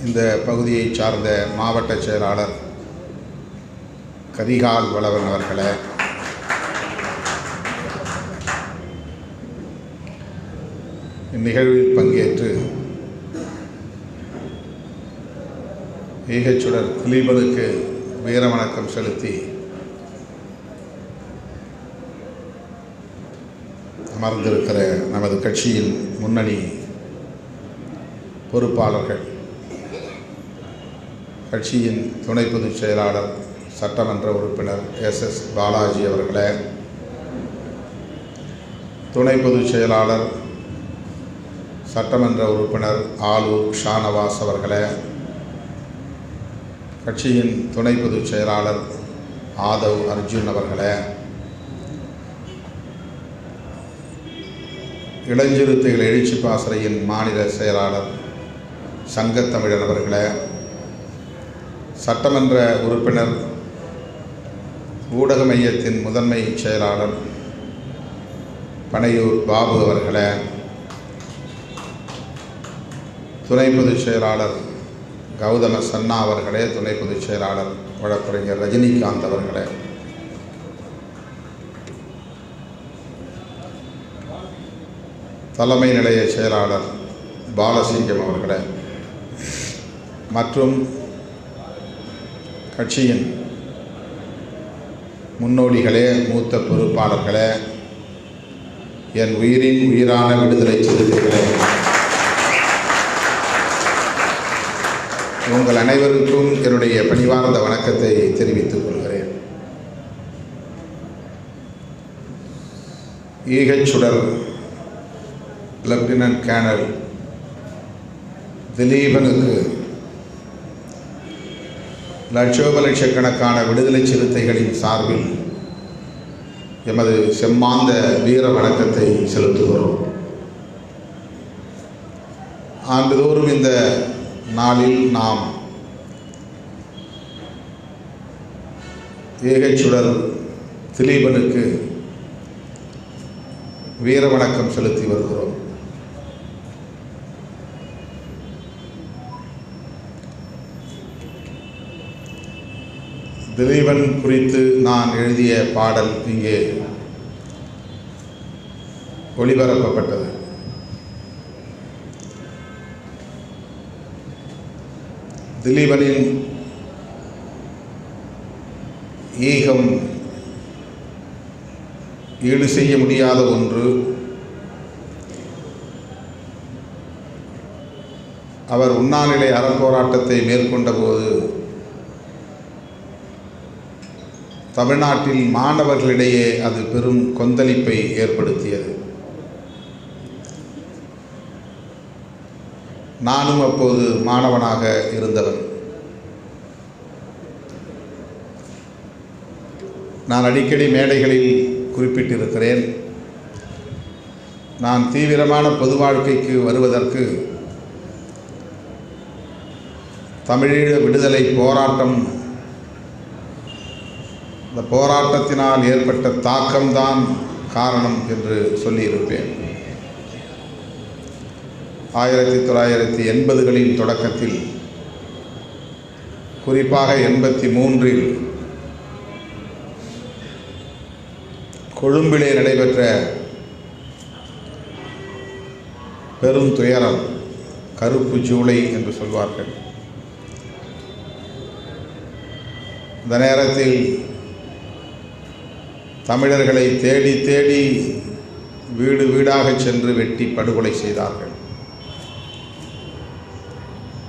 இந்த பகுதியை சார்ந்த மாவட்ட செயலாளர் கரிகால் வளவன் அவர்களே, இந்நிகழ்வில் பங்கேற்று ஈகச்சுடர் திலீபனுக்கு வீரவணக்கம் செலுத்தி அமர்ந்திருக்கிற நமது கட்சியின் முன்னணி பொறுப்பாளர்கள், கட்சியின் துணை பொதுச் செயலாளர் சட்டமன்ற உறுப்பினர் எஸ் பாலாஜி அவர்களே, துணை பொதுச் செயலாளர் சட்டமன்ற உறுப்பினர் ஆலூர் ஷானவாஸ் அவர்களே, கட்சியின் துணை பொதுச் செயலாளர் ஆதவ் அர்ஜுன் அவர்களே, இளஞ்சிறுத்தைகள் எழுச்சி பாசறையின் மாநில செயலாளர் சங்கத்தமிழன் அவர்களே, சட்டமன்ற உறுப்பினர் ஊடக மையத்தின் முதன்மை செயலாளர் பனையூர் பாபு அவர்களே, துணை பொதுச் செயலாளர் கௌதம சன்னா அவர்களே, துணை பொதுச் செயலாளர் வழக்கறிஞர் ரஜினிகாந்த் அவர்களே, தலைமை நிலைய செயலாளர் பாலசிங்கம் அவர்களே மற்றும் கட்சியின் முன்னோடிகளே, மூத்த பொறுப்பாளர்களே, என் உயிரின் உயிரான விடுதலை சிறுத்தைகளே, உங்கள் அனைவருக்கும் என்னுடைய பணிவார்ந்த வணக்கத்தை தெரிவித்துக் கொள்கிறேன். ஈகச்சுடர் லெப்டினன்ட் கேர்னல் திலீபனுக்கு லட்சோபலட்சக்கணக்கான விடுதலை சிறுத்தைகளின் சார்பில் எமது செம்மாந்த வீர வணக்கத்தை செலுத்துகிறோம். ஆண்டுதோறும் இந்த நாளில் நாம் ஈகச்சுடர் திலீபனுக்கு வீர வணக்கம் செலுத்தி வருகிறோம். திலீபன் குறித்து நான் எழுதிய பாடல் இங்கே ஒளிபரப்பப்பட்டது. திலீபனின் ஈகம் ஈடு செய்ய முடியாத ஒன்று. அவர் உண்ணாநிலை அறப்போராட்டத்தை மேற்கொண்ட போது தமிழ்நாட்டில் மாணவர்களிடையே அது பெரும் கொந்தளிப்பை ஏற்படுத்தியது. நானும் அப்போது மாணவனாக இருந்தவன். நான் அடிக்கடி மேடைகளில் குறிப்பிட்டிருக்கிறேன், நான் தீவிரமான பொது வாழ்க்கைக்கு வருவதற்கு தமிழீழ விடுதலை போராட்டம், இந்த போராட்டத்தினால் ஏற்பட்ட தாக்கம்தான் காரணம் என்று சொல்லியிருப்பேன். 1980களின் தொடக்கத்தில், குறிப்பாக 83இல் கொழும்பிலே நடைபெற்ற பெரும் துயரம், கருப்பு ஜூலை என்று சொல்வார்கள். இந்த நேரத்தில் தமிழர்களை தேடி தேடி வீடு வீடாக சென்று வெட்டி படுகொலை செய்தார்கள்.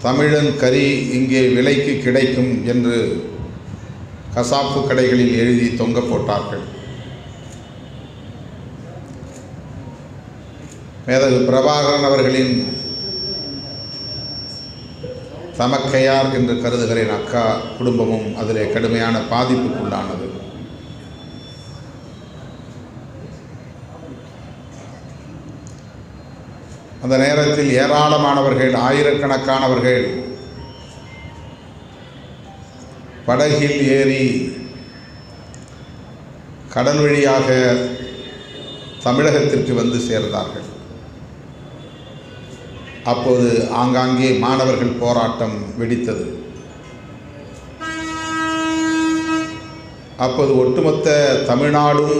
தமிழன் கறி இங்கே விலைக்கு கிடைக்கும் என்று கசாப்பு கடைகளில் எழுதி தொங்க போட்டார்கள். மேதகு பிரபாகரன் அவர்களின் தமக்கையார் என்று கருதுகிறேன் அக்கா குடும்பமும் அதிலே கடுமையான பாதிப்புக்குள்ளானது. அந்த நேரத்தில் ஏராளமானவர்கள், ஆயிரக்கணக்கானவர்கள் படகில் ஏறி கடல் வழியாக தமிழகத்திற்கு வந்து சேர்ந்தார்கள். அப்போது ஆங்காங்கே மாணவர்கள் போராட்டம் வெடித்தது. அப்போது ஒட்டுமொத்த தமிழ்நாடும்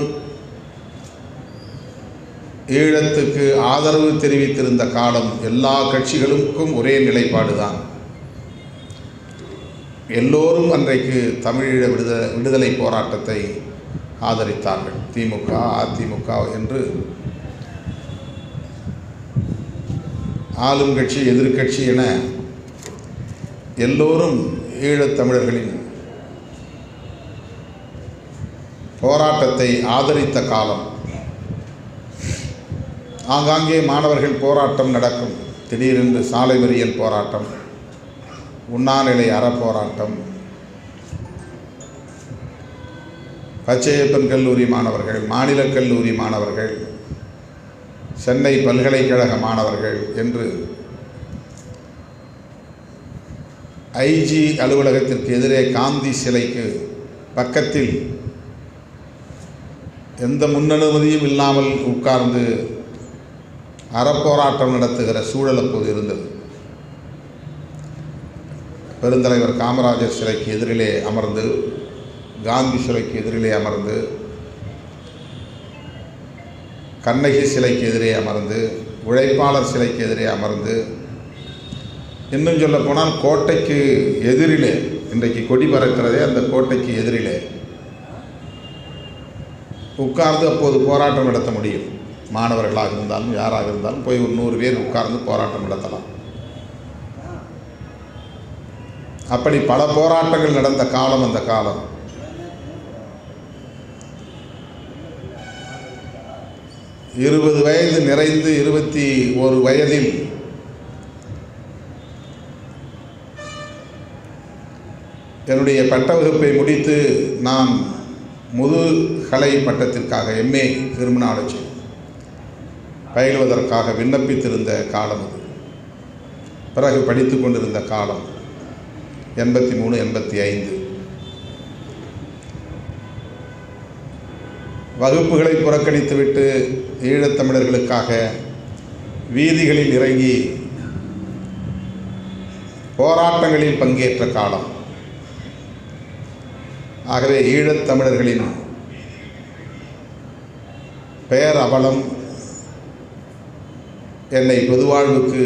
ஈழத்துக்கு ஆதரவு தெரிவித்திருந்த காலம். எல்லா கட்சிகளுக்கும் ஒரே நிலைப்பாடுதான். எல்லோரும் அன்றைக்கு தமிழீழ விடுதலை போராட்டத்தை ஆதரித்தார்கள். திமுக, அதிமுக என்று ஆளும் கட்சி, எதிர்கட்சி என எல்லோரும் ஈழத்தமிழர்களின் போராட்டத்தை ஆதரித்த காலம். ஆங்காங்கே மாணவர்கள் போராட்டம் நடக்கும். திடீரென்று சாலை மறியல் போராட்டம், உண்ணாநிலை அறப்போராட்டம், பச்சையப்பன் கல்லூரி மாணவர்கள், மாநில கல்லூரி மாணவர்கள், சென்னை பல்கலைக்கழக மாணவர்கள் என்று ஐஜி அலுவலகத்திற்கு எதிரே காந்தி சிலைக்கு பக்கத்தில் எந்த முன்னனுமதியும் இல்லாமல் உட்கார்ந்து அறப்போராட்டம் நடத்துகிற சூழல் அப்போது இருந்தது. பெருந்தலைவர் காமராஜர் சிலைக்கு எதிரிலே அமர்ந்து, காந்தி சிலைக்கு எதிரிலே அமர்ந்து, கண்ணகி சிலைக்கு எதிரே அமர்ந்து, உழைப்பாளர் சிலைக்கு எதிரே அமர்ந்து, இன்னும் சொல்ல போனால் கோட்டைக்கு எதிரிலே, இன்றைக்கு கொடி பறக்கிறதே அந்த கோட்டைக்கு எதிரிலே உட்கார்ந்து அப்போது போராட்டம் நடத்த முடியும். மாணவர்களாக இருந்தாலும் யாராக இருந்தாலும் போய் ஒரு 100 பேர் உட்கார்ந்து போராட்டம் நடத்தலாம். அப்படி பல போராட்டங்கள் நடந்த காலம் அந்த காலம். இருபது வயது நிறைந்து 21 வயதில் என்னுடைய பட்ட வகுப்பை முடித்து நான் முதுகலை பட்டத்திற்காக MA கிரிமினாலஜி பயிலுவதற்காக விண்ணப்பித்திருந்த காலம் அது. பிறகு படித்து கொண்டிருந்த காலம் 83, 85. வகுப்புகளை புறக்கணித்துவிட்டு ஈழத்தமிழர்களுக்காக வீதிகளில் இறங்கி போராட்டங்களில் பங்கேற்ற காலம். ஆகவே ஈழத்தமிழர்களின் பெயர் அவலம் என்னை பொதுவாழ்வுக்கு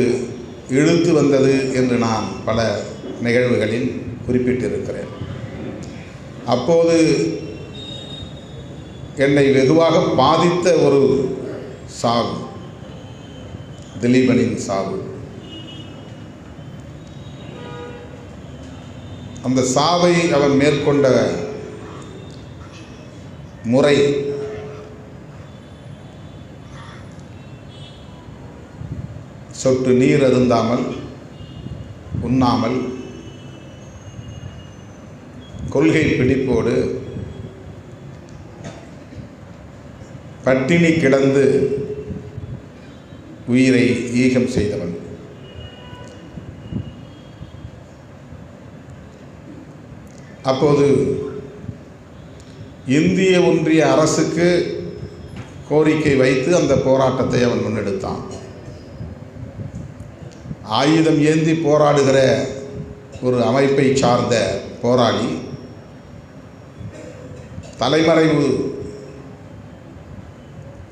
இழுத்து வந்தது என்று நான் பல நிகழ்வுகளில் குறிப்பிட்டிருக்கிறேன். அப்போது என்னை வெகுவாக பாதித்த ஒரு சாவு, திலீபனின் சாவு. அந்த சாவை அவன் மேற்கொண்ட முறை சொட்டு நீர் அருந்தாமல், உண்ணாமல், கொள்கை பிடிப்போடு பட்டினி கிடந்து உயிரை ஈகம் செய்தவன். அப்போது இந்திய ஒன்றிய அரசுக்கு கோரிக்கை வைத்து அந்த போராட்டத்தை அவன் முன்னெடுத்தான். ஆயுதம் ஏந்தி போராடுகிற ஒரு அமைப்பை சார்ந்த போராளி தலைமறைவு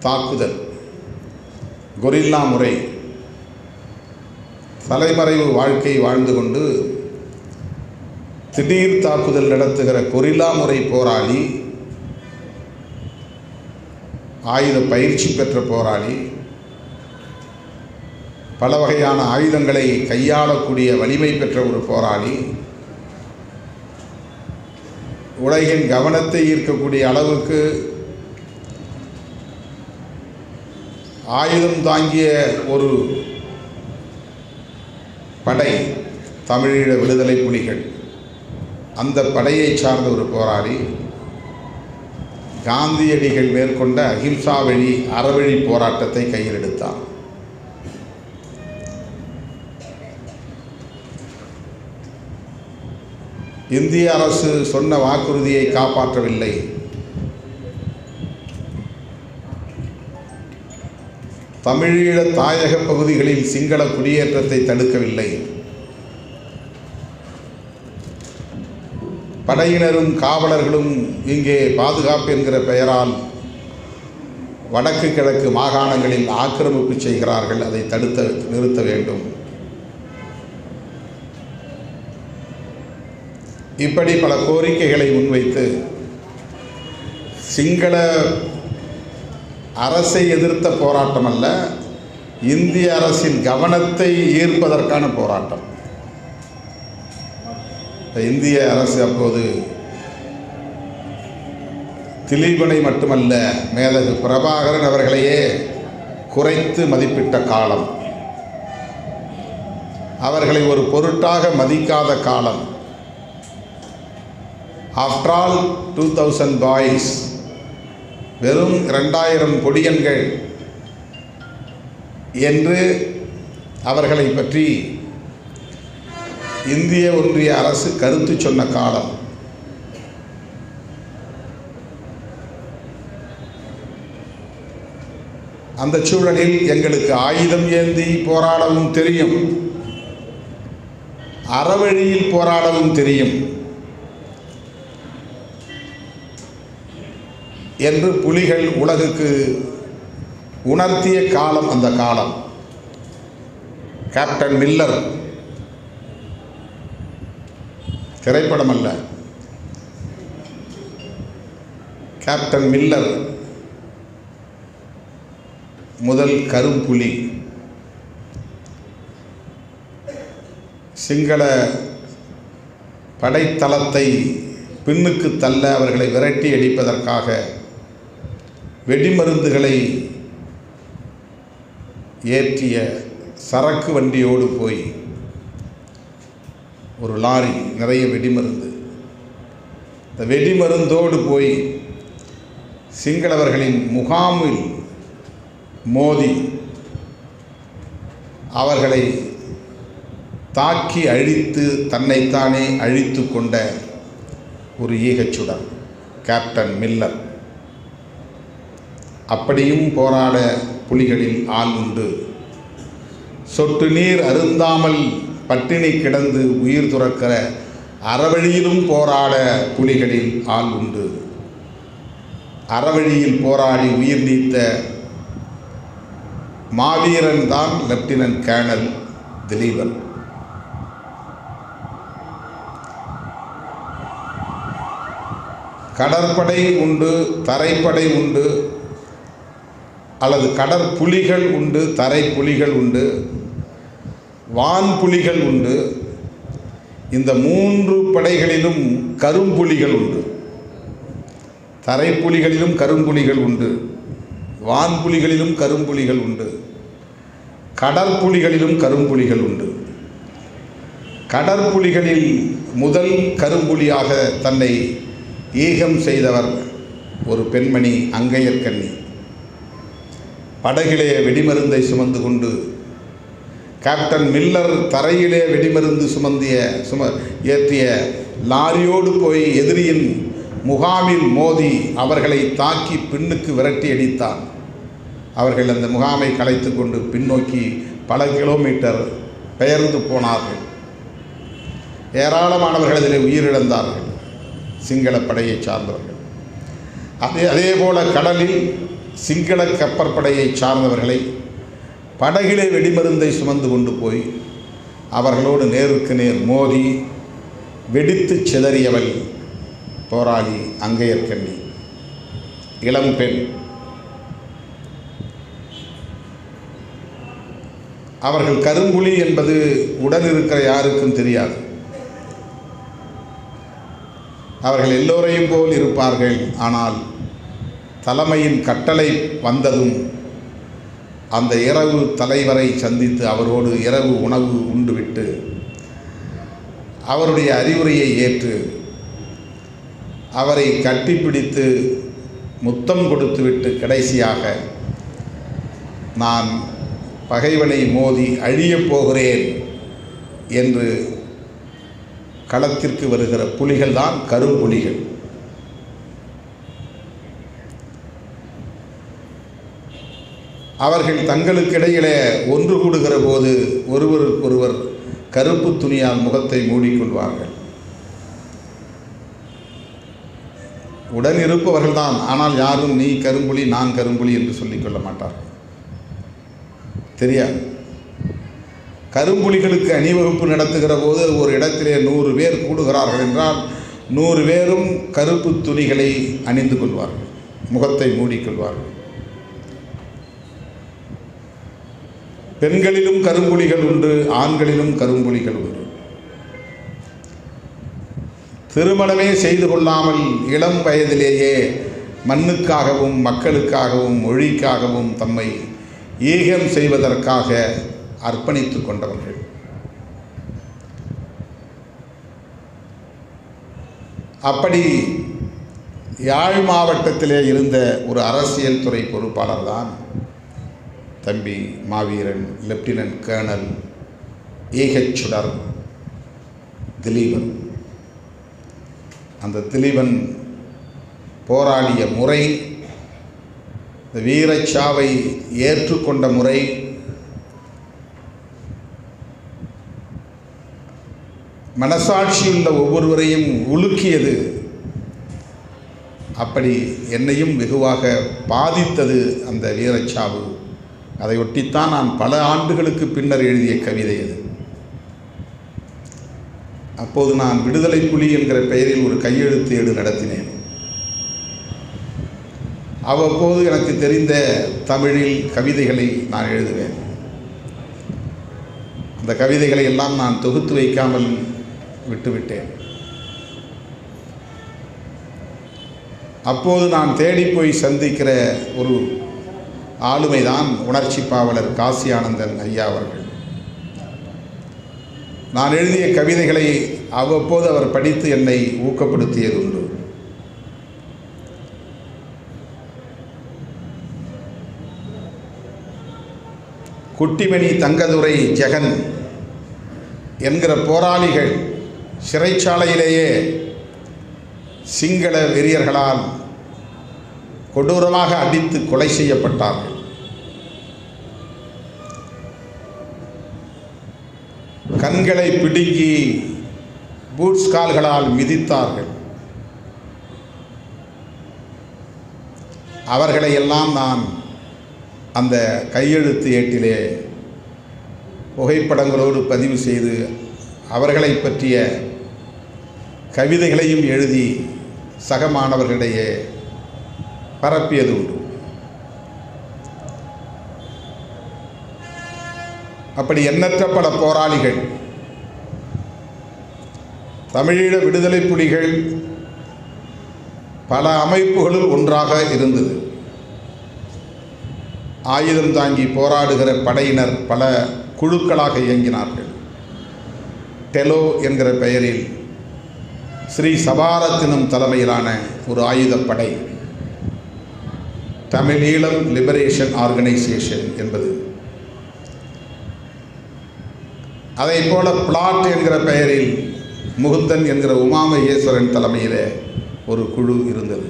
தாக்குதல், கொரில்லா முறை, தலைமறைவு வாழ்க்கை வாழ்ந்து கொண்டு திடீர் தாக்குதல் நடத்துகிற கொரில்லா முறை போராளி, ஆயுத பயிற்சி பெற்ற போராளி, பல வகையான ஆயுதங்களை கையாளக்கூடிய வலிமை பெற்ற ஒரு போராளி, உலகின் கவனத்தை ஈர்க்கக்கூடிய அளவுக்கு ஆயுதம் தாங்கிய ஒரு படை தமிழீழ விடுதலை புலிகள். அந்த படையை சார்ந்த ஒரு போராளி காந்தியடிகள் மேற்கொண்ட அகிம்சா வழி அறவழி போராட்டத்தை கையில் எடுத்தான். இந்திய அரசு சொன்ன வாக்குறுதியை காப்பாற்றவில்லை. தமிழீழ தாயக பகுதிகளில் சிங்கள குடியேற்றத்தை தடுக்கவில்லை. படையினரும் காவலர்களும் இங்கே பாதுகாப்பு என்கிற பெயரால் வடக்கு கிழக்கு மாகாணங்களில் ஆக்கிரமிப்பு செய்கிறார்கள். அதை நிறுத்த வேண்டும். இப்படி பல கோரிக்கைகளை முன்வைத்து சிங்கள அரசை எதிர்த்த போராட்டம் அல்ல, இந்திய அரசின் கவனத்தை ஈர்ப்பதற்கான போராட்டம். இந்திய அரசு அப்போது திலீபனை மட்டுமல்ல, மேதகு பிரபாகரன் அவர்களையே குறைத்து மதிப்பிட்ட காலம், அவர்களை ஒரு பொருட்டாக மதிக்காத காலம். ஆஃப்டர் ஆல் 2000 பாய்ஸ், வெறும் 2000 பொடியன்கள் என்று அவர்களை பற்றி இந்திய ஒன்றிய அரசு கருத்து சொன்ன காலம். அந்த சூழலில் எங்களுக்கு ஆயுதம் ஏந்தி போராடவும் தெரியும், அறவழியில் போராடவும் தெரியும் என்று புலிகள் உலகுக்கு உணர்த்திய காலம் அந்த காலம். கேப்டன் மில்லர், திரைப்படம் அல்ல, கேப்டன் மில்லர் முதல் கரும்புலி. சிங்கள படைத்தளத்தை பின்னுக்கு தள்ள அவர்களை விரட்டி அடிப்பதற்காக வெடிமருந்துகளை ஏற்றிய சரக்கு வண்டியோடு போய் ஒரு லாரி நிறைய வெடிமருந்து, இந்த வெடிமருந்தோடு போய் சிங்களவர்களின் முகாமில் மோதி அவர்களை தாக்கி அழித்து தன்னைத்தானே அழித்து கொண்ட ஒரு ஈகச்சுடர் கேப்டன் மில்லர். அப்படியும் போராட புலிகளில் ஆள் உண்டு. சொட்டு நீர் அருந்தாமல் பட்டினி கிடந்து உயிர் துறக்கிற அறவழியிலும் போராட புலிகளில் ஆள் உண்டு. அறவழியில் போராடி உயிர் நீத்த மாவீரன் தான் லெப்டினன்ட் கேர்னல் திலீபன். கடற்படை உண்டு, தரைப்படை உண்டு, அல்லது கடற்புலிகள் உண்டு, தரைப்புலிகள் உண்டு, வான்புலிகள் உண்டு. இந்த 3 படைகளிலும் கரும்புலிகள் உண்டு. தரைப்புலிகளிலும் கரும்புலிகள் உண்டு, வான்புலிகளிலும் கரும்புலிகள் உண்டு, கடற்புலிகளிலும் கரும்புலிகள் உண்டு. கடற்புலிகளில் முதல் கரும்புலியாக தன்னை ஈகம் செய்தவர் ஒரு பெண்மணி, அங்கையர்கண்ணி. படகிலே வெடிமருந்தை சுமந்து கொண்டு கேப்டன் மில்லர் தரையிலே வெடிமருந்து ஏற்றிய லாரியோடு போய் எதிரியின் முகாமில் மோதி அவர்களை தாக்கி பின்னுக்கு விரட்டி அடித்தான். அவர்கள் அந்த முகாமை கலைத்து கொண்டு பின்னோக்கி பல கிலோமீட்டர் பெயர்ந்து போனார்கள். ஏராளமானவர்கள் அதிலே உயிரிழந்தார்கள், சிங்கள படையை சார்ந்தவர்கள். அதே போல கடலில் சிங்கள கப்பற்படையை சார்ந்தவர்களை படகிலே வெடிமருந்தை சுமந்து கொண்டு போய் அவர்களோடு நேருக்கு நேர் மோதி வெடித்து சிதறியவள் போராளி அங்கையர்கண்ணி, இளம் பெண். அவர்கள் கரும்புலி என்பது உடன் இருக்கிற யாருக்கும் தெரியாது. அவர்கள் எல்லோரையும் போல் இருப்பார்கள். ஆனால் தலைமையின் கட்டளை வந்ததும் அந்த இரவு தலைவரை சந்தித்து அவரோடு இரவு உணவு உண்டுவிட்டு அவருடைய அறிவுரையை ஏற்று அவரை கட்டிப்பிடித்து முத்தம் கொடுத்துவிட்டு கடைசியாக நான் பகைவனை மோதி அழியப் போகிறேன் என்று களத்திற்கு வருகிற புலிகள் தான் கரும்புலிகள். அவர்கள் தங்களுக்கிடையிலே ஒன்று கூடுகிற போது ஒருவருக்கொருவர் கருப்பு துணியால் முகத்தை மூடிக்கொள்வார்கள். உடன் இருப்பவர்கள்தான், ஆனால் யாரும் நீ கரும்புலி நான் கரும்புலி என்று சொல்லிக்கொள்ள மாட்டார்கள். தெரியாது. கரும்புலிகளுக்கு அணிவகுப்பு நடத்துகிற போது ஒரு இடத்திலே 100 பேர் கூடுகிறார்கள் என்றால் 100 பேரும் கருப்பு துணிகளை அணிந்து கொள்வார்கள், முகத்தை மூடிக்கொள்வார்கள். பெண்களிலும் கரும்புலிகள் உண்டு, ஆண்களிலும் கரும்புலிகள் உண்டு. திருமணமே செய்து கொள்ளாமல் இளம் வயதிலேயே மண்ணுக்காகவும் மக்களுக்காகவும் மொழிக்காகவும் தம்மை ஈகம் செய்வதற்காக அர்ப்பணித்து கொண்டவர்கள். அப்படி யாழ் மாவட்டத்திலே இருந்த ஒரு அரசியல் துறை பொறுப்பாளர் தான் தம்பி மாவீரன் லெப்டினன்ட் கர்னல் ஏகச் சுடர் திலீபன். அந்த திலீபன் போராடிய முறை, வீரச்சாவை ஏற்றுக்கொண்ட முறை, மனசாட்சியுள்ள ஒவ்வொருவரையும் உலுக்கியது. அப்படி என்னையும் வெகுவாக பாதித்தது அந்த வீரச்சாவு. அதை ஒட்டித்தான் நான் பல ஆண்டுகளுக்கு பின்னர் எழுதிய கவிதை அது. அப்போது நான் விடுதலை புலி என்கிற பெயரில் ஒரு கையெழுத்து ஏடு நடத்தினேன். அவ்வப்போது எனக்கு தெரிந்த தமிழில் கவிதைகளை நான் எழுதுவேன். அந்த கவிதைகளை எல்லாம் நான் தொகுத்து வைக்காமல் விட்டுவிட்டேன். அப்போது நான் தேடி போய் சந்திக்கிற ஒரு ஆளுமைதான் உணர்ச்சி பாவலர் காசி ஆனந்தன் ஐயா அவர்கள். நான் எழுதிய கவிதைகளை அவ்வப்போது அவர் படித்து என்னை ஊக்கப்படுத்தியது உண்டு. குட்டிமணி தங்கதுரை ஜெகன் என்கிற போராளிகள் சிறைச்சாலையிலேயே சிங்கள வெறியர்களால் கொடூரமாக அடித்து கொலை செய்யப்பட்டார்கள். கண்களை பிடுங்கி பூட்ஸ் கால்களால் மிதித்தார்கள். அவர்களை எல்லாம் நான் அந்த கையெழுத்து ஏட்டிலே புகைப்படங்களோடு பதிவு செய்து அவர்களை பற்றிய கவிதைகளையும் எழுதி சக மாணவர்களிடையே பரப்பியது உண்டு. அப்படி எண்ணற்ற பல போராளிகள், தமிழீழ விடுதலை புலிகள் பல அமைப்புகளில் ஒன்றாக இருந்தது. ஆயுதம் தாங்கி போராடுகிற படையினர் பல குழுக்களாக இயங்கினார்கள். டெலோ என்கிற பெயரில் ஸ்ரீ சபாரத்தினம் தலைமையிலான ஒரு ஆயுதப்படை, தமிழீழம் லிபரேஷன் ஆர்கனைசேஷன் என்பது. அதை போல பிளாட் என்கிற பெயரில் முகுந்தன் என்கிற உமாமகேஸ்வரன் தலைமையில் ஒரு குழு இருந்தது.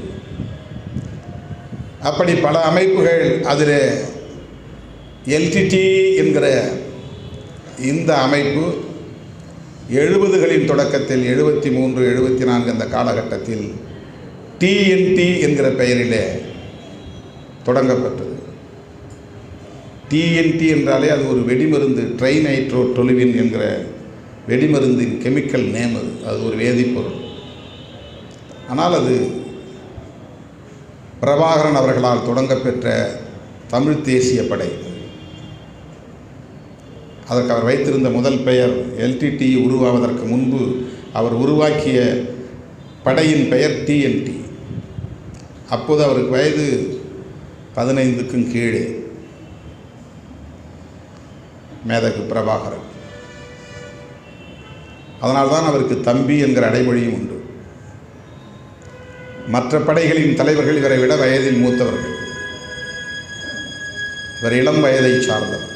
அப்படி பல அமைப்புகள். அதில் எல்டிடி என்கிற இந்த அமைப்பு 70களின் தொடக்கத்தில் 73, 74 அந்த காலகட்டத்தில் டிஎன்டி என்கிற பெயரிலே தொடங்கப்பட்டது. டிஎன்டி என்றாலே அது ஒரு வெடிமருந்து, ட்ரைநைட்ரோடொலுவின் என்கிற வெடிமருந்தின் கெமிக்கல் நேம். அது ஒரு வேதிப்பொருள். ஆனால் அது பிரபாகரன் அவர்களால் தொடங்கப்பெற்ற தமிழ் தேசிய படை. அதற்கு அவர் வைத்திருந்த முதல் பெயர் எல்டிடி உருவாவதற்கு முன்பு அவர் உருவாக்கிய படையின் பெயர் டிஎன்டி. அப்போது அவருக்கு வயது 15க்கும் கீழே. மேதகு பிரபாகரன். அதனால்தான் அவருக்கு தம்பி என்கிற அடைமொழியும் உண்டு. மற்ற படைகளின் தலைவர்கள் இவரை விட வயதில் மூத்தவர்கள். இவர் இளம் வயதை சார்ந்தவர்.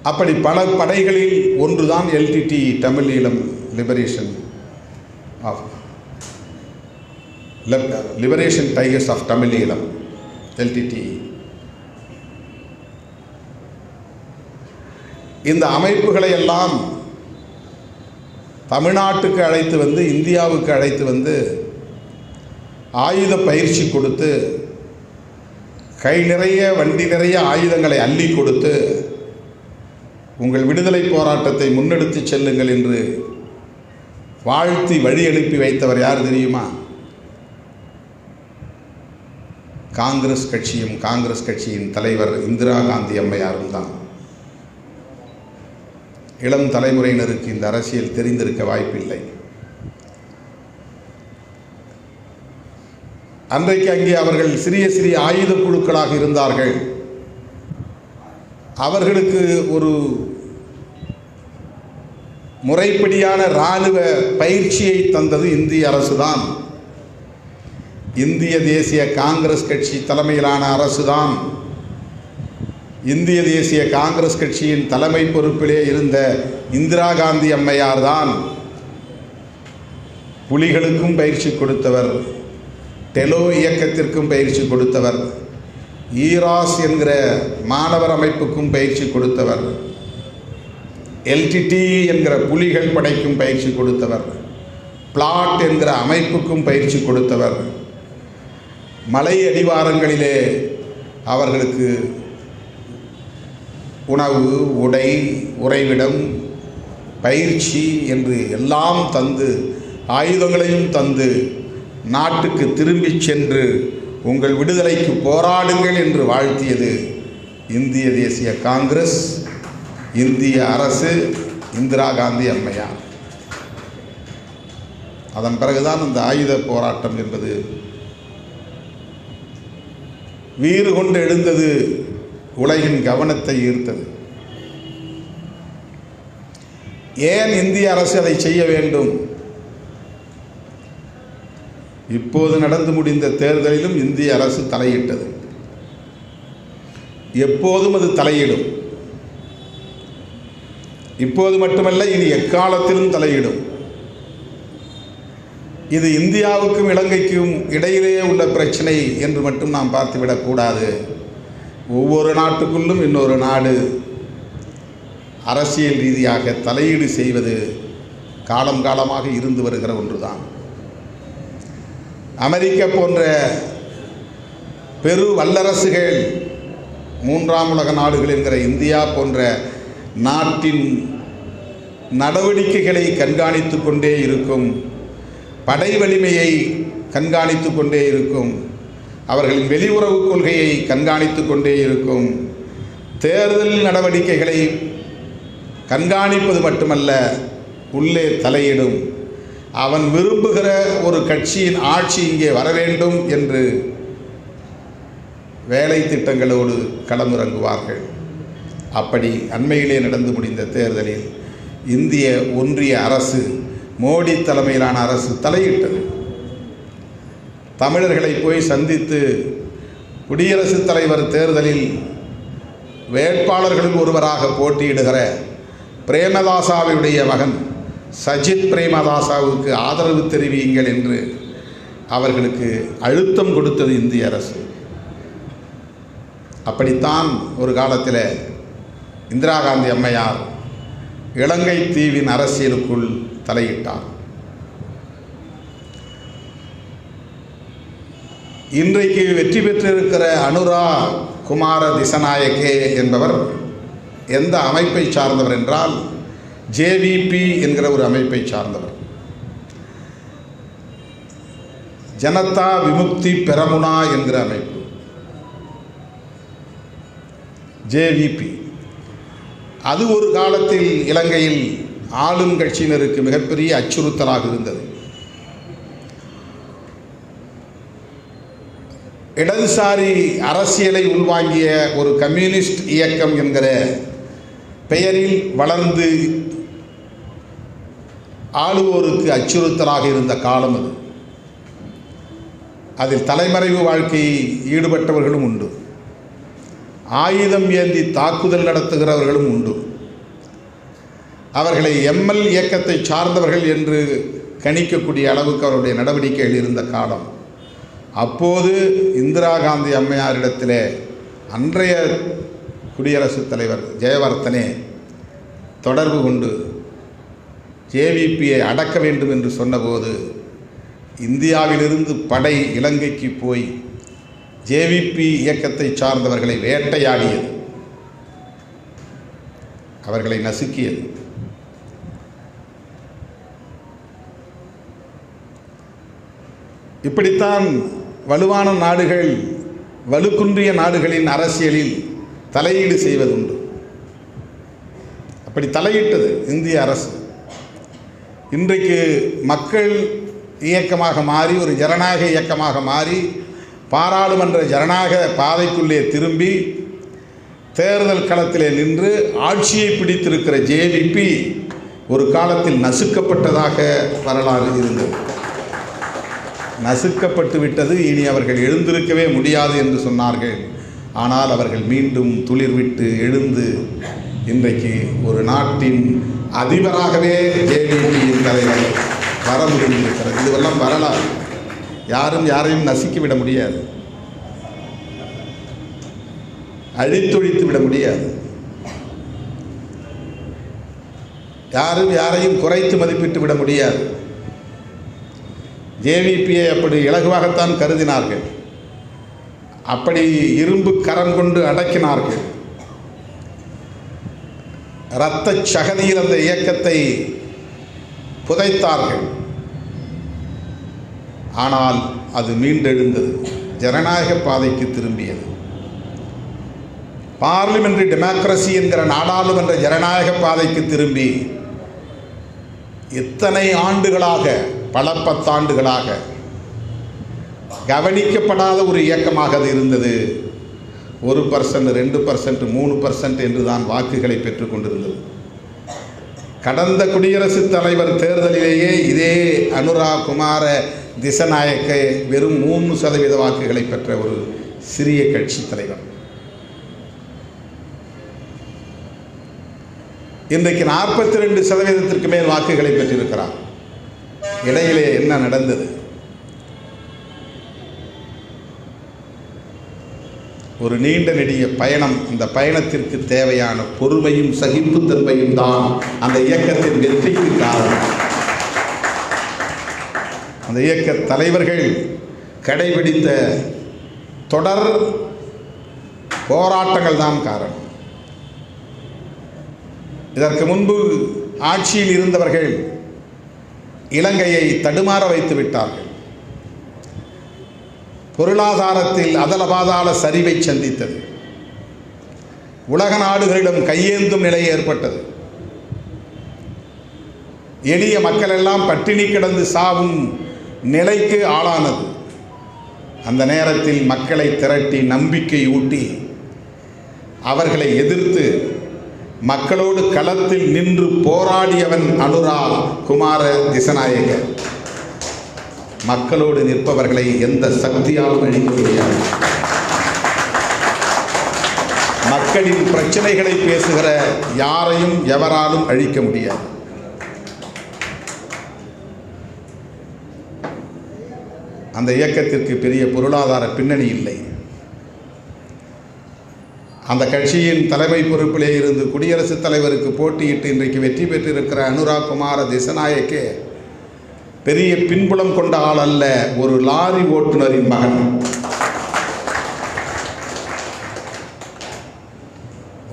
அப்படி பல படைகளில் ஒன்றுதான் LTTE, Tamil Eelam liberation tigers of Tamil Eelam. LTTE. இந்த அமைப்புகளை எல்லாம் தமிழ்நாட்டுக்கு அழைத்து வந்து, இந்தியாவுக்கு அழைத்து வந்து ஆயுத பயிற்சி கொடுத்து, கை நிறைய வண்டி நிறைய ஆயுதங்களை அள்ளி கொடுத்து, உங்கள் விடுதலை போராட்டத்தை முன்னெடுத்து செல்லுங்கள் என்று வாழ்த்தி வழி அனுப்பி வைத்தவர் யார் தெரியுமா? காங்கிரஸ் கட்சியும் காங்கிரஸ் கட்சியின் தலைவர் இந்திரா காந்தி அம்மையாரும் தான். இளம் தலைமுறையினருக்கு இந்த அரசியல் தெரிந்திருக்க வாய்ப்பில்லை. அன்றைக்கு அங்கே அவர்கள் சிறிய சிறிய ஆயுத குழுக்களாக இருந்தார்கள். அவர்களுக்கு ஒரு முறைப்படியான இராணுவ பயிற்சியை தந்தது இந்திய அரசுதான். இந்திய தேசிய காங்கிரஸ் கட்சி தலைமையிலான அரசுதான். இந்திய தேசிய காங்கிரஸ் கட்சியின் தலைமை பொறுப்பிலே இருந்த இந்திரா காந்தி அம்மையார் தான் புலிகளுக்கும் பயிற்சி கொடுத்தவர், டெலோ இயக்கத்திற்கும் பயிற்சி கொடுத்தவர், ஈராஸ் என்கிற மாணவர் அமைப்புக்கும் பயிற்சி கொடுத்தவர், எல்டிடி என்கிற புலிகள் படைக்கும் பயிற்சி கொடுத்தவர், பிளாட் என்கிற அமைப்புக்கும் பயிற்சி கொடுத்தவர். மலை அடிவாரங்களிலே அவர்களுக்கு உணவு, உடை, உறைவிடம், பயிற்சி என்று எல்லாம் தந்து, ஆயுதங்களையும் தந்து, நாட்டுக்கு திரும்பி சென்று உங்கள் விடுதலைக்கு போராடுங்கள் என்று வாழ்த்தியது இந்திய தேசிய காங்கிரஸ், இந்திய அரசு, இந்திரா காந்தி அம்மையார். அதன் பிறகுதான் இந்த ஆயுத போராட்டம் என்பது வீறு கொண்டு எழுந்தது, உலகின் கவனத்தை ஈர்த்தது. ஏன் இந்திய அரசு அதை செய்ய வேண்டும்? இப்போது நடந்து முடிந்த தேர்தலிலும் இந்திய அரசு தலையிட்டது. எப்போதும் அது தலையிடும். இப்போது மட்டுமல்ல, இனி எக்காலத்திலும் தலையிடும். இது இந்தியாவுக்கும் இலங்கைக்கும் இடையிலேயே உள்ள பிரச்சனை என்று மட்டும் நாம் பார்த்துவிடக்கூடாது. ஒவ்வொரு நாட்டுக்குள்ளும் இன்னொரு நாடு அரசியல் ரீதியாக தலையீடு செய்வது காலம் காலமாக இருந்து வருகிற ஒன்றுதான். அமெரிக்கா போன்ற பெரு வல்லரசுகள், மூன்றாம் உலக நாடுகள் என்கிற இந்தியா போன்ற நாட்டின் நடவடிக்கைகளை கண்காணித்து கொண்டே இருக்கும், படை வலிமையை கண்காணித்து கொண்டே இருக்கும், அவர்களின் வெளியுறவு கொள்கையை கண்காணித்து கொண்டே இருக்கும், தேர்தல் நடவடிக்கைகளை கண்காணிப்பது மட்டுமல்ல, உள்ளே தலையிடும். அவன் விரும்புகிற ஒரு கட்சியின் ஆட்சி இங்கே வர வேண்டும் என்று வேலை திட்டங்களோடு களமிறங்குவார்கள். அப்படி அண்மையிலே நடந்து முடிந்த தேர்தலில் இந்திய ஒன்றிய அரசு, மோடி தலைமையிலான அரசு தலையிட்டது. தமிழர்களை போய் சந்தித்து குடியரசுத் தலைவர் தேர்தலில் வேட்பாளர்களில் ஒருவராக போட்டியிடுகிற பிரேமதாசாவுடைய மகன் சஜித் பிரேமதாசாவுக்கு ஆதரவு தெரிவியுங்கள் என்று அவர்களுக்கு அழுத்தம் கொடுத்தது இந்திய அரசு. அப்படித்தான் ஒரு காலத்தில் இந்திரா காந்தி அம்மையார் இலங்கை தீவின் அரசியலுக்குள் தலையிட்டார். இன்றைக்கு வெற்றி பெற்றிருக்கிற அனுரா குமார திசநாயக்கே என்பவர் எந்த அமைப்பை சார்ந்தவர் என்றால் ஜேவிபி என்கிற ஒரு அமைப்பை சார்ந்தவர். ஜனதா விமுக்தி பெரமுனா என்கிற அமைப்பு, ஜேவிபி. அது ஒரு காலத்தில் இலங்கையில் ஆளும் கட்சியினருக்கு மிகப்பெரிய அச்சுறுத்தலாக இருந்தது. இடதுசாரி அரசியலை உள்வாங்கிய ஒரு கம்யூனிஸ்ட் இயக்கம் என்கிற பெயரில் வளர்ந்து ஆளுவோருக்கு அச்சுறுத்தலாக இருந்த காலம் அது. அதில் தலைமறைவு வாழ்க்கையை ஈடுபட்டவர்களும் உண்டு, ஆயுதம் ஏந்தி தாக்குதல் நடத்துகிறவர்களும் உண்டு. அவர்களை எம்எல் இயக்கத்தை சார்ந்தவர்கள் என்று கணிக்கக்கூடிய அளவுக்கு அவருடைய நடவடிக்கைகள் இருந்த காலம். அப்போது இந்திரா காந்தி அம்மையாரிடத்திலே அன்றைய குடியரசுத் தலைவர் ஜெயவர்தனே தொடர்பு கொண்டு ஜேவிபியை அடக்க வேண்டும் என்று சொன்னபோது இந்தியாவிலிருந்து படை இலங்கைக்கு போய் ஜேவிபி இயக்கத்தை சார்ந்தவர்களை வேட்டையாடியது, அவர்களை நசுக்கியது. இப்படித்தான் வலுவான நாடுகள் வலுக்குன்றிய நாடுகளின் அரசியலில் தலையீடு செய்வதுண்டு. அப்படி தலையிட்டது இந்திய அரசு. இன்றைக்கு மக்கள் இயக்கமாக மாறி ஒரு ஜனநாயக இயக்கமாக மாறி பாராளுமன்ற ஜனநாயக பாதைக்குள்ளே திரும்பி தேர்தல் களத்திலே நின்று ஆட்சியை பிடித்திருக்கிற ஜேவிபி ஒரு காலத்தில் நசுக்கப்பட்டதாக வரலாறு இருந்தது. நசுக்கப்பட்டு விட்டது, இனி அவர்கள் எழுந்திருக்கவே முடியாது என்று சொன்னார்கள். ஆனால் அவர்கள் மீண்டும் துளிர்விட்டு எழுந்து இன்றைக்கு ஒரு நாட்டின் அதிபராகவே ஜேவிபியின் தலைவர் வர முடிந்திருக்கிறது. இதுவெல்லாம் வரலாறு. யாரும் யாரையும் நசுக்கிவிட முடியாது, அழித்தொழித்து விட முடியாது. யாரும் யாரையும் குறைத்து மதிப்பிட்டு விட முடியாது. ஜேவிபியை அப்படி இலகுவாகத்தான் கருதினார்கள், அப்படி இரும்பு கரம் கொண்டு அடக்கினார்கள். இரத்த சகதியில் அந்த இயக்கத்தை புதைத்தார்கள். ஆனால் அது மீண்டெழுந்தது, ஜனநாயக பாதைக்கு திரும்பியது. பார்லிமெண்டரி டெமோக்ரஸி என்கிற நாடாளுமன்ற ஜனநாயக பாதைக்கு திரும்பி எத்தனை ஆண்டுகளாக, பல பத்தாண்டுகளாக கவனிக்கப்படாத ஒரு இயக்கமாக அது இருந்தது. 1%, 2%, 3% என்று தான் வாக்குகளை பெற்றுக் கொண்டிருந்தது. கடந்த குடியரசுத் தலைவர் தேர்தலிலேயே இதே அனுரா குமார திசநாயக்க வெறும் 3% வாக்குகளை பெற்ற ஒரு சிறிய கட்சி தலைவர் இன்றைக்கு 42% மேல் வாக்குகளை பெற்றிருக்கிறார். இடையிலே என்ன நடந்தது? ஒரு நீண்ட நெடிய பயணம். அந்த பயணத்திற்கு தேவையான பொறுமையும் சகிப்புத்தன்மையும் தான் அந்த இயக்கத்தின் வெற்றிக்கு காரணம். அந்த இயக்க தலைவர்கள் கடைபிடித்த தொடர் போராட்டங்கள் தான் காரணம். இதற்கு முன்பு ஆட்சியில் இருந்தவர்கள் இலங்கையை தடுமாற வைத்து விட்டார்கள். பொருளாதாரத்தில் அதலபாதாள சரிவை சந்தித்தது. உலக நாடுகளிடம் கையேந்தும் நிலை ஏற்பட்டது. எளிய மக்கள் எல்லாம் பட்டினி கிடந்து சாவும் நிலைக்கு ஆளானது. அந்த நேரத்தில் மக்களை திரட்டி நம்பிக்கை ஊட்டி அவர்களை எதிர்த்து மக்களோடு களத்தில் நின்று போராடியவன் அனுரா குமார திசநாயக்க. மக்களோடு நிற்பவர்களை எந்த சக்தியாலும் அழிக்க முடியாது. மக்களின் பிரச்சனைகளை பேசுகிற யாரையும் எவராலும் அழிக்க முடியாது. அந்த இயக்கத்திற்கு பெரிய பொருளாதார பின்னணி இல்லை. அந்த கட்சியின் தலைமை பொறுப்பிலே இருந்து குடியரசுத் தலைவருக்கு போட்டியிட்டு இன்றைக்கு வெற்றி பெற்றிருக்கிற அனுரா குமார திசநாயக்கே பெரிய பின்புலம் கொண்ட ஆள் அல்ல, ஒரு லாரி ஓட்டுநரின் மகன்,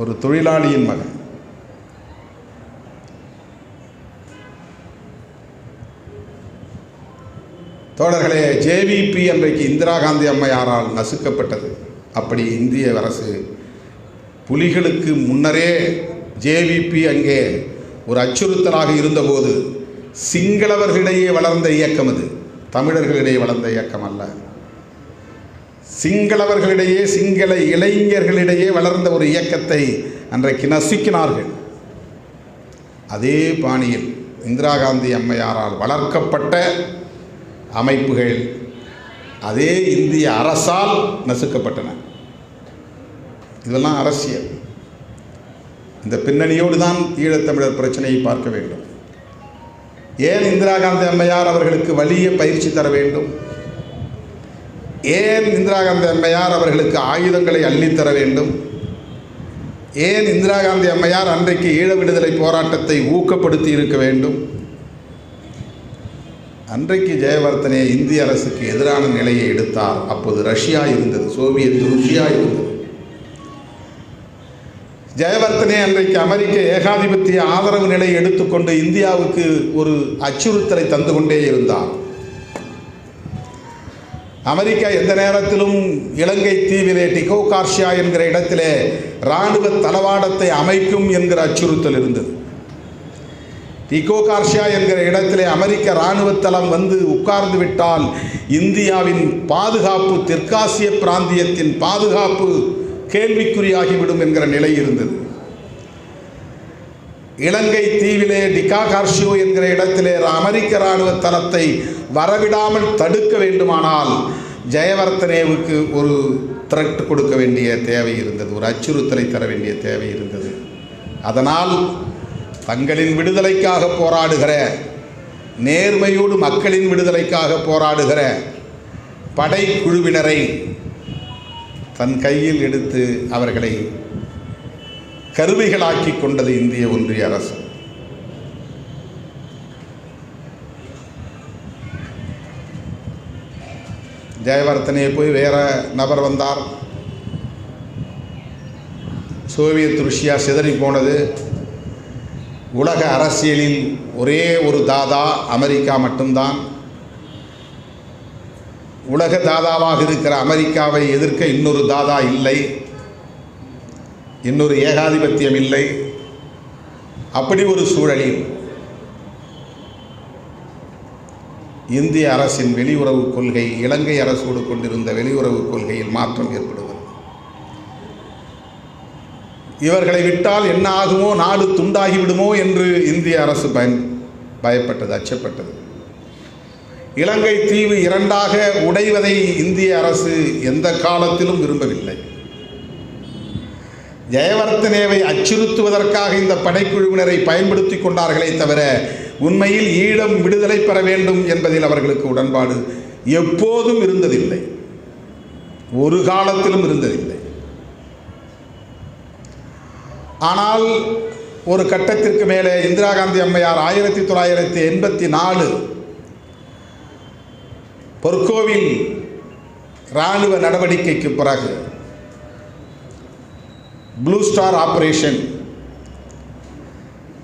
ஒரு தொழிலாளியின் மகன். தோழர்களே, ஜேவிபி அன்றைக்கு இந்திரா காந்தி அம்மையாரால் நசுக்கப்பட்டது. அப்படி இந்திய அரசு புலிகளுக்கு முன்னரே ஜேவிபி அங்கே ஒரு அச்சுறுத்தலாக இருந்தபோது சிங்களவர்களிடையே வளர்ந்த இயக்கம் அது, தமிழர்களிடையே வளர்ந்த இயக்கம் அல்ல. சிங்களவர்களிடையே, சிங்கள இளைஞர்களிடையே வளர்ந்த ஒரு இயக்கத்தை அன்றைக்கு நசுக்கினார்கள். அதே பாணியில் இந்திரா காந்தி அம்மையாரால் வளர்க்கப்பட்ட அமைப்புகள் அதே இந்திய அரசால் நசுக்கப்பட்டன. இதெல்லாம் அரசியல். இந்த பின்னணியோடு தான் ஈழத்தமிழர் பிரச்சனையை பார்க்க வேண்டும். ஏன் இந்திரா காந்தி அம்மையார் அவர்களுக்கு வலிய பயிற்சி தர வேண்டும்? ஏன் இந்திரா காந்தி அம்மையார் அவர்களுக்கு ஆயுதங்களை அள்ளித்தர வேண்டும்? ஏன் இந்திரா காந்தி அம்மையார் அன்றைக்கு ஈழ விடுதலை போராட்டத்தை ஊக்கப்படுத்தி இருக்க வேண்டும்? அன்றைக்கு ஜெயவர்தனே இந்திய அரசுக்கு எதிரான நிலையை எடுத்தார். அப்போது ரஷ்யா இருந்தது, சோவியத் ருஷ்யா இருந்தது. ஜெயவர்தனே அன்றைக்கு அமெரிக்க ஏகாதிபத்திய ஆதரவு நிலையை எடுத்துக்கொண்டு இந்தியாவுக்கு ஒரு அச்சுறுத்தலை தந்து கொண்டே இருந்தார். அமெரிக்கா எந்த நேரத்திலும் இலங்கை தீவிலே டிகோ கார்ஷியா என்கிற இடத்திலே இராணுவ தளவாடத்தை அமைக்கும் என்கிற அச்சுறுத்தல் இருந்தது. டிகோ கார்ஷியா என்கிற இடத்திலே அமெரிக்க இராணுவ தளம் வந்து உட்கார்ந்து விட்டால் இந்தியாவின் பாதுகாப்பு, தெற்காசிய பிராந்தியத்தின் பாதுகாப்பு கேள்விக்குறியாகிவிடும் என்கிற நிலை இருந்தது. இலங்கை தீவிலே டிகா கார்ஷியோ என்கிற இடத்திலே அமெரிக்க இராணுவ தளத்தை வரவிடாமல் தடுக்க வேண்டுமானால் ஜெயவர்தனேவுக்கு ஒரு த்ரெட் கொடுக்க வேண்டிய தேவை இருந்தது, ஒரு அச்சுறுத்தலை தர வேண்டிய தேவை இருந்தது. அதனால் தங்களின் விடுதலைக்காக போராடுகிற, நேர்மையோடு மக்களின் விடுதலைக்காக போராடுகிற படைக்குழுவினரை தன் கையில் எடுத்து அவர்களை கருவிகளாக்கி கொண்டது இந்திய ஒன்றிய அரசு. ஜெயவர்தனே போய் வேற நபர் வந்தார். சோவியத் ருஷ்யா சிதறி போனது. உலக அரசியலில் ஒரே ஒரு தாதா அமெரிக்கா மட்டும்தான். உலக தாதாவாக இருக்கிற அமெரிக்காவை எதிர்க்க இன்னொரு தாதா இல்லை, இன்னொரு ஏகாதிபத்தியம் இல்லை. அப்படி ஒரு சூழலில் இந்திய அரசின் வெளியுறவு கொள்கை இலங்கை அரசோடு கொண்டிருந்த வெளியுறவு கொள்கையில் மாற்றம் ஏற்படுகிறது. இவர்களை விட்டால் என்ன ஆகுமோ, நாடு துண்டாகிவிடுமோ என்று இந்திய அரசு பயப்பட்டது, அச்சப்பட்டது. இலங்கை தீவு இரண்டாக உடைவதை இந்திய அரசு எந்த காலத்திலும் விரும்பவில்லை. ஜெயவர்தனேவை அச்சுறுத்துவதற்காக இந்த படைக்குழுவினரை பயன்படுத்தி கொண்டார்களே தவிர உண்மையில் ஈழம் விடுதலை பெற வேண்டும் என்பதில் அவர்களுக்கு உடன்பாடு எப்போதும் இருந்ததில்லை, ஒரு காலத்திலும் இருந்ததில்லை. ஆனால் ஒரு கட்டத்திற்கு மேலே இந்திரா காந்தி அம்மையார் 1984 பொற்கோவில் இராணுவ நடவடிக்கைக்கு பிறகு ப்ளூ ஸ்டார் ஆபரேஷன்,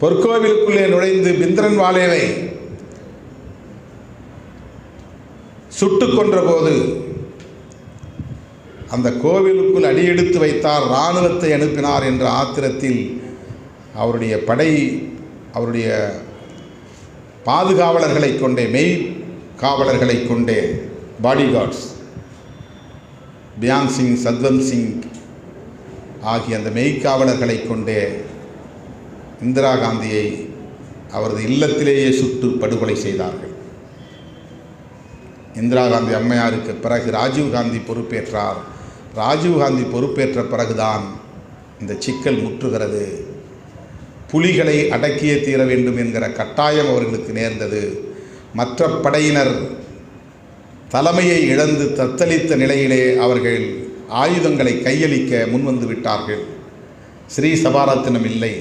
பொற்கோவிலுக்குள்ளே நுழைந்து பிந்திரன்வாலேவை சுட்டுக் கொன்ற போது அந்த கோவிலுக்குள் அடியெடுத்து வைத்தார், இராணுவத்தை அனுப்பினார் என்ற ஆத்திரத்தில் அவருடைய படை, அவருடைய பாதுகாவலர்களை கொண்டே, மெய் காவலர்களை கொண்டே, பாடிகார்ட்ஸ், பியான் சிங், சத்வந்த் சிங் ஆகிய அந்த மெய்க்காவலர்களை கொண்டே இந்திரா காந்தியை அவரது இல்லத்திலேயே சுட்டு படுகொலை செய்தார்கள். இந்திரா காந்தி அம்மையாருக்கு பிறகு ராஜீவ்காந்தி பொறுப்பேற்றார். ராஜீவ்காந்தி பொறுப்பேற்ற பிறகுதான் இந்த சிக்கல் முற்றுகிறது. புலிகளை அடக்கியே தீர வேண்டும் என்கிற கட்டாயம் அவர்களுக்கு நேர்ந்தது. மற்ற படையினர் தலைமையை இழந்து தத்தளித்த நிலையிலே அவர்கள் ஆயுதங்களை கையளிக்க முன்வந்து விட்டார்கள். ஸ்ரீ சபாரத்தினம் இல்லை,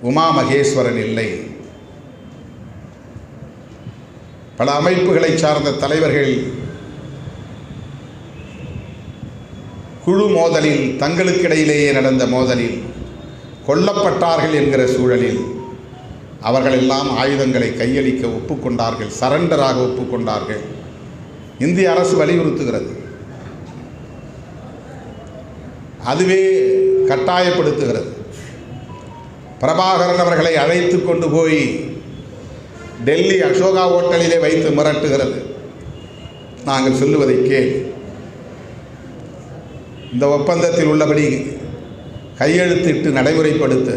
உமா மகேஸ்வரன் இல்லை, பல அமைப்புகளை சார்ந்த தலைவர்கள் குழு மோதலில், தங்களுக்கிடையிலேயே நடந்த மோதலில் கொல்லப்பட்டார்கள் என்கிற சூழலில் அவர்களெல்லாம் ஆயுதங்களை கையளிக்க ஒப்புக்கொண்டார்கள், சரண்டராக ஒப்புக்கொண்டார்கள். இந்திய அரசு வலியுறுத்துகிறது, அதுவே கட்டாயப்படுத்துகிறது. பிரபாகரன் அவர்களை அழைத்து கொண்டு போய் டெல்லி அசோகா ஹோட்டலிலே வைத்து மிரட்டுகிறது. நாங்கள் சொல்லுவதை கேள், இந்த ஒப்பந்தத்தில் உள்ளபடி கையெழுத்திட்டு நடைமுறைப்படுத்த,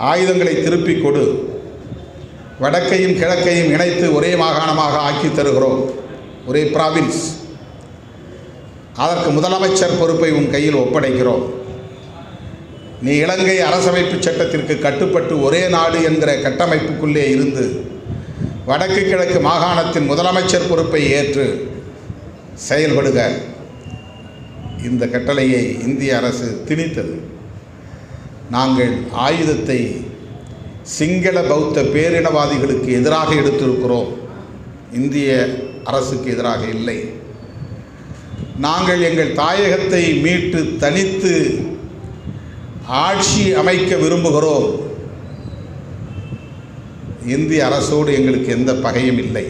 ஆயுதங்களை திருப்பிக் கொடு, வடக்கையும் கிழக்கையும் இணைத்து ஒரே மாகாணமாக ஆக்கி தருகிறோம், ஒரே ப்ராவின்ஸ், அதற்கு முதலமைச்சர் பொறுப்பை உன் கையில் ஒப்படைக்கிறோம். நீ இலங்கை அரசமைப்பு சட்டத்திற்கு கட்டுப்பட்டு ஒரே நாடு என்கிற கட்டமைப்புக்குள்ளே இருந்து வடக்கு கிழக்கு மாகாணத்தின் முதலமைச்சர் பொறுப்பை ஏற்று செயல்படுக இந்த கட்டளையை இந்திய அரசு திணித்தது. நாங்கள் ஆயுதத்தை சிங்கள பௌத்த பேரினவாதிகளுக்கு எதிராக எடுத்திருக்கிறோம், இந்திய அரசுக்கு எதிராக இல்லை. நாங்கள் எங்கள் தாயகத்தை மீட்டு தனித்து ஆட்சி அமைக்க விரும்புகிறோம். இந்திய அரசோடு எங்களுக்கு எந்த பகையும் இல்லை.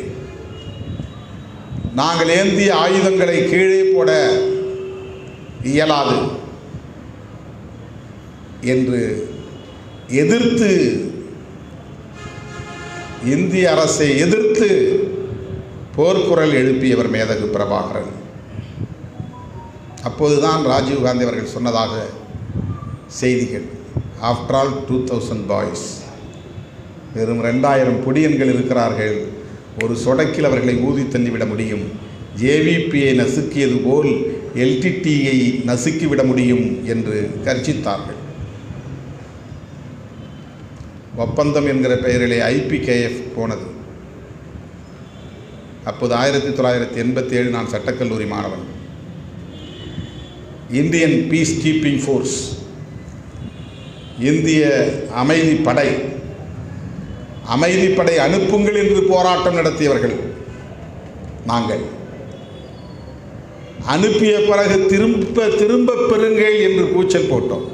நாங்கள் ஏந்திய ஆயுதங்களை கீழே போட இயலாது என்று எதிர்த்து, இந்திய அரசை எதிர்த்து போர்க்குரல் எழுப்பியவர் மேதகு பிரபாகரன். அப்போதுதான் ராஜீவ்காந்தி அவர்கள் சொன்னதாக செய்திகள். ஆஃப்டர் ஆல் 2000 பாய்ஸ், வெறும் 2000 பொடியன்கள் இருக்கிறார்கள், ஒரு சொடக்கில் அவர்களை ஊதி தள்ளிவிட முடியும். ஜேவிபியை நசுக்கியது போல் எல்டிடியை நசுக்கிவிட முடியும் என்று கர்ஜித்தார்கள். ஒப்பந்தம் என்கிற பெயரிலே ஐபிகேஎஃப் போனது. அப்போது 1987 நான் சட்டக்கல்லூரி மாணவன். இந்தியன் பீஸ் கீப்பிங் ஃபோர்ஸ், இந்திய அமைதிப்படை, அமைதிப்படை அனுப்புங்கள் என்று போராட்டம் நடத்தியவர்கள் நாங்கள். அனுப்பிய பிறகு திரும்ப பெறுங்கள் என்று கூச்சல் போட்டோம்.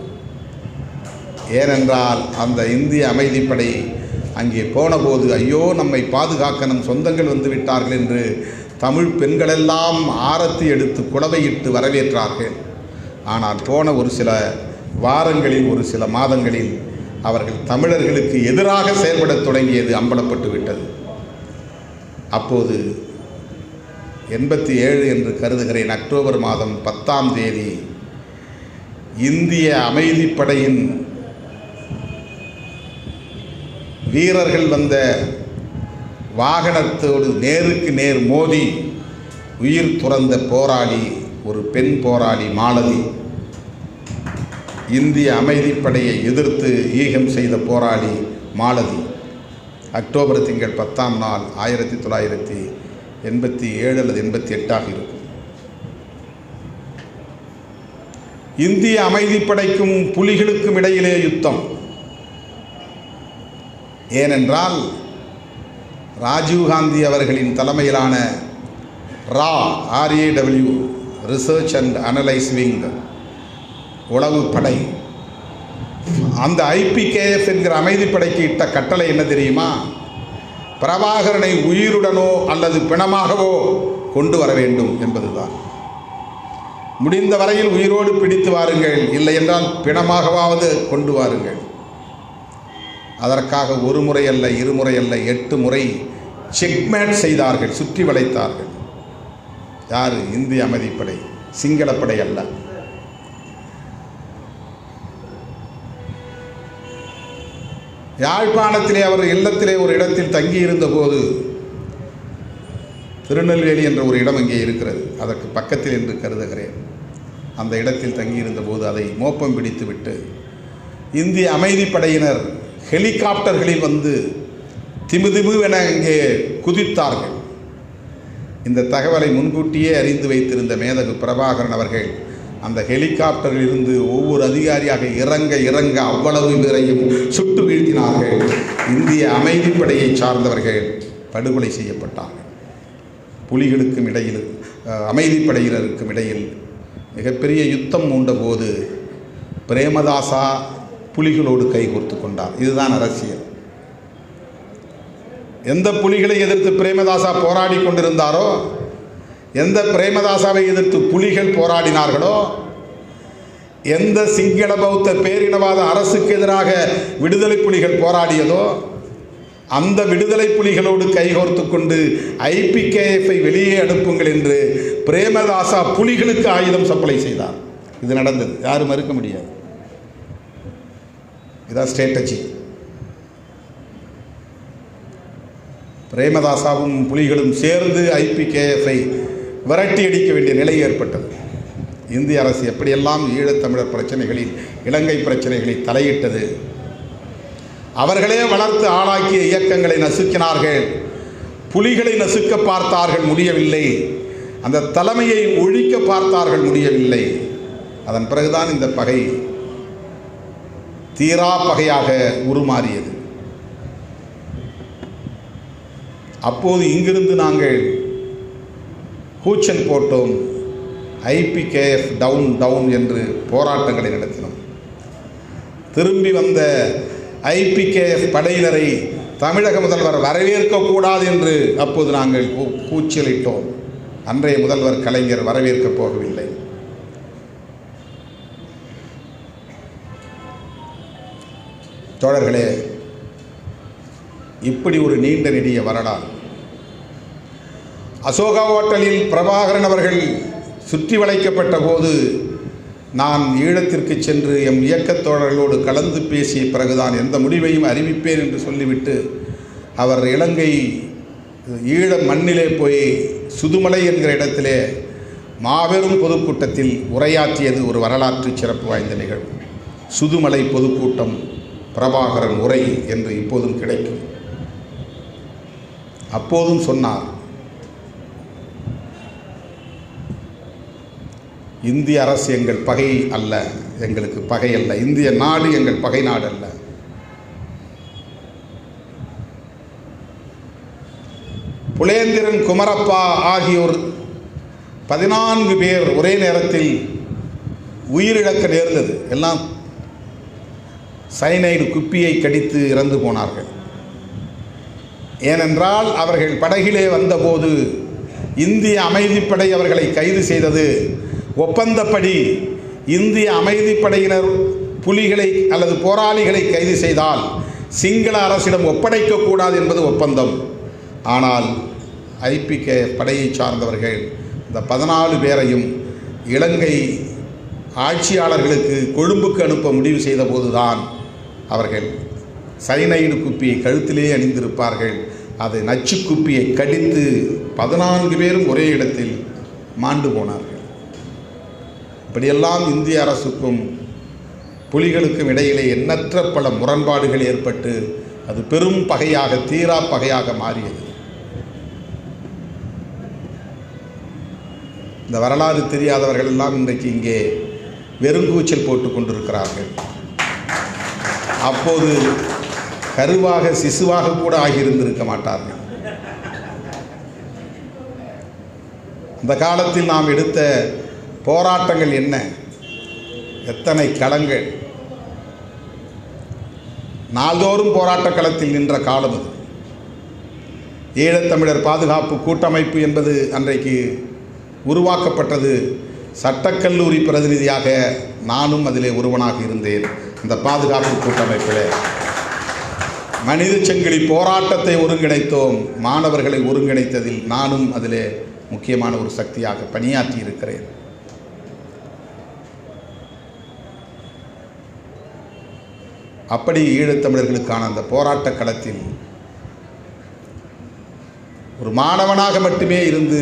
ஏனென்றால் அந்த இந்திய அமைதிப்படை அங்கே போனபோது, ஐயோ நம்மை பாதுகாக்க நம் சொந்தங்கள் வந்து விட்டார்கள் என்று தமிழ் பெண்களெல்லாம் ஆரத்தி எடுத்து குலவையிட்டு வரவேற்றார்கள். ஆனால் போன ஒரு சில வாரங்களில், ஒரு சில மாதங்களில் அவர்கள் தமிழர்களுக்கு எதிராக செயல்படத் தொடங்கியது அம்பலப்பட்டு விட்டது. அப்போது 87 என்று கருதுகிறேன், அக்டோபர் மாதம் 10ஆம் தேதி இந்திய அமைதிப்படையின் வீரர்கள் வந்த வாகனத்தோடு நேருக்கு நேர் மோதி உயிர் துறந்த போராளி, ஒரு பெண் போராளி மாலதி, இந்திய அமைதிப்படையை எதிர்த்து ஈகம் செய்த போராளி மாலதி, அக்டோபர் திங்கள் 10ஆம் நாள் 1987 அல்லது 88ஆக இருக்கும். இந்திய அமைதிப்படைக்கும் புலிகளுக்கும் இடையிலே யுத்தம். ஏனென்றால் ராஜீவ்காந்தி அவர்களின் தலைமையிலான RAW research and analyse wing, உளவு படை, அந்த ஐபிகேஎஃப் என்கிற அமைதிப்படைக்கு இட்ட கட்டளை என்ன தெரியுமா? பிரபாகரனை உயிருடனோ அல்லது பிணமாகவோ கொண்டு வர வேண்டும் என்பதுதான். முடிந்த வரையில் உயிரோடு பிடித்து வாருங்கள், இல்லை என்றால் பிணமாகவாவது கொண்டு வாருங்கள். அதற்காக ஒரு முறை அல்ல, இருமுறை அல்ல, 8 முறை செக்மேட் செய்தார்கள், சுற்றி வளைத்தார்கள். யார்? இந்திய அமைதிப்படை, சிங்களப்படை அல்ல. யாழ்ப்பாணத்திலே அவர் இல்லத்திலே ஒரு இடத்தில் தங்கியிருந்த போது, திருநெல்வேலி என்ற ஒரு இடம் அங்கே இருக்கிறது, அதற்கு பக்கத்தில் என்று கருதுகிறேன். அந்த இடத்தில் தங்கியிருந்த போது அதை மோப்பம் பிடித்துவிட்டு இந்திய அமைதிப்படையினர் ஹெலிகாப்டர்களில் வந்து திமுதிமுவென அங்கே குதித்தார்கள். இந்த தகவலை முன்கூட்டியே அறிந்து வைத்திருந்த மேதகு பிரபாகரன் அவர்கள் அந்த ஹெலிகாப்டரில் இருந்து ஒவ்வொரு அதிகாரியாக இறங்க அவ்வளவு பேரையும் சுட்டு வீழ்த்தினார்கள். இந்திய அமைதிப்படையை சார்ந்தவர்கள் படுகொலை செய்யப்பட்டார்கள். புலிகளுக்கும் இடையில், அமைதிப்படையினருக்கும் இடையில் மிகப்பெரிய யுத்தம் மூண்டபோது பிரேமதாசா புலிகளோடு கைகோர்த்து கொண்டார். இதுதான் அரசியல். எந்த புலிகளை எதிர்த்து பிரேமதாசா போராடி கொண்டிருந்தாரோ, எந்த பிரேமதாசாவை எதிர்த்து புலிகள் போராடினார்களோ, எந்த சிங்கள பௌத்த பேரினவாத அரசுக்கு எதிராக விடுதலை புலிகள் போராடியதோ, அந்த விடுதலை புலிகளோடு கைகோர்த்து கொண்டு ஐபிகேஎஃப்பை வெளியே அனுப்புங்கள் என்று பிரேமதாசா புலிகளுக்கு ஆயுதம் சப்ளை செய்தார். இது நடந்தது, யாரும் மறுக்க முடியாது. இதான் ஸ்ட்ராட்டஜி. பிரேமதாசாவும் புலிகளும் சேர்ந்து ஐபிகேஎஃப்பை விரட்டி அடிக்க வேண்டிய நிலை ஏற்பட்டது. இந்திய அரசு எப்படியெல்லாம் ஈழத்தமிழர் பிரச்சனைகளில், இலங்கை பிரச்சனைகளில் தலையிட்டது. அவர்களே வளர்த்து ஆளாக்கிய இயக்கங்களை நசுக்கினார்கள். புலிகளை நசுக்க பார்த்தார்கள், முடியவில்லை. அந்த தலைமையை ஒழிக்க பார்த்தார்கள், முடியவில்லை. அதன் பிறகுதான் இந்த பகை தீரா பகையாக உருமாறியது. அப்போது இங்கிருந்து நாங்கள் கூச்சல் போட்டோம், IPKF டவுன் டவுன் என்று போராட்டங்களை நடத்தினோம். திரும்பி வந்த IPKF படையினரை தமிழக முதல்வர் வரவேற்கக்கூடாது என்று அப்போது நாங்கள் கூச்சலிட்டோம். அன்றைய முதல்வர் கலைஞர் வரவேற்கப் போகவில்லை. தோழர்களே, இப்படி ஒரு நீண்ட நெடிய வரலாறு. அசோகா ஹோட்டலில் பிரபாகரன் அவர்கள் சுற்றி வளைக்கப்பட்ட போது நான் ஈழத்திற்கு சென்று எம் இயக்கத் தோழர்களோடு கலந்து பேசிய பிறகுதான் எந்த முடிவையும் அறிவிப்பேன் என்று சொல்லிவிட்டு அவர் இலங்கை ஈழ மண்ணிலே போய் சுதுமலை என்கிற இடத்திலே மாபெரும் பொதுக்கூட்டத்தில் உரையாற்றியது ஒரு வரலாற்று சிறப்பு வாய்ந்த நிகழ்வு. சுதுமலை பொதுக்கூட்டம் பிரபாகரன் உரை என்று இப்போதும் கிடைக்கும். அப்போதும் சொன்னார், இந்திய அரசு எங்கள் பகை அல்ல, எங்களுக்கு பகை அல்ல. இந்திய நாடு எங்கள் பகை நாடு அல்ல. புலேந்திரன், குமரப்பா ஆகியோர் 14 பேர் ஒரே நேரத்தில் உயிரிழக்க நேர்ந்தது. எல்லாம் சைனைடு குப்பியை கடித்து இறந்து போனார்கள். ஏனென்றால் அவர்கள் படகிலே வந்தபோது இந்திய அமைதிப்படை அவர்களை கைது செய்தது. ஒப்பந்தப்படி இந்திய அமைதிப்படையினர் புலிகளை அல்லது போராளிகளை கைது செய்தால் சிங்கள அரசிடம் ஒப்படைக்கக்கூடாது என்பது ஒப்பந்தம். ஆனால் IPKF படையை சார்ந்தவர்கள் இந்த 14 பேரையும் இலங்கை ஆட்சியாளர்களுக்கு கொழும்புக்கு அனுப்ப முடிவு செய்த போதுதான் அவர்கள் சைனைடு குப்பியை கழுத்திலே அணிந்திருப்பார்கள். அது நச்சு குப்பியை கடித்து 14 பேரும் ஒரே இடத்தில் மாண்டு போனார்கள். இப்படியெல்லாம் இந்திய அரசுக்கும் புலிகளுக்கும் இடையிலே எண்ணற்ற பல முரண்பாடுகள் ஏற்பட்டு அது பெரும் பகையாக, தீரா பகையாக மாறியது. இந்த வரலாறு தெரியாதவர்கள் எல்லாம் இன்றைக்கு இங்கே வெறுங்கூச்சல் போட்டு கொண்டிருக்கிறார்கள். அப்போது கருவாக, சிசுவாக கூட ஆகியிருந்திருக்க மாட்டார்கள். அந்த காலத்தில் நாம் எடுத்த போராட்டங்கள் என்ன, எத்தனை களங்கள், நாள்தோறும் போராட்ட களத்தில் நின்ற காலம் அது. ஈழத்தமிழர் பாதுகாப்பு கூட்டமைப்பு என்பது அன்றைக்கு உருவாக்கப்பட்டது. சட்டக்கல்லூரி பிரதிநிதியாக நானும் அதிலே ஒருவனாக இருந்தேன். இந்த பாதுகாப்பு கூட்டமைப்பில் மனித சங்கிலி போராட்டத்தை ஒருங்கிணைத்தோம். மாணவர்களை ஒருங்கிணைத்ததில் நானும் அதிலே முக்கியமான ஒரு சக்தியாக பணியாற்றி இருக்கிறேன். அப்படி ஈழத்தமிழர்களுக்கான அந்த போராட்ட களத்தில் ஒரு மாணவனாக மட்டுமே இருந்து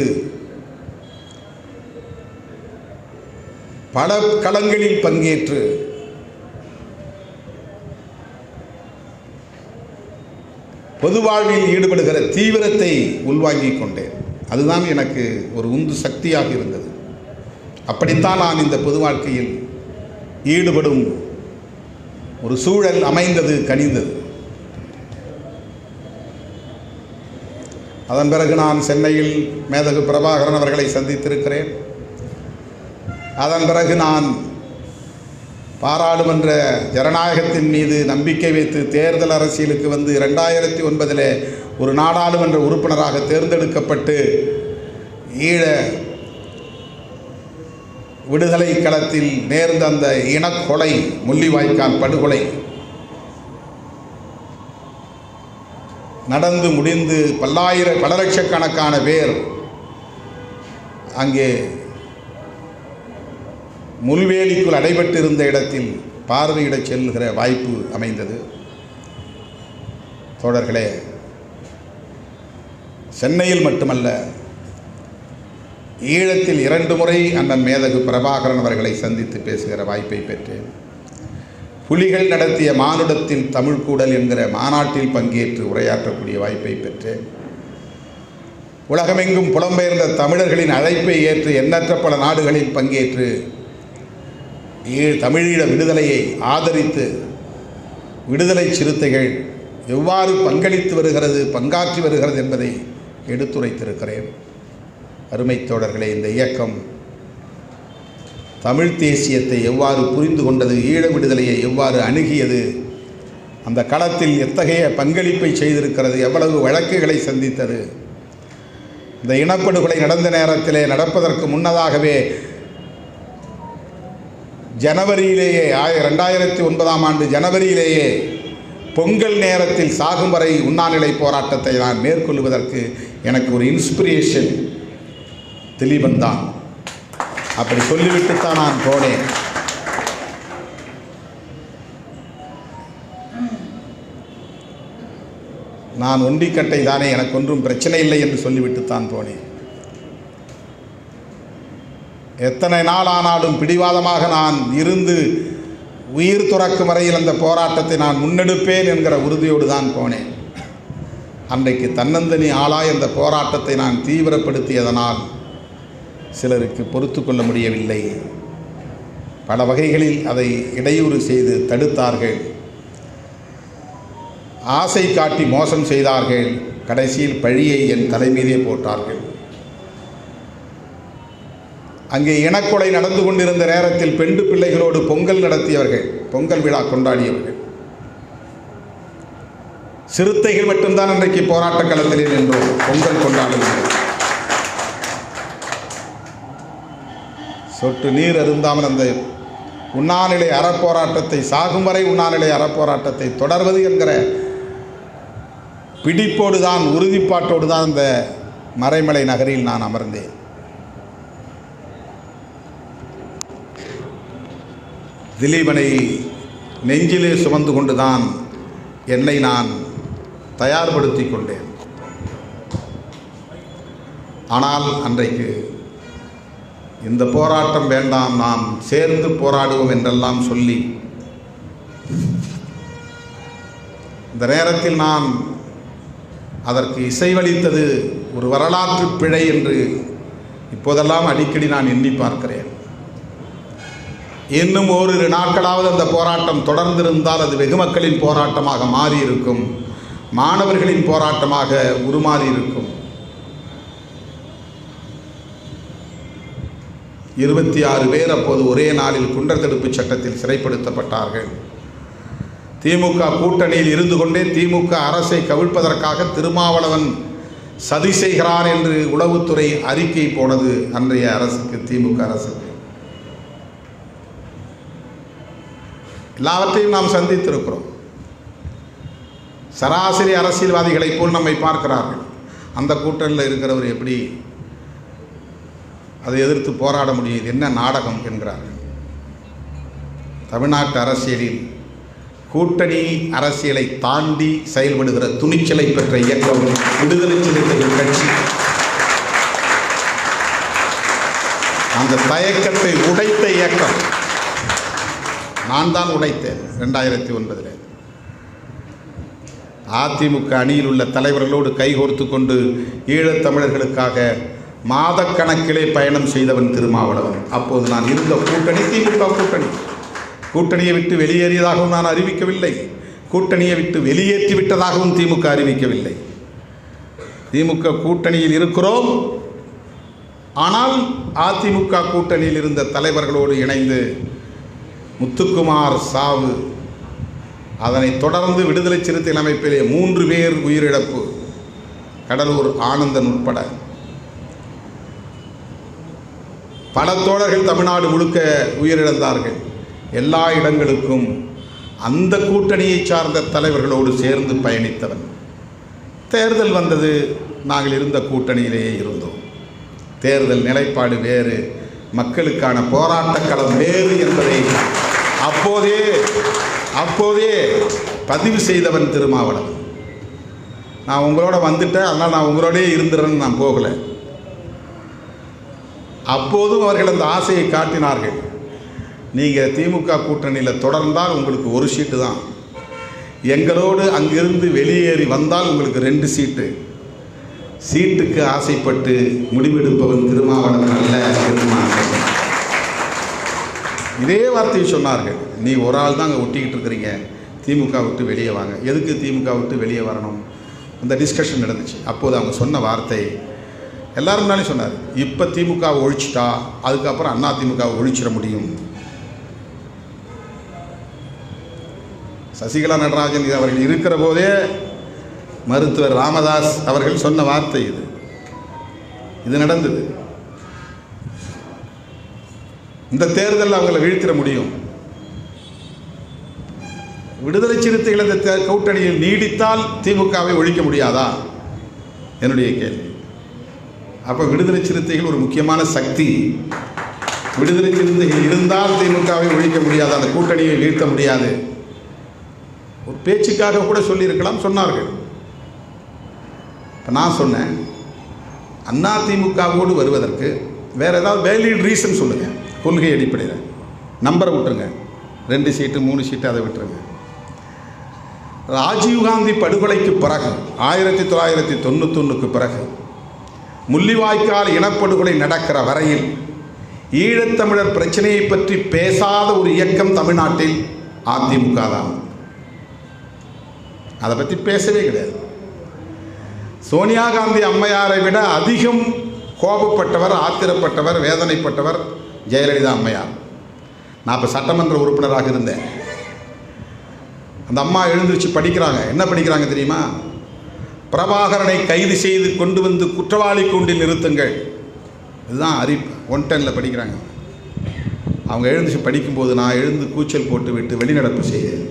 பல களங்களில் பங்கேற்று பொது வாழ்வில் ஈடுபடுகிற தீவிரத்தை உள்வாங்கிக் கொண்டேன். அதுதான் எனக்கு ஒரு உந்து சக்தியாக இருந்தது. அப்படித்தான் நான் இந்த பொது வாழ்க்கையில் ஈடுபடும் ஒரு சூழல் அமைந்தது, கனிந்தது. அதன் பிறகு நான் சென்னையில் மேதகு பிரபாகரன் அவர்களை சந்தித்திருக்கிறேன். அதன் பிறகு நான் பாராளுமன்ற ஜனநாயகத்தின் மீது நம்பிக்கை வைத்து தேர்தல் அரசியலுக்கு வந்து 2009 ஒரு நாடாளுமன்ற உறுப்பினராக தேர்ந்தெடுக்கப்பட்டு ஈழ விடுதலை களத்தில் நேர்ந்த அந்த இனக்கொலை, முள்ளிவாய்க்கால் படுகொலை நடந்து முடிந்து பல லட்சக்கணக்கான பேர் அங்கே முள்வேலிக்குள் அடைபட்டிருந்த இடத்தில் பார்வையிடச் செல்கிற வாய்ப்பு அமைந்தது. தோழர்களே, சென்னையில் மட்டுமல்ல, ஈழத்தில் 2 முறை அண்ணன் மேதகு பிரபாகரன் அவர்களை சந்தித்து பேசுகிற வாய்ப்பை பெற்றேன். புலிகள் நடத்திய மானுடத்தில் தமிழ் கூடல் என்கிற மாநாட்டில் பங்கேற்று உரையாற்றக்கூடிய வாய்ப்பை பெற்றேன். உலகமெங்கும் புலம்பெயர்ந்த தமிழர்களின் அழைப்பை ஏற்று எண்ணற்ற பல நாடுகளில் பங்கேற்று தமிழீழ விடுதலையை ஆதரித்து விடுதலை சிறுத்தைகள் எவ்வாறு பங்களித்து வருகிறது, பங்காற்றி வருகிறது என்பதை எடுத்துரைத்திருக்கிறேன். அருமை தோழர்களே, இந்த இயக்கம் தமிழ் தேசியத்தை எவ்வாறு புரிந்து கொண்டது, ஈழ விடுதலையை எவ்வாறு அணுகியது, அந்த களத்தில் எத்தகைய பங்களிப்பை செய்திருக்கிறது, எவ்வளவு வழக்குகளை சந்தித்தது, இந்த இனப்படுகொலை நடந்த நேரத்திலே நடப்பதற்கு முன்னதாகவே ஜனவரியிலேயே 2009ஆம் ஆண்டு ஜனவரியிலேயே பொங்கல் நேரத்தில் சாகும் வரை உண்ணாநிலை போராட்டத்தை நான் மேற்கொள்வதற்கு எனக்கு ஒரு இன்ஸ்பிரேஷன் திலீபன் தான். அப்படி சொல்லிவிட்டுத்தான் நான் போனேன். நான் ஒண்டிக்கட்டை தானே, எனக்கு ஒன்றும் பிரச்சனை இல்லை என்று சொல்லிவிட்டுத்தான் போனேன். எத்தனை நாள் ஆனாலும் பிடிவாதமாக நான் இருந்து உயிர் துறக்கும் வரையில் அந்த போராட்டத்தை நான் முன்னெடுப்பேன் என்கிற உறுதியோடு தான் போனேன். அன்றைக்கு தன்னந்தனி ஆளாய் அந்த போராட்டத்தை நான் தீவிரப்படுத்தியதனால் சிலருக்கு பொறுத்து கொள்ள முடியவில்லை. பல வகைகளில் அதை இடையூறு செய்து தடுத்தார்கள், ஆசை காட்டி மோசம் செய்தார்கள், கடைசியில் பழியை என் தலைமீதே போட்டார்கள். அங்கே இனக்கொலை நடந்து கொண்டிருந்த நேரத்தில் பெண்டு பிள்ளைகளோடு பொங்கல் நடத்தியவர்கள், பொங்கல் விழா கொண்டாடியவர்கள் சிறுத்தைகள் மட்டும்தான் இன்றைக்கு போராட்ட களத்திலே நின்றோம் பொங்கல் கொண்டாடுவது. சொட்டு நீர் அருந்தாமல் அந்த உண்ணாநிலை அறப்போராட்டத்தை, சாகும் வரை உண்ணாநிலை அறப்போராட்டத்தை தொடர்வது என்கிற பிடிப்போடு தான், உறுதிப்பாட்டோடு தான் இந்த மறைமலை நகரில் நான் அமர்ந்தேன். திலீபனை நெஞ்சிலே சுமந்து கொண்டுதான் என்னை நான் தயார்படுத்தி கொண்டேன். ஆனால் அன்றைக்கு இந்த போராட்டம் வேண்டாம், நாம் சேர்ந்து போராடுவோம் என்றெல்லாம் சொல்லி இந்த நேரத்தில் நான் அதற்கு இசைவளித்தது ஒரு வரலாற்று பிழை என்று இப்போதெல்லாம் அடிக்கடி நான் எண்ணி பார்க்கிறேன். இன்னும் ஓரிரு நாட்களாவது அந்த போராட்டம் தொடர்ந்திருந்தால் அது வெகு மக்களின் போராட்டமாக மாறியிருக்கும், மாணவர்களின் போராட்டமாக உருமாறியிருக்கும். 26 பேர் அப்போது ஒரே நாளில் குண்டர் தடுப்பு சட்டத்தில் சிறைப்படுத்தப்பட்டார்கள். திமுக கூட்டணியில் இருந்து கொண்டே திமுக அரசை கவிழ்ப்பதற்காக திருமாவளவன் சதி செய்கிறான் என்று உளவுத்துறை அறிக்கை போனது அன்றைய அரசுக்கு, திமுக அரசுக்கு. எல்லாவற்றையும் நாம் சந்தித்திருக்கிறோம். சராசரி அரசியல்வாதிகளைப் போல் நம்மை பார்க்கிறார்கள். அந்த கூட்டணியில் இருக்கிறவர் எப்படி அதை எதிர்த்து போராட முடியுது, என்ன நாடகம் என்கிறார்கள். தமிழ்நாட்டு அரசியலில் கூட்டணி அரசியலை தாண்டி செயல்படுகிற துணிச்சலை பெற்ற இயக்கம் விடுதலை சிறுத்தைகள் கட்சி. அந்த தயக்கத்தை உடைத்த இயக்கம் நான் தான் உடைத்தேன். 2009 அதிமுக அணியில் உள்ள தலைவர்களோடு கைகோர்த்து கொண்டு ஈழத்தமிழர்களுக்காக மாதக்கணக்கிலே பயணம் செய்தவன் திருமாவளவன். அப்போது நான் இருந்த கூட்டணி திமுக கூட்டணி. கூட்டணியை விட்டு வெளியேறியதாகவும் நான் அறிவிக்கவில்லை, கூட்டணியை விட்டு வெளியேற்றி விட்டதாகவும் திமுக அறிவிக்கவில்லை. திமுக கூட்டணியில் இருக்கிறோம், ஆனால் அதிமுக கூட்டணியில் இருந்த தலைவர்களோடு இணைந்து முத்துக்குமார் சாவு, அதனைத் தொடர்ந்து விடுதலை சிறுத்தைகள் அமைப்பிலே 3 பேர் உயிரிழப்பு, கடலூர் ஆனந்தன் உட்பட பல தோழர்கள் தமிழ்நாடு முழுக்க உயிரிழந்தார்கள். எல்லா இடங்களுக்கும் அந்த கூட்டணியை சார்ந்த தலைவர்களோடு சேர்ந்து பயணித்தவன். தேர்தல் வந்தது, நாங்கள் இருந்த கூட்டணியிலேயே இருந்தோம். தேர்தல் நிலைப்பாடு வேறு, மக்களுக்கான போராட்ட களம் வேறு என்பதை அப்போதே பதிவு செய்தவன் திருமாவளவன். நான் உங்களோட வந்துட்டேன், அதனால் நான் உங்களோடே இருந்துறேன்னு நான் போகலை. அப்போதும் அவர்கள் அந்த ஆசையை காட்டினார்கள். நீங்கள் திமுக கூட்டணியில் தொடர்ந்தால் உங்களுக்கு 1 சீட்டு தான், எங்களோடு அங்கிருந்து வெளியேறி வந்தால் உங்களுக்கு 2 சீட்டு, சீட்டுக்கு ஆசைப்பட்டு முடிவெடுப்பவன் திருமாவளவன் அல்ல. இதே வார்த்தையை சொன்னார்கள். நீ ஒரு ஆள் தான் அங்கே ஒட்டிக்கிட்டு இருக்கிறீங்க, திமுக விட்டு வெளியே வாங்க. எதுக்கு திமுக விட்டு வெளியே வரணும்? அந்த டிஸ்கஷன் நடந்துச்சு. அப்போது அவங்க சொன்ன வார்த்தை எல்லாரும் முன்னாலே சொன்னார், இப்போ திமுகவை ஒழிச்சிட்டா அதுக்கப்புறம் அண்ணா திமுகவை ஒழிச்சிட முடியும். சசிகலா நடராஜன் அவர்கள் இருக்கிற போதே மருத்துவர் ராமதாஸ் அவர்கள் சொன்ன வார்த்தை இது நடந்தது. இந்த தேர்தலில் அவங்களை வீழ்த்திட முடியும். விடுதலை சிறுத்தைகள் இந்த கூட்டணியில் நீடித்தால் திமுகவை ஒழிக்க முடியாதா என்னுடைய கேள்வி. அப்போ விடுதலை சிறுத்தைகள் ஒரு முக்கியமான சக்தி. விடுதலை சிறுத்தைகள் இருந்தால் திமுகவை ஒழிக்க முடியாது, அந்த கூட்டணியை வீழ்த்த முடியாது. ஒரு பேச்சுக்காக கூட சொல்லியிருக்கலாம், சொன்னார்கள். இப்போ நான் சொன்னேன், அண்ணா திமுகவோடு வருவதற்கு வேறு ஏதாவது வேலிட் ரீசன் சொல்லுங்கள். கொள்கை அடிப்படையில் நம்பரை விட்டுருங்க, 2 சீட்டு 3 சீட்டு அதை விட்டுருங்க. ராஜீவ்காந்தி படுகொலைக்கு பிறகு 1991க்கு பிறகு முள்ளிவாய்க்கால் இனப்படுகொலை நடக்கிற வரையில் ஈழத்தமிழர் பிரச்சனையை பற்றி பேசாத ஒரு இயக்கம் தமிழ்நாட்டில் அதிமுக தான். அதை பற்றி பேசவே கிடையாது. சோனியா காந்தி அம்மையாரை விட அதிகம் கோபப்பட்டவர், ஆத்திரப்பட்டவர், வேதனைப்பட்டவர் ஜெயலலிதா அம்மையார். நான் இப்போ சட்டமன்ற உறுப்பினராக இருந்தேன். அந்த அம்மா எழுந்திருச்சு படிக்கிறாங்க. என்ன படிக்கிறாங்க தெரியுமா? பிரபாகரனை கைது செய்து கொண்டு வந்து குற்றவாளி கூண்டில் நிறுத்துங்கள். இதுதான் அறிவிப்பு. 110 படிக்கிறாங்க. அவங்க எழுந்திருச்சு படிக்கும்போது நான் எழுந்து கூச்சல் போட்டு விட்டு வெளிநடப்பு செய்தேன்.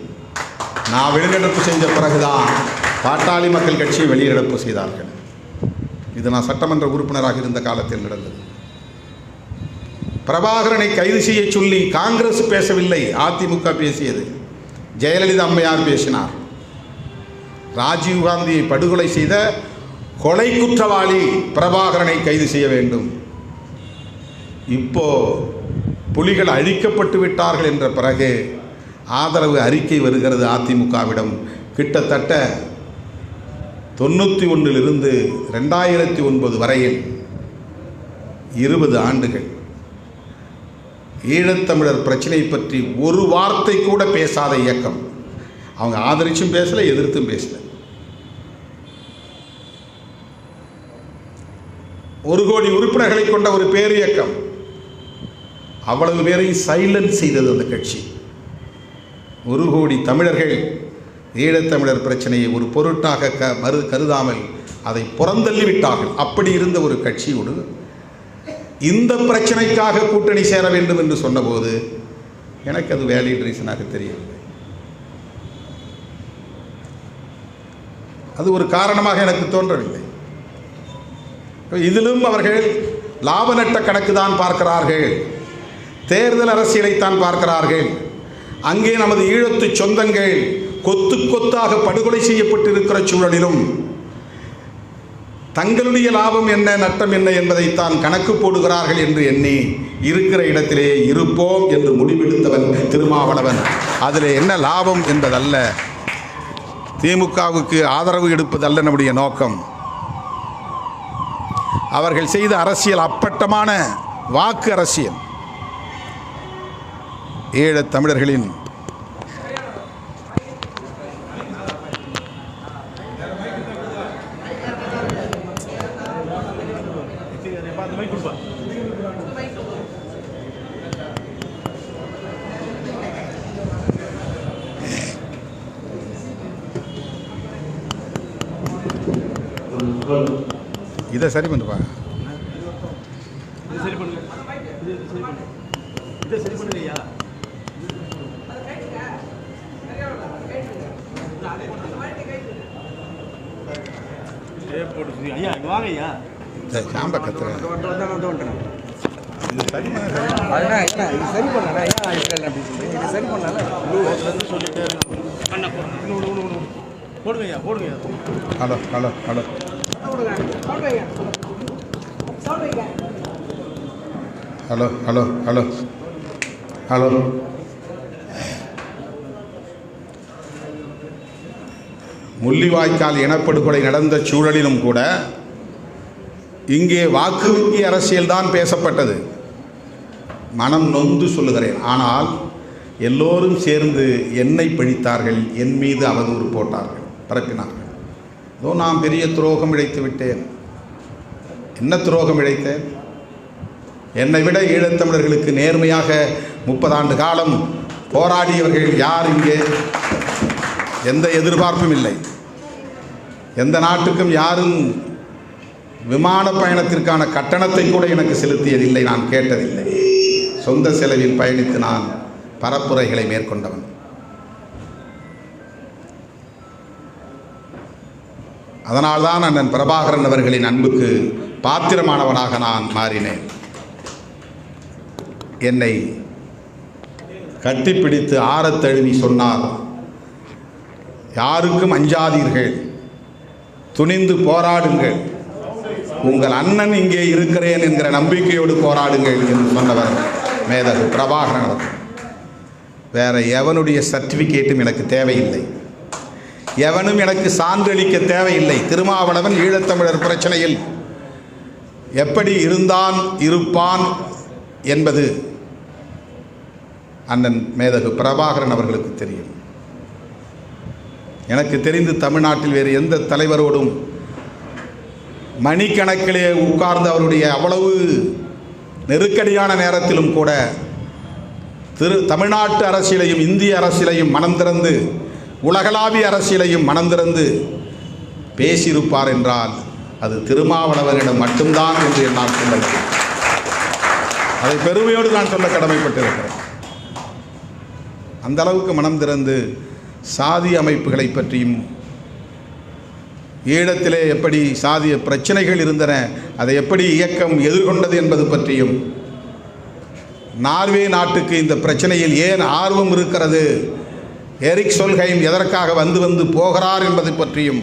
நான் வெளிநடப்பு செஞ்ச பிறகுதான் பாட்டாளி மக்கள் கட்சியை வெளிநடப்பு செய்தார்கள். இது நான் சட்டமன்ற உறுப்பினராக இருந்த காலத்தில் நடந்தது. பிரபாகரனை கைது செய்ய சொல்லி காங்கிரஸ் பேசவில்லை, அதிமுக பேசியது. ஜெயலலிதா அம்மையார் பேசினார். ராஜீவ்காந்தியை படுகொலை செய்த கொலை குற்றவாளி பிரபாகரனை கைது செய்ய வேண்டும். இப்போ புலிகள் அழிக்கப்பட்டு விட்டார்கள் என்ற பிறகு ஆதரவு அறிக்கை வருகிறது அதிமுகவிடம். கிட்டத்தட்ட 91 2009 வரையில் 20 ஆண்டுகள் ஈழத்தமிழர் பிரச்சனை பற்றி ஒரு வார்த்தை கூட பேசாத இயக்கம். அவங்க ஆதரிச்சும் பேசல, எதிர்த்தும் பேசல. 1 கோடி உறுப்பினர்களை கொண்ட ஒரு பேர் இயக்கம். அவ்வளவு பேரையும் சைலன்ஸ் செய்தது அந்த கட்சி. 1 கோடி தமிழர்கள் ஈழத்தமிழர் பிரச்சனையை ஒரு பொருட்டாக கருதாமல் அதை புறந்தள்ளிவிட்டார்கள். அப்படி இருந்த ஒரு கட்சியோடு இந்த பிரச்சனைக்காக கூட்டணி சேர வேண்டும் என்று சொன்னபோது எனக்கு அது வேலிட் ரீசனாக தெரியவில்லை. அது ஒரு காரணமாக எனக்கு தோன்றவில்லை. இதிலும் அவர்கள் லாப நட்ட கணக்கு தான் பார்க்கிறார்கள், தேர்தல் அரசியலைத்தான் பார்க்கிறார்கள். அங்கே நமது ஈழத்து சொந்தங்கள் கொத்து கொத்தாக படுகொலை செய்யப்பட்டிருக்கிற சூழலிலும் தங்களுடைய லாபம் என்ன நட்டம் என்ன என்பதைத்தான் கணக்கு போடுகிறார்கள் என்று எண்ணி இருக்கிற இடத்திலே இருப்போம் என்று முடிவெடுத்தவன் திருமாவளவன். அதில் என்ன லாபம் என்பதல்ல, திமுகவுக்கு ஆதரவு எடுப்பதல்ல நம்முடைய நோக்கம். அவர்கள் செய்த அரசியல் அப்பட்டமான வாக்கு அரசியல். ஈழத் தமிழர்களின் இதை சரி பண்ணுப்பா. சாம்ப கத்துறேன். இது சரி hello hello hello hello hello hello hello Mullivaikkal இனப்படுகொலை நடந்த சூழலிலும் கூட இங்கே வாக்கு வங்கி அரசியல் தான் பேசப்பட்டது. மனம் நொந்து சொல்லுகிறேன். ஆனால் எல்லோரும் சேர்ந்து என்னை பழித்தார்கள், என் மீது அவதூறு போட்டார்கள், பரப்பினார்கள். இதோ நான் பெரிய துரோகம் இழைத்து விட்டேன். என்ன துரோகம் இழைத்தேன்? என்னை விட ஈழத்தமிழர்களுக்கு நேர்மையாக 30 ஆண்டு காலம் போராடியவர்கள் யார் இங்கே? எந்த எதிர்பார்ப்பும் இல்லை. எந்த நாட்டுக்கும் யாரும் விமான பயணத்திற்கான கட்டணத்தை கூட எனக்கு செலுத்தியதில்லை, நான் கேட்டதில்லை. சொந்த செலவில் பயணித்து நான் பரப்புரைகளை மேற்கொண்டவன். அதனால்தான் அண்ணன் பிரபாகரன் அவர்களின் அன்புக்கு பாத்திரமானவனாக நான் மாறினேன். என்னை கட்டிப்பிடித்து ஆறத் தழுவி சொன்னார், யாருக்கும் அஞ்சாதீர்கள், துணிந்து போராடுங்கள், உங்கள் அண்ணன் இங்கே இருக்கிறேன் என்கிற நம்பிக்கையோடு போராடுங்கள் என்று சொன்னவர் மேதகு பிரபாகரன் அவர்கள். வேற எவனுடைய சர்டிஃபிகேட்டும் எனக்கு தேவையில்லை, எவனும் எனக்கு சான்றளிக்க தேவையில்லை. திருமாவளவன் ஈழத்தமிழர் பிரச்சனையில் எப்படி இருந்தான் இருப்பான் என்பது அண்ணன் மேதகு பிரபாகரன் அவர்களுக்கு தெரியும். எனக்கு தெரிந்து தமிழ்நாட்டில் வேறு எந்த தலைவரோடும் மணிக்கணக்கிலே உட்கார்ந்து அவருடைய அவ்வளவு நெருக்கடியான நேரத்திலும் கூட தமிழ்நாட்டு அரசியலையும் இந்திய அரசியலையும் மனம் திறந்து உலகளாவிய அரசியலையும் மனம் திறந்து பேசியிருப்பார் என்றால் அது திருமாவளவனிடம் மட்டும்தான் என்று என்னால் சொல்ல, அதை பெருமையோடு நான் சொல்ல கடமைப்பட்டிருக்கிறேன். அந்த அளவுக்கு மனம் திறந்து சாதி அமைப்புகளை பற்றியும், ஈழத்திலே எப்படி சாதிய பிரச்சனைகள் இருந்தன, அதை எப்படி இயக்கம் எதிர்கொண்டது என்பது பற்றியும், நார்வே நாட்டுக்கு இந்த பிரச்சனையில் ஏன் ஆர்வம் இருக்கிறது, எரிக் சொல்ஹெய்ம் எதற்காக வந்து போகிறார் என்பதை பற்றியும்,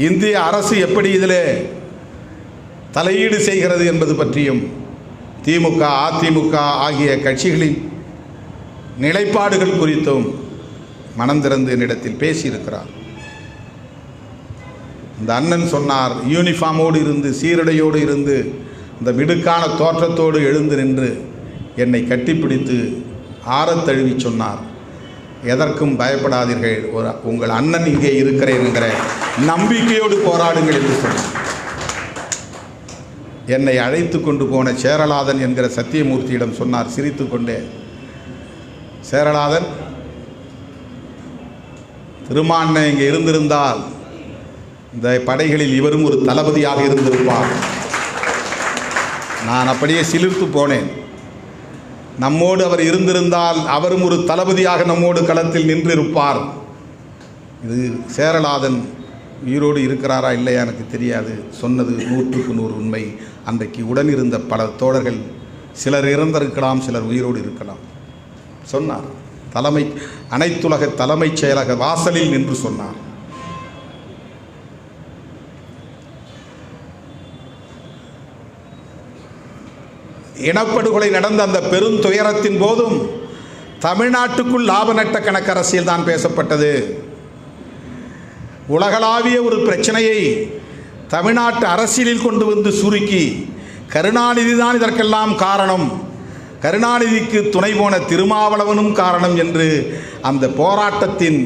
இந்திய அரசு எப்படி இதிலே தலையீடு செய்கிறது என்பது பற்றியும், திமுக அதிமுக ஆகிய கட்சிகளின் நிலைப்பாடுகள் குறித்தும் மனம் திறந்து என்னிடத்தில் பேசியிருக்கிறார். இந்த அண்ணன் சொன்னார், யூனிஃபார்மோடு இருந்து சீருடையோடு இருந்து இந்த மிடுக்கான தோற்றத்தோடு எழுந்து நின்று என்னை கட்டிப்பிடித்து ஆறத் தழுவி சொன்னார், எதற்கும் பயப்படாதீர்கள், உங்கள் அண்ணன் இங்கே இருக்கிறேன் என்கிற நம்பிக்கையோடு போராடுங்கள் என்று சொன்னார். என்னை அழைத்து கொண்டு போன சேரலாதன் என்கிற சத்தியமூர்த்தியிடம் சொன்னார் சிரித்து கொண்டே, சேரலாதன், திருமாண்ணன் இங்கே இருந்திருந்தால் இந்த படைகளில் இவரும் ஒரு தளபதியாக இருந்திருப்பார். நான் அப்படியே சிலிர்த்து போனேன். நம்மோடு அவர் இருந்திருந்தால் அவரும் ஒரு தளபதியாக நம்மோடு களத்தில் நின்றிருப்பார். இது சேரலாதன் உயிரோடு இருக்கிறாரா இல்லையா எனக்கு தெரியாது. சொன்னது 100க்கு 100 உண்மை. அன்றைக்கு உடன் இருந்த பல தோழர்கள் சிலர் இறந்திருக்கலாம், சிலர் உயிரோடு இருக்கலாம். சொன்னார், அனைத்துலக தலைமைச் செயலக வாசலில் நின்று சொன்னார். இனப்படுகொலை நடந்த அந்த பெருந்துயரத்தின் போதும் தமிழ்நாட்டுக்குள் லாப நட்ட கணக்கு அரசியல் தான் பேசப்பட்டது. உலகளாவிய ஒரு பிரச்சனையை தமிழ்நாட்டு அரசியலில் கொண்டு வந்து சுருக்கி, கருணாநிதி தான் இதற்கெல்லாம் காரணம், கருணாநிதிக்கு துணை போன திருமாவளவனும் காரணம் என்று அந்த போராட்டத்தின்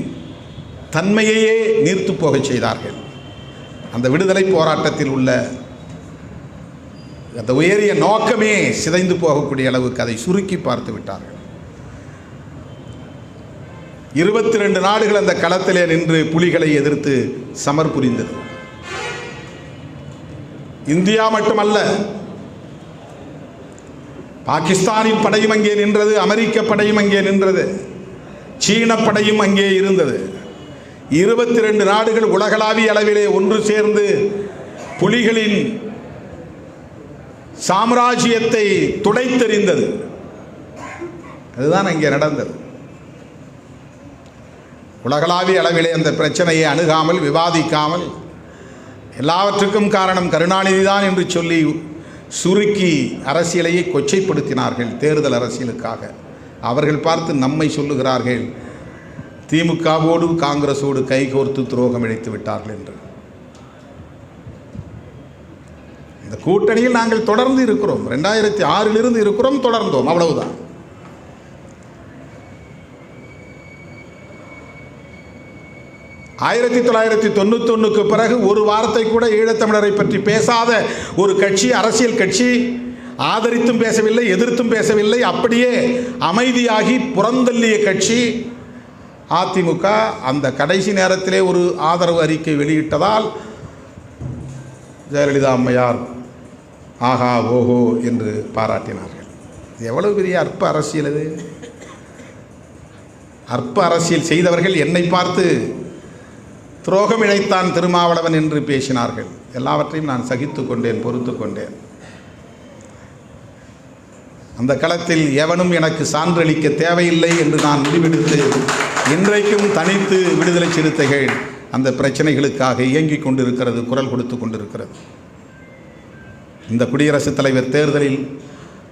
தன்மையையே நீர்த்து போகச் செய்தார்கள். அந்த விடுதலை போராட்டத்தில் உள்ள அந்த உயரிய நோக்கமே சிதைந்து போகக்கூடிய அளவுக்கு அதை சுருக்கி பார்த்து விட்டார்கள். 22 நாடுகள் அந்த களத்திலே நின்று புலிகளை எதிர்த்து சமர் புரிந்தது. இந்தியா மட்டுமல்ல, பாகிஸ்தானின் படையும் அங்கே நின்றது, அமெரிக்க படையும் அங்கே நின்றது, சீன படையும் அங்கே இருந்தது. 22 நாடுகள் உலகளாவிய அளவிலே ஒன்று சேர்ந்து புலிகளின் சாம்ராஜ்யத்தை துடைத்தெறிந்தது. அதுதான் அங்கே நடந்தது. உலகளாவிய அளவிலே அந்த பிரச்சனையை அணுகாமல், விவாதிக்காமல், எல்லாவற்றுக்கும் காரணம் கருணாநிதி தான் என்று சொல்லி சுருக்கி அரசியலையை கொச்சைப்படுத்தினார்கள். தேர்தல் அரசியலுக்காக அவர்கள் பார்த்து நம்மை சொல்லுகிறார்கள், திமுகவோடு காங்கிரஸோடு கைகோர்த்து துரோகம் இழைத்து விட்டார்கள் என்று. இந்த கூட்டணியில் நாங்கள் தொடர்ந்து இருக்கிறோம். 2006 இருக்கிறோம், தொடர்ந்தோம், அவ்வளவுதான். ஆயிரத்தி 1991 பிறகு ஒரு வார்த்தை கூட ஈழத்தமிழரை பற்றி பேசாத ஒரு கட்சி, அரசியல் கட்சி, ஆதரித்தும் பேசவில்லை, எதிர்த்தும் பேசவில்லை, அப்படியே அமைதியாகி புறந்தள்ளிய கட்சி அதிமுக. அந்த கடைசி நேரத்திலே ஒரு ஆதரவு அறிக்கை வெளியிட்டதால் ஜெயலலிதா அம்மையார் ஆஹா ஓஹோ என்று பாராட்டினார்கள். எவ்வளவு பெரிய அற்ப அரசியல் இது! அற்ப அரசியல் செய்தவர்கள் என்னை பார்த்து துரோகம் இழைத்தான் திருமாவளவன் என்று பேசினார்கள். எல்லாவற்றையும் நான் சகித்து கொண்டேன், பொறுத்து கொண்டேன். அந்த களத்தில் எவனும் எனக்கு சான்றளிக்க தேவையில்லை என்று நான் முடிவெடுத்து இன்றைக்கும் தனித்து விடுதலை சிறுத்தைகள் அந்த பிரச்சனைகளுக்காக இயங்கிக் கொண்டிருக்கிறது, குரல் கொடுத்து கொண்டிருக்கிறது. இந்த குடியரசுத் தலைவர் தேர்தலில்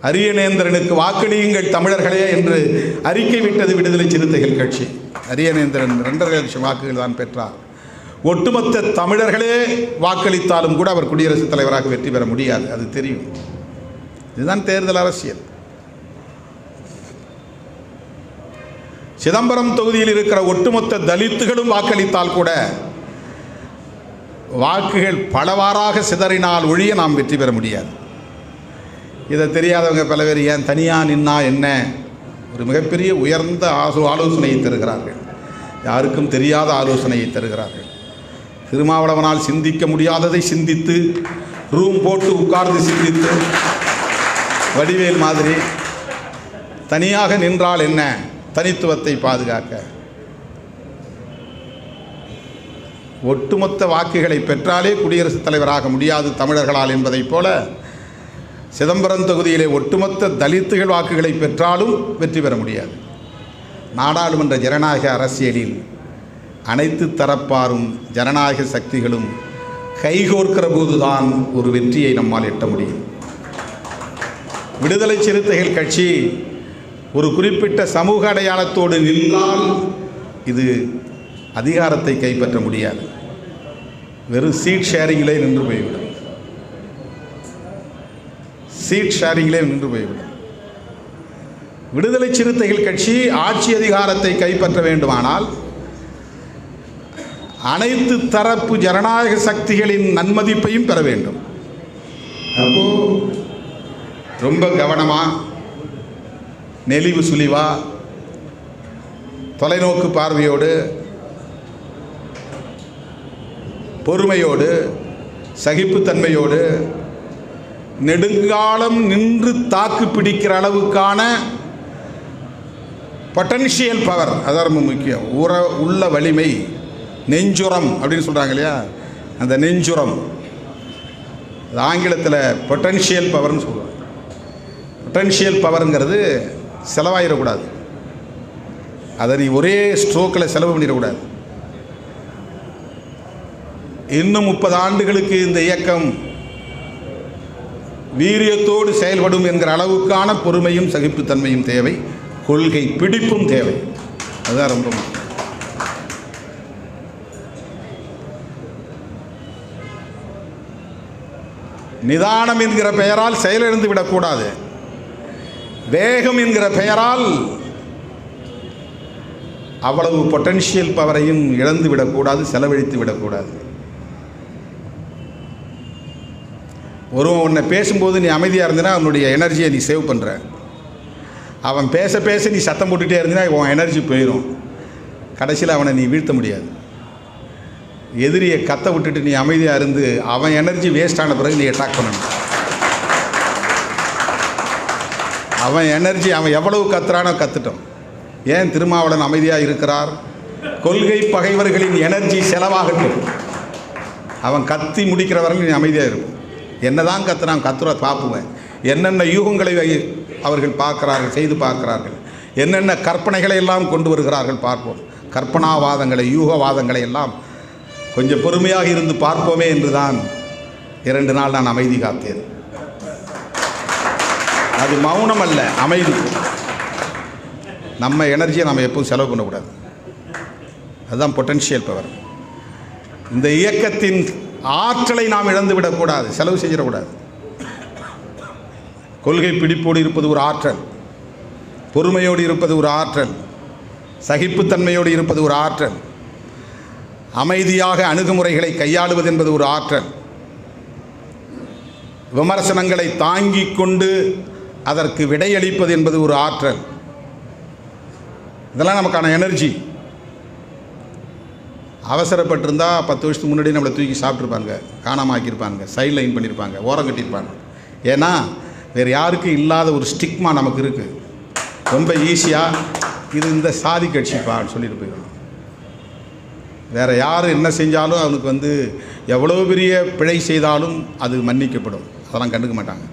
அரியநேந்திரனுக்கு வாக்களியுங்கள் தமிழர்களே என்று அறிக்கை விட்டது விடுதலை சிறுத்தைகள் கட்சி. அரியநேந்திரன் 2.5 லட்சம் வாக்குகள் தான் பெற்றார். ஒட்டுமொத்த தமிழர்களே வாக்களித்தாலும் கூட அவர் குடியரசுத் தலைவராக வெற்றி பெற முடியாது, அது தெரியும். இதுதான் தேர்தல் அரசியல். சிதம்பரம் தொகுதியில் இருக்கிற ஒட்டுமொத்த தலித்துகளும் வாக்களித்தால் கூட வாக்குகள் பலவாறாக சிதறினால் ஒழிய நாம் வெற்றி பெற முடியாது. இதை தெரியாதவங்க பல பேர் ஏன் தனியாக நின்னா என்ன ஒரு மிகப்பெரிய உயர்ந்த ஆலோசனையை தருகிறார்கள். யாருக்கும் தெரியாத ஆலோசனையை தருகிறார்கள். திருமாவளவனால் சிந்திக்க முடியாததை சிந்தித்து, ரூம் போட்டு உட்கார்ந்து சிந்தித்து, வடிவேல் மாதிரி தனியாக நின்றால் என்ன, தனித்துவத்தை பாதுகாக்க ஒட்டுமொத்த வாக்குகளை பெற்றாலே குடியரசுத் தலைவராக முடியாது தமிழர்களால் என்பதைப் போல சிதம்பரம் தொகுதியிலே ஒட்டுமொத்த தலித்துகள் வாக்குகளை பெற்றாலும் வெற்றி பெற முடியாது. நாடாளுமன்ற ஜனநாயக அரசியலில் அனைத்து தரப்பாரும் ஜனநாயக சக்திகளும் கைகோர்க்கிற போதுதான் ஒரு வெற்றியை நம்மால் எட்ட முடியும். விடுதலை சிறுத்தைகள் கட்சி ஒரு குறிப்பிட்ட சமூக அடையாளத்தோடு நின்றால் இது அதிகாரத்தை கைப்பற்ற முடியாது. வெறும் சீட் ஷேரிங்கிலே நின்று போய்விடும். சீட் ஷேரிங்கிலே நின்று போய்விடும். விடுதலை சிறுத்தைகள் கட்சி ஆட்சி அதிகாரத்தை கைப்பற்ற வேண்டுமானால் அனைத்து தரப்பு ஜனநாயக சக்திகளின் நன்மதிப்பையும் பெற வேண்டும். அப்போ ரொம்ப கவனமா, நெளிவு சுழிவா, தொலைநோக்கு பார்வையோடு, பொறுமையோடு, சகிப்புத்தன்மையோடு நெடுங்காலம் நின்று தாக்கு பிடிக்கிற அளவுக்கான பொட்டன்ஷியல் பவர், அதான் ரொம்ப முக்கியம். உள்ள வலிமை, நெஞ்சுரம் அப்படின்னு சொல்கிறாங்க இல்லையா, அந்த நெஞ்சுரம் அது ஆங்கிலத்தில் பொட்டன்ஷியல் பவர்னு சொல்லுவாங்க. பொட்டன்ஷியல் பவருங்கிறது செலவாயிடக்கூடாது. அதை நீ ஒரே ஸ்ட்ரோக்கில் செலவு பண்ணிடக்கூடாது. இன்னும் 30 ஆண்டுகளுக்கு இந்த இயக்கம் வீரியத்தோடு செயல்படும் என்கிற அளவுக்கான பொறுமையும் சகிப்புத்தன்மையும் தேவை, கொள்கை பிடிப்பும் தேவை. அதுதான் ரொம்ப முக்கியம். நிதானம் என்கிற பெயரால் செயலிழந்து விடக்கூடாது. வேகம் என்கிற பெயரால் அவ்வளவு பொட்டன்ஷியல் பவரையும் இழந்து விடக்கூடாது, செலவழித்து விடக்கூடாது. ஒருவன் உன்னை பேசும்போது நீ அமைதியாக இருந்தனா அவனுடைய எனர்ஜியை நீ சேவ் பண்ணுற. அவன் பேச பேச நீ சத்தம் போட்டுகிட்டே இருந்தனா உன் எனர்ஜி போயிடும். கடைசியில் அவனை நீ வீழ்த்த முடியாது. எதிரியை கத்த விட்டுட்டு நீ அமைதியாக இருந்து அவன் எனர்ஜி வேஸ்ட் ஆன பிறகு நீ அட்டாக் பண்ணணும். அவன் எனர்ஜி, அவன் எவ்வளவு கத்துறானோ கத்துட்டோம். ஏன் திருமாவளவன் அமைதியாக இருக்கிறார்? கொள்கை பகைவர்களின் எனர்ஜி செலவாகட்டும். அவன் கத்தி முடிக்கிறவர்கள் நீ அமைதியாக இருக்கும். என்னதான் கத்துறான், கத்துற பார்ப்புவேன். என்னென்ன யூகங்களை அவர்கள் பார்க்கிறார்கள், செய்து பார்க்கிறார்கள், என்னென்ன கற்பனைகளை எல்லாம் கொண்டு வருகிறார்கள் பார்ப்போம். கற்பனாவாதங்களை, யூகவாதங்களை எல்லாம் கொஞ்சம் பொறுமையாக இருந்து பார்ப்போமே என்றுதான் 2 நாள் நான் அமைதி காத்தேன். அது மௌனம் அல்ல, அமைதி. நம்ம எனர்ஜியை நம்ம எப்பவும் செலவு பண்ணக்கூடாது. அதுதான் பொட்டன்ஷியல் பவர். இந்த இயக்கத்தின் ஆற்றலை நாம் இழந்து விடக்கூடாது, செலவு செஞ்சிடக்கூடாது. கொள்கை பிடிப்போடு இருப்பது ஒரு ஆற்றல், பொறுமையோடு இருப்பது ஒரு ஆற்றல், சகிப்புத்தன்மையோடு இருப்பது ஒரு ஆற்றல், அமைதியாக அணுகுமுறைகளை கையாளுவது என்பது ஒரு ஆற்றல், விமர்சனங்களை தாங்கிக் கொண்டு அதற்கு விடையளிப்பது என்பது ஒரு ஆற்றல். இதெல்லாம் நமக்கான எனர்ஜி. அவசரப்பட்டிருந்தா 10 வருஷத்துக்கு முன்னாடி நம்மளை தூக்கி சாப்பிட்ருப்பாங்க, காணாமல் ஆக்கியிருப்பாங்க, சைட் லைன் பண்ணியிருப்பாங்க, ஓரம் கட்டியிருப்பாங்க. ஏன்னா வேறு யாருக்கும் இல்லாத ஒரு ஸ்டிக்மா நமக்கு இருக்குது. ரொம்ப ஈஸியாக இது இந்த சாதி கட்சிப்பான்னு சொல்லிட்டு போயிடும். வேறு யார் என்ன செஞ்சாலும் அவனுக்கு எவ்வளோ பெரிய பிழை செய்தாலும் அது மன்னிக்கப்படும், அதெல்லாம் கண்டுக்க மாட்டாங்க.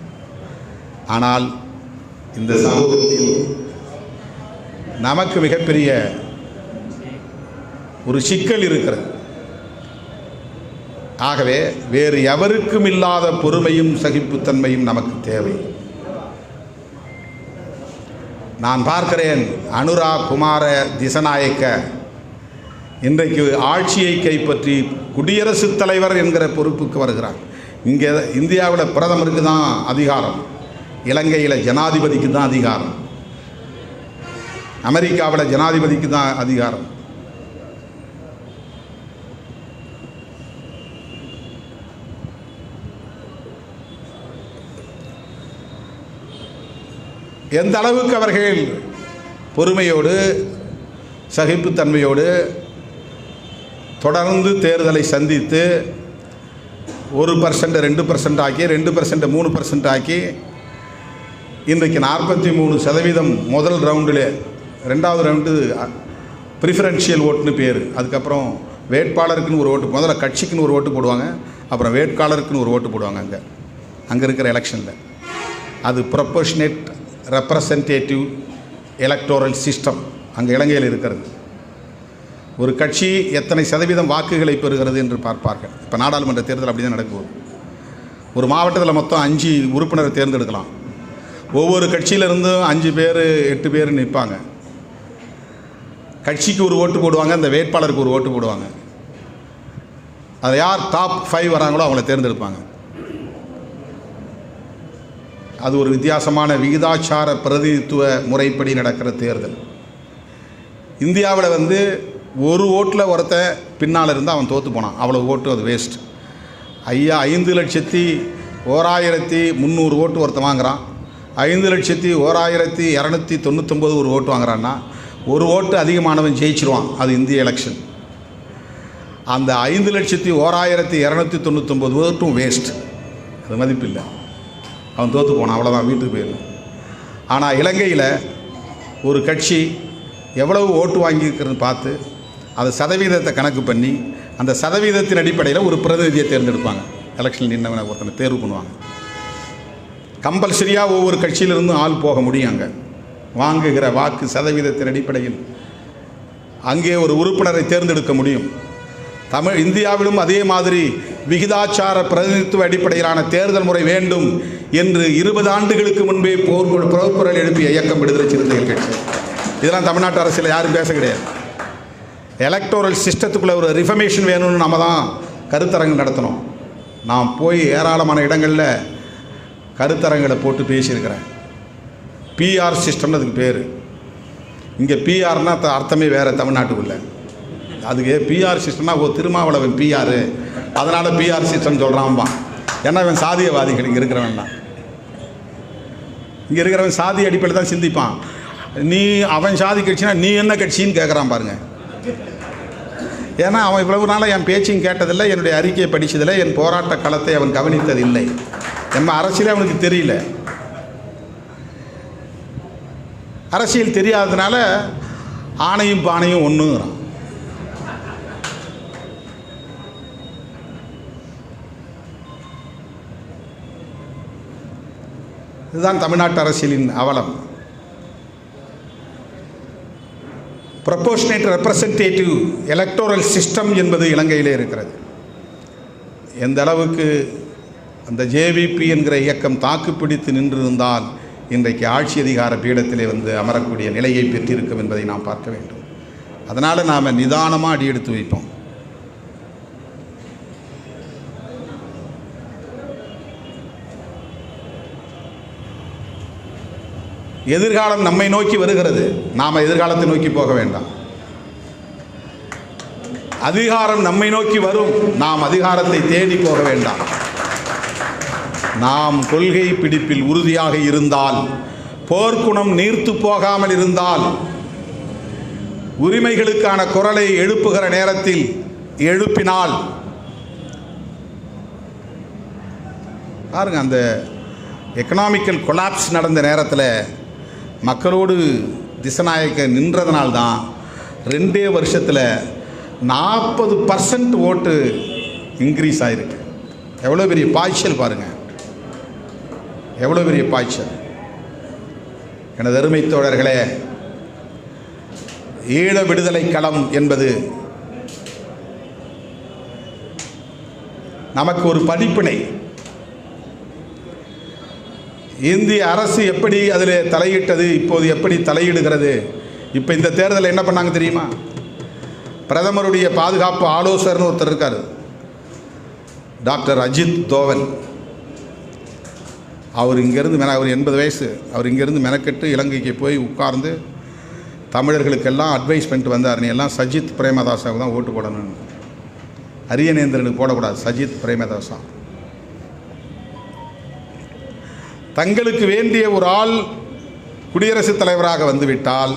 ஆனால் இந்த சமூகத்தில் நமக்கு மிகப்பெரிய ஒரு சிக்கல் இருக்கிறது. ஆகவே வேறு எவருக்கும் இல்லாத பொறுமையும் சகிப்புத்தன்மையும் நமக்கு தேவை. நான் பார்க்கிறேன், அனுரா குமார திசநாயக்க இன்றைக்கு ஆட்சியை கைப்பற்றி குடியரசுத் தலைவர் என்கிற பொறுப்புக்கு வருகிறார். இங்கே இந்தியாவில் பிரதமருக்கு தான் அதிகாரம், இலங்கையில் ஜனாதிபதிக்கு தான் அதிகாரம், அமெரிக்காவில் ஜனாதிபதிக்கு தான் அதிகாரம். எந்த அளவுக்கு அவர்கள் பொறுமையோடு சகிப்புத்தன்மையோடு தொடர்ந்து தேர்தலை சந்தித்து 1% 2% ஆக்கி 2% 3% ஆக்கி இன்றைக்கு 43% முதல் ரவுண்டில், ரெண்டாவது ரவுண்டு ப்ரிஃபரன்ஷியல் ஓட்டுன்னு பேர், அதுக்கப்புறம் வேட்பாளருக்குன்னு ஒரு ஓட்டு, முதல்ல கட்சிக்குன்னு ஒரு ஓட்டு போடுவாங்க, அப்புறம் வேட்பாளருக்குன்னு ஒரு ஓட்டு போடுவாங்க. அங்கே இருக்கிற எலெக்ஷனில் அது ப்ரொபோர்ஷனேட் ரெப்ரசன்டேட்டிவ் எலக்டோரல் சிஸ்டம் அங்கே இலங்கையில் இருக்கிறது. ஒரு கட்சி எத்தனை சதவீதம் வாக்குகளை பெறுகிறது என்று பார்ப்பார்கள். இப்போ நாடாளுமன்ற தேர்தல் அப்படி தான் நடக்குது. ஒரு மாவட்டத்தில் மொத்தம் 5 உறுப்பினரை தேர்ந்தெடுக்கலாம். ஒவ்வொரு கட்சியிலிருந்தும் 5 பேர் 8 பேர் நிற்பாங்க. கட்சிக்கு ஒரு ஓட்டு போடுவாங்க, அந்த வேட்பாளருக்கு ஒரு ஓட்டு போடுவாங்க. அது யார் டாப் 5 வராங்களோ அவங்கள தேர்ந்தெடுப்பாங்க. அது ஒரு வித்தியாசமான விகிதாச்சார பிரதிநிதித்துவ முறைப்படி நடக்கிற தேர்தல். இந்தியாவில் ஒரு ஓட்டில் ஒருத்தன் பின்னால் இருந்தால் அவன் தோற்று போனான், அவ்வளோ ஓட்டு, அது வேஸ்ட். 5,01,300 ஓட்டு ஒருத்தன் வாங்குகிறான், 5,01,299 ஒரு ஓட்டு வாங்குறான்னா ஒரு ஓட்டு அதிகமானவன் ஜெயிச்சிருவான். அது இந்திய எலெக்ஷன். அந்த 5,01,299 ஓட்டும் வேஸ்ட், அது மதிப்பில்லை, அவன் தோற்று போனான், அவ்வளோதான், வீட்டுக்கு போயிடணும். ஆனால் இலங்கையில் ஒரு கட்சி எவ்வளவு ஓட்டு வாங்கியிருக்கிறதுன்னு பார்த்து அது சதவீதத்தை கணக்கு பண்ணி அந்த சதவீதத்தின் அடிப்படையில் ஒரு பிரதிநிதியை தேர்ந்தெடுப்பாங்க. எலெக்ஷனில் நின்றவனை ஒருத்தனை தேர்வு பண்ணுவாங்க. கம்பல்சரியாக ஒவ்வொரு கட்சியிலிருந்தும் ஆள் போக முடியும். அங்கே வாங்குகிற வாக்கு சதவீதத்தின் அடிப்படையில் அங்கே ஒரு உறுப்பினரை தேர்ந்தெடுக்க முடியும். இந்தியாவிலும் அதே மாதிரி விகிதாச்சார பிரதிநிதித்துவ அடிப்படையிலான தேர்தல் முறை வேண்டும் என்று 20 ஆண்டுகளுக்கு முன்பே போர்க்குரல் எழுப்பிய இயக்கம் விடுதலை சிறுத்தைகள் கட்சி. இதெல்லாம் தமிழ்நாட்டு அரசியல் யாரும் பேச கிடையாது. எலக்டோரல் சிஸ்டத்துக்குள்ளே ஒரு ரிஃபர்மேஷன் வேணும்னு நம்ம தான் கருத்தரங்கு நடத்தணும். நான் போய் ஏராளமான இடங்களில் கருத்தரங்களை போட்டு பேசியிருக்கிறேன். பிஆர் சிஸ்டம்னு அதுக்கு பேர். இங்கே பிஆர்னா அர்த்தமே வேறு தமிழ்நாட்டுக்குள்ளே. அதுக்கு பிஆர் சிஸ்டம்னா திருமாவளவன் பிஆர், அதனால் பிஆர் சிஸ்டம் சொல்கிறான்பா. ஏன்னா இவன் சாதியவாதிகள் இங்கே இருக்கிறவன் தான். இங்கே இருக்கிறவன் சாதி அடிப்படையில் தான் சிந்திப்பான். நீ அவன் சாதி கட்சினா நீ என்ன கட்சின்னு கேட்குறான் பாருங்க. ஏன்னா அவன் இவ்வளவு நாளாக என் பேச்சையும் கேட்டதில்லை, என்னுடைய அறிக்கையை படித்ததில்லை, என் போராட்ட களத்தை அவன் கவனித்ததில்லை. நம்ம அரசியலே அவனுக்கு தெரியல. அரசியல் தெரியாததுனால ஆணையும் பானையும் ஒன்றுங்கிறான். இதுதான் தமிழ்நாட்டு அரசியலின் அவலம். ப்ரொபோர்ஷனேட் ரெப்ரசன்டேட்டிவ் எலக்டோரல் சிஸ்டம் என்பது இலங்கையிலே இருக்கிறது. எந்த அளவுக்கு அந்த ஜேவிபி என்கிற இயக்கம் தாக்குப்பிடித்து நின்றிருந்தால் இன்றைக்கு ஆட்சி அதிகார பீடத்திலே அமரக்கூடிய நிலையை பெற்றிருக்கும் என்பதை நாம் பார்க்க வேண்டும். அதனால் நாம் நிதானமாக அடி எடுத்து வைப்போம். எதிர்காலம் நம்மை நோக்கி வருகிறது, நாம் எதிர்காலத்தை நோக்கி போக வேண்டாம். அதிகாரம் நம்மை நோக்கி வரும், நாம் அதிகாரத்தை தேடி போக வேண்டாம். நாம் கொள்கை பிடிப்பில் உறுதியாக இருந்தால், போர்க்குணம் நீர்த்து போகாமல் இருந்தால், உரிமைகளுக்கான குரலை எழுப்புகிற நேரத்தில் எழுப்பினால், பாருங்க, அந்த எக்கனாமிக்கல் கொலாப்ஸ் நடந்த நேரத்தில் மக்களோடு திசநாயக்க நின்றதுனால்தான் 2 வருஷத்தில் 40% ஓட்டு இன்க்ரீஸ் ஆகிருக்கு. எவ்வளோ பெரிய பாய்ச்சல் பாருங்கள், எவ்வளோ பெரிய பாய்ச்சல். எனது அருமை தோழர்களே, ஈழ விடுதலை களம் என்பது நமக்கு ஒரு படிப்பினை. இந்திய அரசு எப்படி அதில் தலையிட்டது, இப்போது எப்படி தலையிடுகிறது. இப்போ இந்த தேர்தலில் என்ன பண்ணாங்க தெரியுமா? பிரதமருடைய பாதுகாப்பு ஆலோசகர்னு ஒருத்தர் இருக்கார், டாக்டர் அஜித் தோவல். அவர் இங்கேருந்து அவர் 80 வயசு. அவர் இங்கேருந்து மெனக்கெட்டு இலங்கைக்கு போய் உட்கார்ந்து தமிழர்களுக்கெல்லாம் அட்வைஸ் பண்ணிட்டு வந்தார். நீ எல்லாம் சஜித் பிரேமதாசாவுக்கு தான் ஓட்டு போடணும்னு. அரியநேந்திரனுக்கு போடக்கூடாது, சஜித் பிரேமதாசா. தங்களுக்கு வேண்டிய ஒரு ஆள் குடியரசுத் தலைவராக வந்துவிட்டால்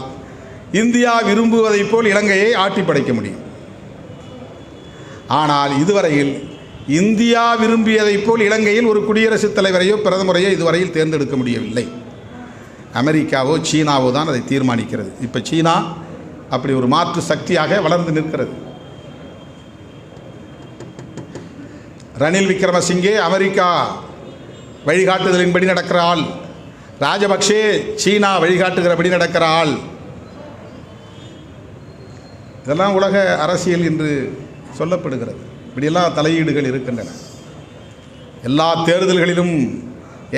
இந்தியா விரும்புவதைப் போல் இலங்கையை ஆட்டி படைக்க முடியும். ஆனால் இதுவரையில் இந்தியா விரும்பியதைப் போல் இலங்கையில் ஒரு குடியரசுத் தலைவரையோ பிரதமரையோ இதுவரையில் தேர்ந்தெடுக்க முடியவில்லை. அமெரிக்காவோ சீனாவோ தான் அதை தீர்மானிக்கிறது. இப்போ சீனா அப்படி ஒரு மாற்று சக்தியாக வளர்ந்து நிற்கிறது. ரணில் விக்ரமசிங்கே அமெரிக்கா வழிகாட்டுதலின்படி நடக்கிற ஆள், ராஜபக்சே சீனா வழிகாட்டுகிறபடி நடக்கிற ஆள். இதெல்லாம் உலக அரசியல் என்று சொல்லப்படுகிறது. இப்படியெல்லாம் தலையீடுகள் இருக்கின்றன. எல்லா தேர்தல்களிலும்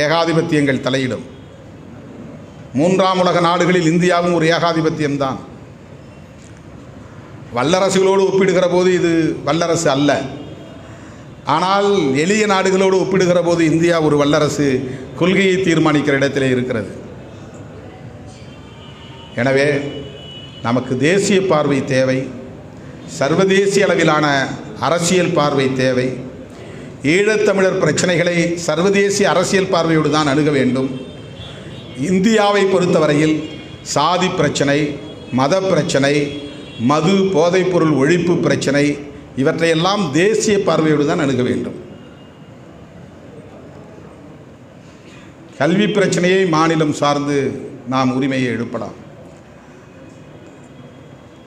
ஏகாதிபத்தியங்கள் தலையிடும். 3ஆம் உலக நாடுகளில் இந்தியாவும் ஒரு ஏகாதிபத்தியம்தான். வல்லரசுகளோடு ஒப்பிடுகிற போது இது வல்லரசு அல்ல. ஆனால் எளிய நாடுகளோடு ஒப்பிடுகிற போது இந்தியா ஒரு வல்லரசு, கொள்கையை தீர்மானிக்கிற இடத்திலே இருக்கிறது. எனவே நமக்கு தேசிய பார்வை தேவை, சர்வதேசிய அளவிலான அரசியல் பார்வை தேவை. ஈழத்தமிழர் பிரச்சனைகளை சர்வதேசிய அரசியல் பார்வையோடு தான் அணுக வேண்டும். இந்தியாவை பொறுத்தவரையில் சாதி பிரச்சனை, மத பிரச்சனை, மது போதைப்பொருள் ஒழிப்பு பிரச்சனை, இவற்றையெல்லாம் தேசிய பார்வையோடு தான் அணுக வேண்டும். கல்வி பிரச்சனையை மாநிலம் சார்ந்து நாம் உரிமையை எழுப்பலாம்.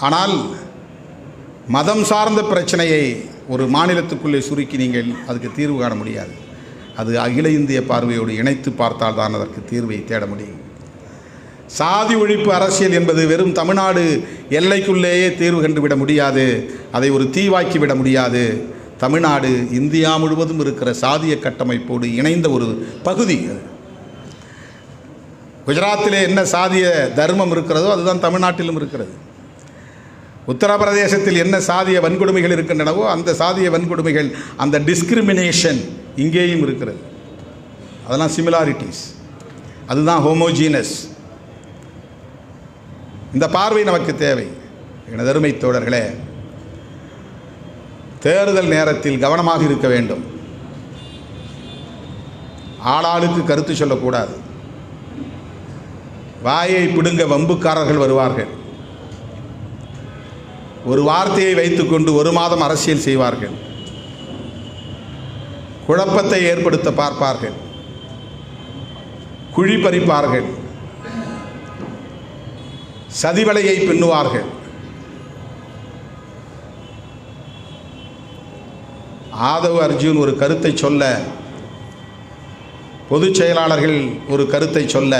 ஆனால் மதம் சார்ந்த பிரச்சனையை ஒரு மாநிலத்துக்குள்ளே சுருக்கி நீங்கள் அதுக்கு தீர்வு காண முடியாது. அது அகில இந்திய பார்வையோடு இணைத்து பார்த்தால் தான் அதற்கு தீர்வை தேட முடியும். சாதி ஒழிப்பு அரசியல் என்பது வெறும் தமிழ்நாடு எல்லைக்குள்ளேயே தீர்வு கண்டுவிட முடியாது, அதை ஒரு தீவாக்கி விட முடியாது. தமிழ்நாடு இந்தியா முழுவதும் இருக்கிற சாதிய கட்டமைப்போடு இணைந்த ஒரு பகுதி. குஜராத்திலே என்ன சாதிய தர்மம் இருக்கிறதோ அதுதான் தமிழ்நாட்டிலும் இருக்கிறது. உத்தரப்பிரதேசத்தில் என்ன சாதிய வன்கொடுமைகள் இருக்கின்றனவோ அந்த சாதிய வன்கொடுமைகள், அந்த டிஸ்கிரிமினேஷன் இங்கேயும் இருக்கிறது. அதெல்லாம் சிமிலாரிட்டிஸ், அதுதான் ஹோமோஜீனஸ். இந்த பார்வை நமக்கு தேவை. எனது அருமை தோழர்களே, தேர்தல் நேரத்தில் கவனமாக இருக்க வேண்டும். ஆளாளுக்கு கருத்து சொல்லக்கூடாது. வாயை பிடுங்க வம்புக்காரர்கள் வருவார்கள். ஒரு வார்த்தையை வைத்துக்கொண்டு 1 மாதம் அரசியல் செய்வார்கள். குழப்பத்தை ஏற்படுத்த பார்ப்பார்கள், குழி பறிப்பார்கள், சதிவலையை பின்னுவார்கள். ஆதவ் அர்ஜுன் ஒரு கருத்தை சொல்ல, பொதுச் செயலாளர்கள் ஒரு கருத்தை சொல்ல,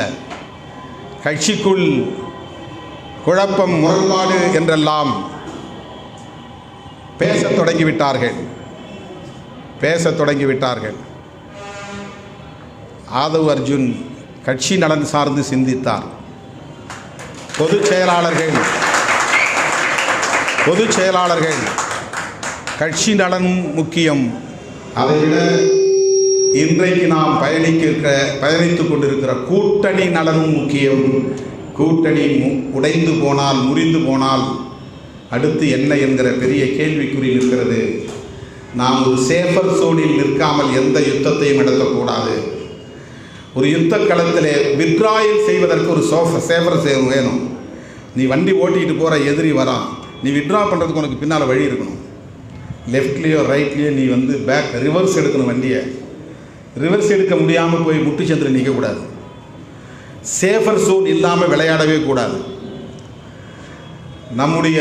கட்சிக்குள் குழப்பம், முரண்பாடு என்றெல்லாம் பேசத் தொடங்கிவிட்டார்கள். ஆதவ் அர்ஜுன் கட்சி நலன் சார்ந்து சிந்தித்தார். பொதுச் செயலாளர்கள் கட்சி நலன் முக்கியம், அதைவிட இன்றைக்கு நாம் பயணித்துக் கொண்டிருக்கிற கூட்டணி நலனும் முக்கியம். கூட்டணி உடைந்து போனால், முறிந்து போனால் அடுத்து என்ன என்கிற பெரிய கேள்விக்குறி இருக்கிறது. நாம் ஒரு சேஃபர் சோனில் நிற்காமல் எந்த யுத்தத்தையும் நடத்தக்கூடாது. ஒரு யுத்த களத்தில் வித்ராயல் செய்வதற்கு ஒரு சேஃபர் வேணும். நீ வண்டி ஓட்டிக்கிட்டு போகிற எதிரி வரான், நீ வித்ரா பண்ணுறதுக்கு உனக்கு பின்னால் வழி இருக்கணும். லெஃப்ட்லேயோ ரைட்லேயோ நீ ரிவர்ஸ் எடுக்கணும். வண்டியை ரிவர்ஸ் எடுக்க முடியாமல் போய் முட்டுச்சந்தில் நிற்கக்கூடாது. சேஃபர் சோன் இல்லாமல் விளையாடவே கூடாது. நம்முடைய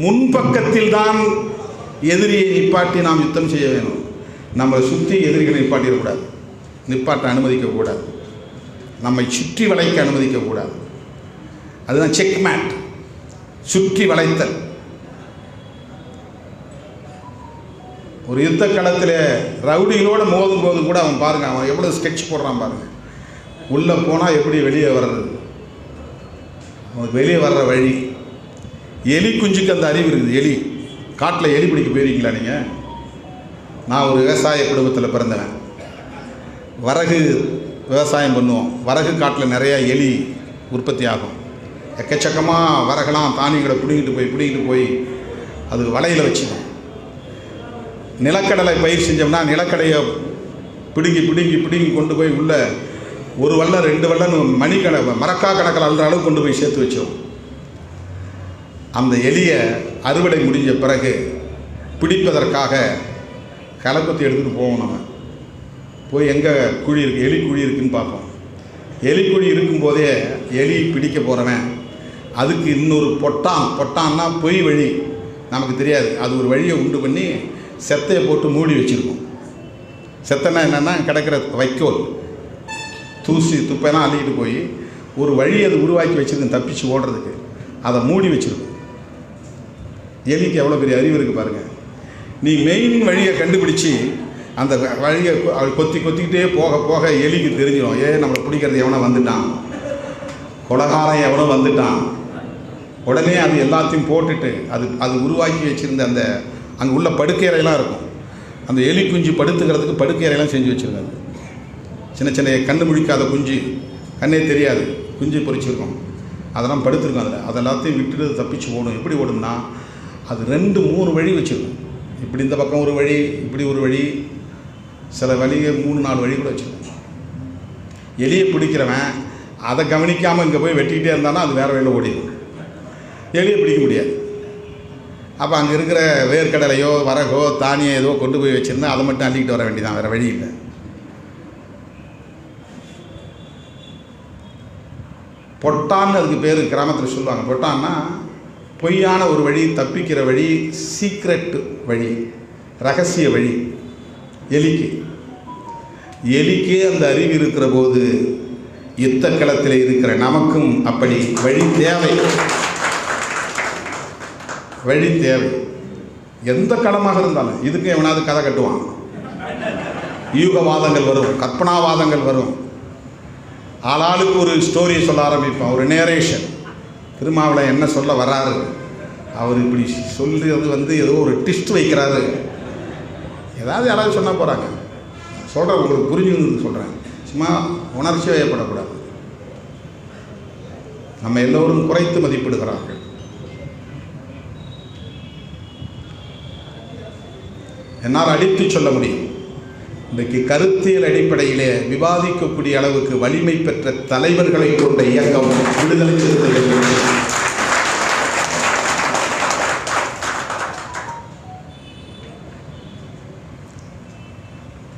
முன்பக்கத்தில் தான் எதிரியை நிப்பாட்டி நாம் யுத்தம் செய்ய வேணும். நம்மளை சுற்றி எதிரிகளை நிப்பாட்டிடக்கூடாது, நிப்பாட்ட அனுமதிக்கக்கூடாது, நம்மை சுற்றி வளைக்க அனுமதிக்கக்கூடாது. அதுதான் செக் மேட், சுற்றி வளைத்தல். ஒரு யுத்த களத்தில் ரவுடிகளோடு மோதும் போது கூட அவன் பாருங்கள், அவன் எவ்வளோ ஸ்கெட்ச் போடுறான் பாருங்கள். உள்ளே போனால் எப்படி வெளியே வர்றது, அவனுக்கு வெளியே வர்ற வழி. எலி குஞ்சுக்கு அந்த அறிவு இருக்குது. எலி காட்டில் எலி பிடிக்க போயிருக்கீங்களா நீங்கள்? நான் ஒரு விவசாய குடும்பத்தில் பிறந்தவன். வரகு விவசாயம் பண்ணுவோம். வரகு காட்டில் நிறையா எலி உற்பத்தி ஆகும். எக்கச்சக்கமாக வரகெல்லாம் தானியங்களை பிடிங்கிட்டு போய் அது வலையில் வச்சுக்கும். நிலக்கடலை பயிர் செஞ்சோம்னா நிலக்கடையை பிடுங்கி கொண்டு போய் உள்ள ஒரு வல்ல 2 வல்லன்னு மரக்கா கணக்கில் அல்ற அளவுக்கு கொண்டு போய் சேர்த்து வச்சோம். அந்த எலியை அறுவடை முடிஞ்ச பிறகு பிடிப்பதற்காக களைக்கொத்தி எடுத்துகிட்டு போவோம். நம்ம போய் எங்கே குழி இருக்குது, எலி குழி இருக்குதுன்னு பார்ப்போம். எலி குழி இருக்கும்போதே எலி பிடிக்க போகிறவன் அதுக்கு இன்னொரு பொட்டான்னா பொய் வழி நமக்கு தெரியாது. அது ஒரு வழியை உண்டு பண்ணி செத்தையை போட்டு மூடி வச்சுருக்கோம். செத்தைன்னா என்னென்னா கிடக்கிற வைக்கோல், தூசி துப்பெல்லாம் அள்ளிக்கிட்டு போய் ஒரு வழி அது உருவாக்கி வச்சுருக்கோம் தப்பிச்சு ஓடுறதுக்கு. அதை மூடி வச்சுருக்கோம். எலிக்கு எவ்வளோ பெரிய அறிவு இருக்குது பாருங்கள். நீ மெயின் வழியை கண்டுபிடிச்சி அந்த வழியை கொத்திக்கிட்டே போக எலிக்கு தெரிஞ்சிடும், நம்மளை பிடிக்கிறது எவனோ வந்துட்டான், கொலகாரம் எவனோ வந்துட்டான். உடனே அது எல்லாத்தையும் போட்டுட்டு அது உருவாக்கி வச்சுருந்த அந்த அங்கே உள்ள படுக்கை அறையெல்லாம் இருக்கும். அந்த எலி குஞ்சு படுத்துக்கிறதுக்கு படுக்கை அறையெல்லாம் செஞ்சு வச்சுருக்காங்க. சின்ன கண்ணு முழிக்காத குஞ்சு, கண்ணே தெரியாது குஞ்சு பொறிச்சிருக்கோம். அதெல்லாம் படுத்துருக்கோம். அதை எல்லாத்தையும் விட்டுட்டு தப்பிச்சு ஓடும். எப்படி ஓடும்னா அது 2-3 வழி வச்சுருக்கும். இப்படி இந்த பக்கம் ஒரு வழி, இப்படி ஒரு வழி, சில வழியை 3-4 வழி கூட வச்சுருக்கோம். எலியை பிடிக்கிறவன் அதை கவனிக்காமல் இங்கே போய் வெட்டிக்கிட்டே இருந்தானா அது வேறு வழியில் ஓடிடும். எலியை பிடிக்க முடியாது. அப்போ அங்கே இருக்கிற வேர்க்கடலையோ வரகோ தானியம் ஏதோ கொண்டு போய் வச்சுருந்தா அதை மட்டும் அள்ளிக்கிட்டு வர வேண்டியதான், வேறு வழி இல்லை. பொட்டான்னு அதுக்கு பேர் கிராமத்தில் சொல்லுவாங்க. பொட்டான்னா பொய்யான ஒரு வழி, தப்பிக்கிற வழி, சீக்ரெட் வழி, ரகசிய வழி. எலிக்கே அந்த அறிவு இருக்கிற போது யுத்த களத்தில் இருக்கிற நமக்கும் அப்படி வழி தேவை. எந்த களமாக இருந்தாலும் இதுக்கு எவனாவது கதை கட்டுவான். யூகவாதங்கள் வரும், கற்பனாவாதங்கள் வரும். ஆளாளுக்கு ஒரு ஸ்டோரியை சொல்ல ஆரம்பிப்பான், ஒரு நேரேஷன். திருமாவளவன் என்ன சொல்ல வராரு, அவர் இப்படி சொல்றது ஏதோ ஒரு ட்விஸ்ட் வைக்கிறாரு. ஏதாவது யாராவது சொன்னால் போகிறாங்க. சொல்கிறேன், உங்களுக்கு புரிஞ்சுன்னு சொல்கிறேன். சும்மா உணர்ச்சி வயப்படக்கூடாது. நம்ம எல்லோரும் குறைத்து மதிப்பிடுகிறார்கள். என்னால் அடித்து சொல்ல முடியும். இன்றைக்கு கருத்தியல் அடிப்படையிலே விவாதிக்கக்கூடிய அளவுக்கு வலிமை பெற்ற தலைவர்களை கொண்ட இயக்கம் விடுதலை சிறுத்தைகள்.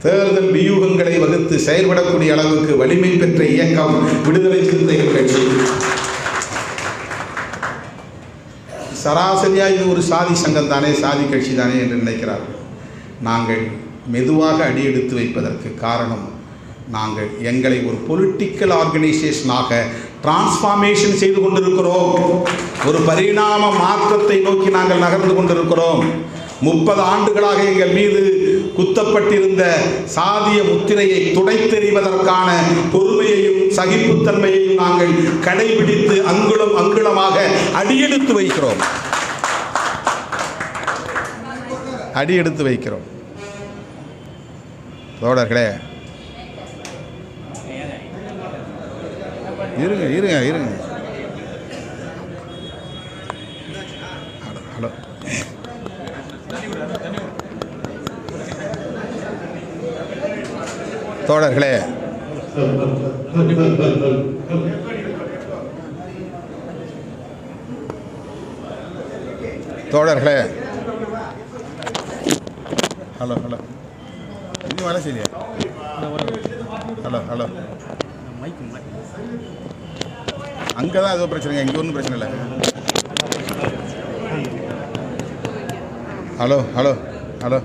தேர்தல் வியூகங்களை வகுத்து செயல்படக்கூடிய அளவுக்கு வலிமை பெற்ற இயக்கம் விடுதலை சிறுத்தைகள் கட்சி. சராசரியாக இது ஒரு சாதி சங்கம் தானே, சாதி கட்சி தானே என்று நினைக்கிறார்கள். நாங்கள் மெதுவாக அடியெடுத்து வைப்பதற்கு காரணம், நாங்கள் எங்களை ஒரு பொலிட்டிக்கல் ஆர்கனைசேஷனாக டிரான்ஸ்ஃபார்மேஷன் செய்து கொண்டிருக்கிறோம். ஒரு பரிணாம மாற்றத்தை நோக்கி நாங்கள் நகர்ந்து கொண்டிருக்கிறோம். 30 ஆண்டுகளாக எங்கள் மீது குத்தப்பட்டிருந்த சாதிய முத்திரையை துடைத்தெறிவதற்கான பொறுமையையும் சகிப்புத்தன்மையையும் நாங்கள் கடைபிடித்து அங்குலமாக அடியெடுத்து வைக்கிறோம். தோழர்களே, இருங்க இருங்க இருங்க. ஹலோ, தோழர்களே, தோழர்களே, ஹலோ ஹலோ, இன்னும் வேலை செய்யலையா? ஹலோ ஹலோ, அங்கே தான் ஏதோ பிரச்சனைங்க, இங்கே ஒன்றும் பிரச்சனை இல்லை. ஹலோ ஹலோ ஹலோ,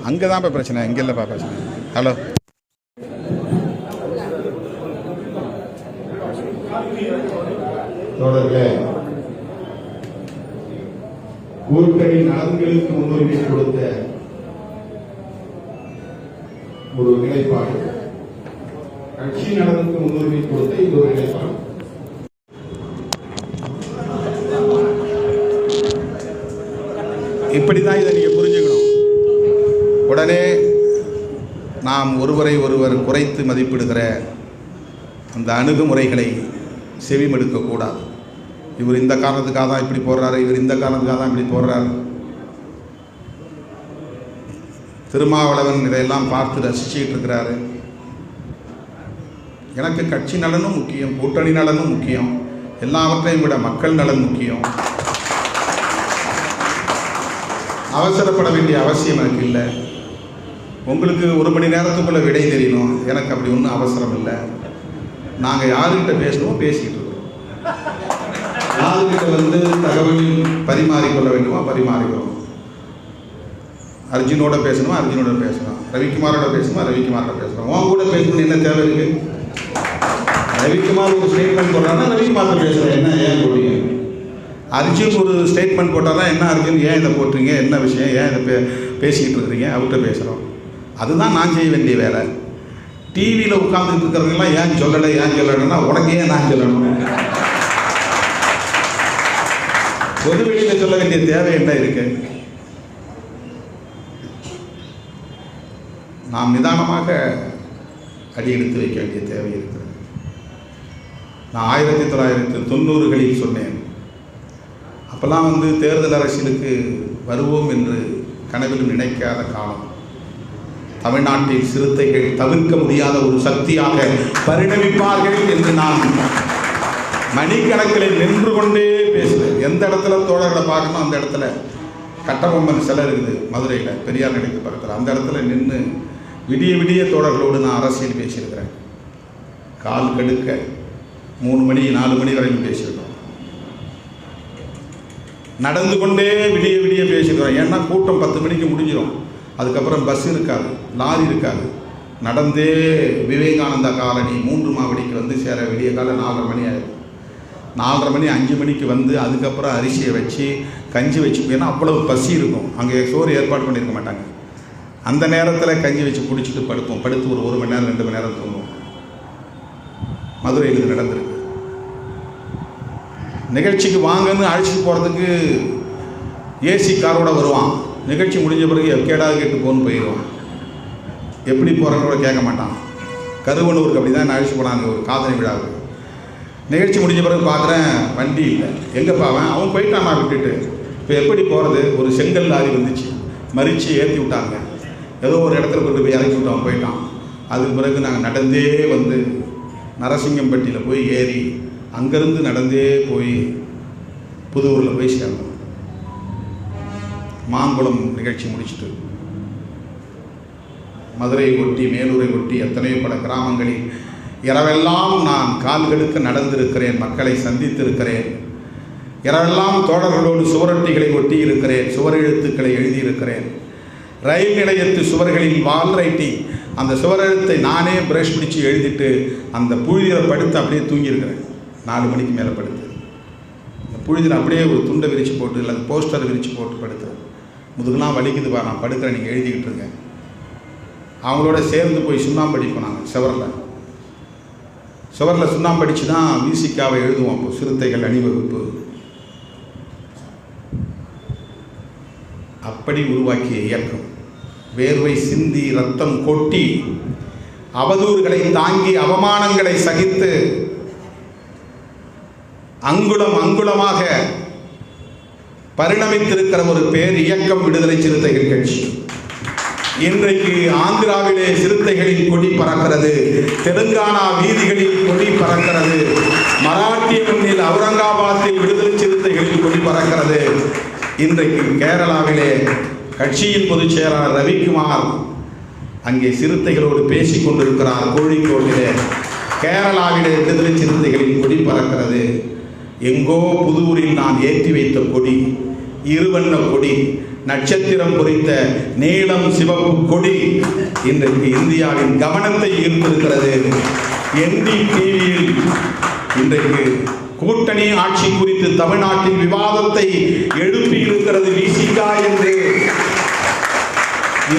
அங்கே தான்ப்பா பிரச்சனை, இங்கே இல்லைப்பா பிரச்சனை. ஹலோ, தோழர்களே, கூட்டணி நலன்களுக்கு முன்னுரிமை கொடுத்த ஒரு நிலைப்பாடு, கட்சி நலனுக்கு முன்னுரிமை கொடுத்த இது ஒரு நிலைப்பாடு. இப்படிதான் இதை நீங்க புரிஞ்சுக்கணும். உடனே நாம் ஒருவரை ஒருவர் குறைத்து மதிப்பிடுகிற அந்த அணுகுமுறைகளை செவிமடுக்கக்கூடாது. இவர் இந்த காரணத்துக்காக தான் இப்படி போடுறாரு, இவர் இந்த காரணத்துக்காக தான் இப்படி போடுறாரு. திருமாவளவன் இதையெல்லாம் பார்த்து ரசிச்சுக்கிட்டு இருக்கிறாரு. எனக்கு கட்சி நலனும் முக்கியம், கூட்டணி நலனும் முக்கியம், எல்லாவற்றையும் விட மக்கள் நலன் முக்கியம். அவசரப்பட வேண்டிய அவசியம் எனக்கு இல்லை. உங்களுக்கு 1 மணி நேரத்துக்குள்ளே விடை தெரியணும், எனக்கு அப்படி ஒன்றும் அவசரம் இல்லை. நாங்கள் யாருக்கிட்ட பேசணுமோ பேசிக்கிட்டு இருக்கோம். யாருக்கிட்ட தகவல் பரிமாறிக்கொள்ள வேண்டுமோ பரிமாறிக்கிறோம். அர்ஜுனோட பேசணுமா அர்ஜுனோட பேசணும், ரவிக்குமாரோட பேசணுமா ரவிக்குமாரோட பேசணும். உன் கூட பேசணும்னு என்ன தேவை இருக்கு? ரவிக்குமார் ஒரு ஸ்டேட்மெண்ட் போடுறாங்கன்னா ரவிக்குமார்கிட்ட பேசுகிறேன், என்ன ஏன் போடுறீங்க? அர்ஜுன் ஒரு ஸ்டேட்மெண்ட் போட்டால் என்ன அர்ஜுன் ஏன் இதை போட்டுறீங்க, என்ன விஷயம், ஏன் இதை பேசிக்கிட்டு இருக்கிறீங்க, அவர்கிட்ட பேசுகிறோம். அதுதான் நான் செய்ய வேண்டிய வேலை. டிவியில் உட்கார்ந்துட்டு இருக்கிறவங்கலாம் ஏன் சொல்லலை ஏன் சொல்லலைன்னா உனக்கு ஏன் நான் சொல்லணும்? பொது வெளியில் சொல்ல வேண்டிய தேவை என்ன இருக்கு? நாம் நிதானமாக அடியெடுத்து வைக்க வேண்டிய தேவை இருக்கிறது. நான் 1990களில் சொன்னேன். அப்போல்லாம் தேர்தல் அரசியலுக்கு வருவோம் என்று கனவிலும் நினைக்காத காலம். தமிழ்நாட்டில் சிறுத்தைகள் தவிர்க்க முடியாத ஒரு சக்தியாக பரிணமிப்பார்கள் என்று நான் மணிக்கணக்கில் நின்று கொண்டே பேசுவேன். எந்த இடத்துல தோழர்களை பார்க்கணும் அந்த இடத்துல கட்டபொம்மன் சிலை இருக்குது மதுரையில், பெரியார் நிலைக்கு பக்கத்தில். அந்த இடத்துல நின்று விடிய விடிய தோழர்களோடு நான் அரசியல் பேசியிருக்கிறேன். கால் கெடுக்க 3 மணி 4 மணி வரைக்கும் பேசியிருக்கோம். நடந்து கொண்டே விடிய விடிய பேசியிருக்கிறோம். ஏன்னா கூட்டம் 10 மணிக்கு முடிஞ்சிடும். அதுக்கப்புறம் பஸ் இருக்காது, லாரி இருக்காது. நடந்தே விவேகானந்தா காலனி 3 மாவடிக்கு சேர விடிய காலம் 4:30 மணி ஆகிடும். 4:30 மணி 5 மணிக்கு அதுக்கப்புறம் அரிசியை வச்சு கஞ்சி வச்சு, ஏன்னா அவ்வளவு பசி இருக்கும். அங்கே சோறு ஏற்பாடு பண்ணியிருக்க மாட்டாங்க. அந்த நேரத்தில் கஞ்சி வச்சு குடிச்சிட்டு படுப்போம். படுத்து ஒரு 1 மணி நேரம் 2 மணி நேரம் தூங்குவோம். மதுரையில் இது நடந்திருக்கு. நிகழ்ச்சிக்கு வாங்கன்னு அழைச்சிட்டு போகிறதுக்கு ஏசி காரோட வருவான். நிகழ்ச்சி முடிஞ்ச பிறகு எக்கேடாவது கேட்டு போன்னு போயிடுவான். எப்படி போகிறேன்னு கூட கேட்க மாட்டான். கருவனூருக்கு அப்படி தான் அழைச்சி போனாங்க ஒரு காதணி விழாவுக்கு. நிகழ்ச்சி முடிஞ்ச பிறகு பார்க்குறேன் வண்டி இல்லை. எங்கே பாவன் அவன் போயிட்டான். நான் விட்டுட்டு இப்போ எப்படி போகிறது? ஒரு செங்கல் லாரி வந்துச்சு, மறித்து ஏற்றி விட்டாங்க. ஏதோ ஒரு இடத்துல கொண்டு போய் இறக்கி விட்டு அவன் போயிட்டான். அதுக்கு பிறகு நாங்கள் நடந்தே நரசிங்கம்பட்டியில் போய் ஏறி அங்கேருந்து நடந்தே போய் புதூரில் போய் சேர்ந்தோம். மாங்குளம் நிகழ்ச்சி முடிச்சுட்டு மதுரை ஒட்டி மேலூரை ஒட்டி எத்தனையோ பல கிராமங்களில் இரவெல்லாம் நான் கால்களுக்கு நடந்திருக்கிறேன், மக்களை சந்தித்திருக்கிறேன். இரவெல்லாம் தோழர்களோடு சுவரொட்டிகளை ஒட்டி இருக்கிறேன், சுவரெழுத்துக்களை எழுதியிருக்கிறேன். ரயில் நிலையத்து சுவர்களில் வால் ரைட்டிங், அந்த சுவரெழுத்தை நானே பிரஷ் பிடிச்சி எழுதிட்டு அந்த புழுதியில் படுத்து அப்படியே தூங்கியிருக்கிறேன். 4 மணிக்கு மேலே படுத்து அந்த புழுதியில் அப்படியே ஒரு துண்டை விரித்து போட்டு இல்லை போஸ்டர் விரித்து போட்டு படுத்துறேன். முதுகுலாம் வலிக்குதுப்பா, நான் படுக்கிறேன், நீங்கள் எழுதிக்கிட்டு இருங்க. அவங்களோட சேர்ந்து போய் சுண்ணாம்பு அடிப்போம். நாங்கள் சுவரில் சுண்ணாம்பு அடித்து தான் மியூசிக்காவை எழுதுவோம். அப்போ சிறுத்தைகள் அணிவகுப்பு அப்படி உருவாக்கிய இயக்கம். வேர்வை சிந்தி ரத்தம் கொட்டி அவதூறுகளை தாங்கி அவமானங்களை சகித்து அங்குலம் அங்குலமாக பரிணமித்திருக்கிற ஒரு பேர் இயக்கம் விடுதலை சிறுத்தைகள் கட்சி. இன்றைக்கு ஆந்திராவிலே சிறுத்தைகளின் கொடி பறக்கிறது, தெலுங்கானா வீதிகளில் கொடி பறக்கிறது, மராட்டிய மண்ணில் அவுரங்காபாத்தில் விடுதலை சிறுத்தைகளின் கொடி பறக்கிறது. இன்றைக்கு கேரளாவிலே கட்சியின் பொதுச் செயலாளர் ரவிக்குமார் அங்கே சிறுத்தைகளோடு பேசிக் கொண்டிருக்கிறார். கோழிக்கோட்டிலே கேரளாவிலே விடுதலை சிறுத்தைகளின் கொடி பறக்கிறது. எங்கோ புதூரில் நான் ஏற்றி வைத்த கொடி, இருவண்ண கொடி, நட்சத்திரம் பொறித்த நீலம் சிவப்பு கொடி இன்றைக்கு இந்தியாவின் கவனத்தை ஈர்த்திருக்கிறது. NDTVயில் இன்றைக்கு கூட்டணி ஆட்சி குறித்து தமிழ்நாட்டின் விவாதத்தை எழுப்பி இருக்கிறது. விசிகா என்று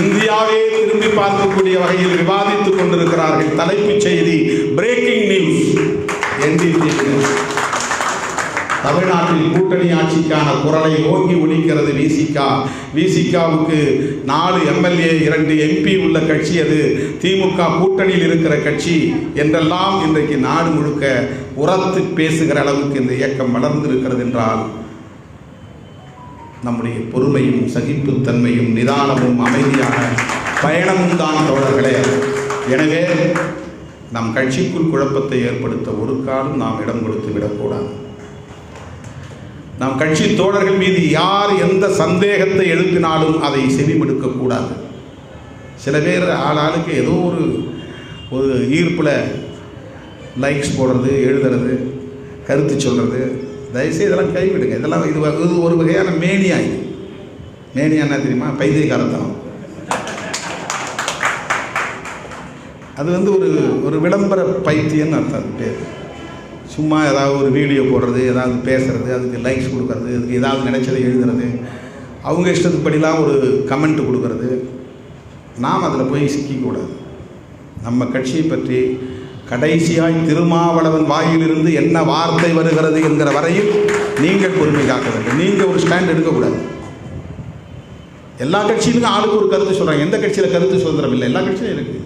இந்தியாவே திரும்பி பார்க்கக்கூடிய வகையில் விவாதித்துக் கொண்டிருக்கிறார்கள். தலைப்புச் செய்தி, பிரேக்கிங் நியூஸ். NDTV தமிழ்நாட்டில் கூட்டணி ஆட்சிக்கான குரலை ஓங்கி ஒலிக்கிறது விசிகா. விசிகாவுக்கு 4 MLA 2 MP உள்ள கட்சி அது. திமுக கூட்டணியில் இருக்கிற கட்சி என்றெல்லாம் இன்றைக்கு நாடு முழுக்க உரத்து பேசுகிற அளவுக்கு இந்த இயக்கம் வளர்ந்திருக்கிறது என்றால் நம்முடைய பொறுமையும் சகிப்புத்தன்மையும் நிதானமும் அமைதியான பயணமும் தான் தோழர்களே. எனவே நம் கட்சிக்குள் குழப்பத்தை ஏற்படுத்த ஒரு காலம் நாம் இடம் கொடுத்து விடக்கூடாது. நம் கட்சி தோழர்கள் மீது யார் எந்த சந்தேகத்தை எழுப்பினாலும் அதை செவிமடுக்கக்கூடாது. சில பேர் ஆளாளுக்கு ஏதோ ஒரு ஈர்ப்பில் லைக்ஸ் போடுறது, எழுதுறது, கருத்து சொல்கிறது, தயவுசெய்து இதெல்லாம் கைவிடுங்க. இதெல்லாம் இது ஒரு வகையான மேனியா. என்ன தெரியுமா? பைத்தியக்காரத்தனம். அது ஒரு விளம்பர பைத்தியன்னு அர்த்தம். பேர் சும்மா ஏதாவது ஒரு வீடியோ போடுறது, ஏதாவது பேசுகிறது, அதுக்கு லைக்ஸ் கொடுக்கறது, அதுக்கு ஏதாவது நினைச்சதை எழுதுறது, அவங்க இஷ்டத்துப்படிலாம் ஒரு கமெண்ட் கொடுக்கறது. நாம் அதில் போய் சிக்கிக்கூடாது. நம்ம கட்சியை பற்றி கடைசியாய் திருமாவளவன் வாயிலிருந்து என்ன வார்த்தை வருகிறது என்கிற வரையில் நீங்கள் பொறுமை காக்க வேண்டும். நீங்கள் ஒரு ஸ்டாண்ட் எடுக்கக்கூடாது. எல்லா கட்சியிலும் ஆளுக்கு ஒரு கருத்து சொல்கிறாங்க. எந்த கட்சியில் கருத்து சுதந்திரம் இல்லை? எல்லா கட்சியும் இருக்குது.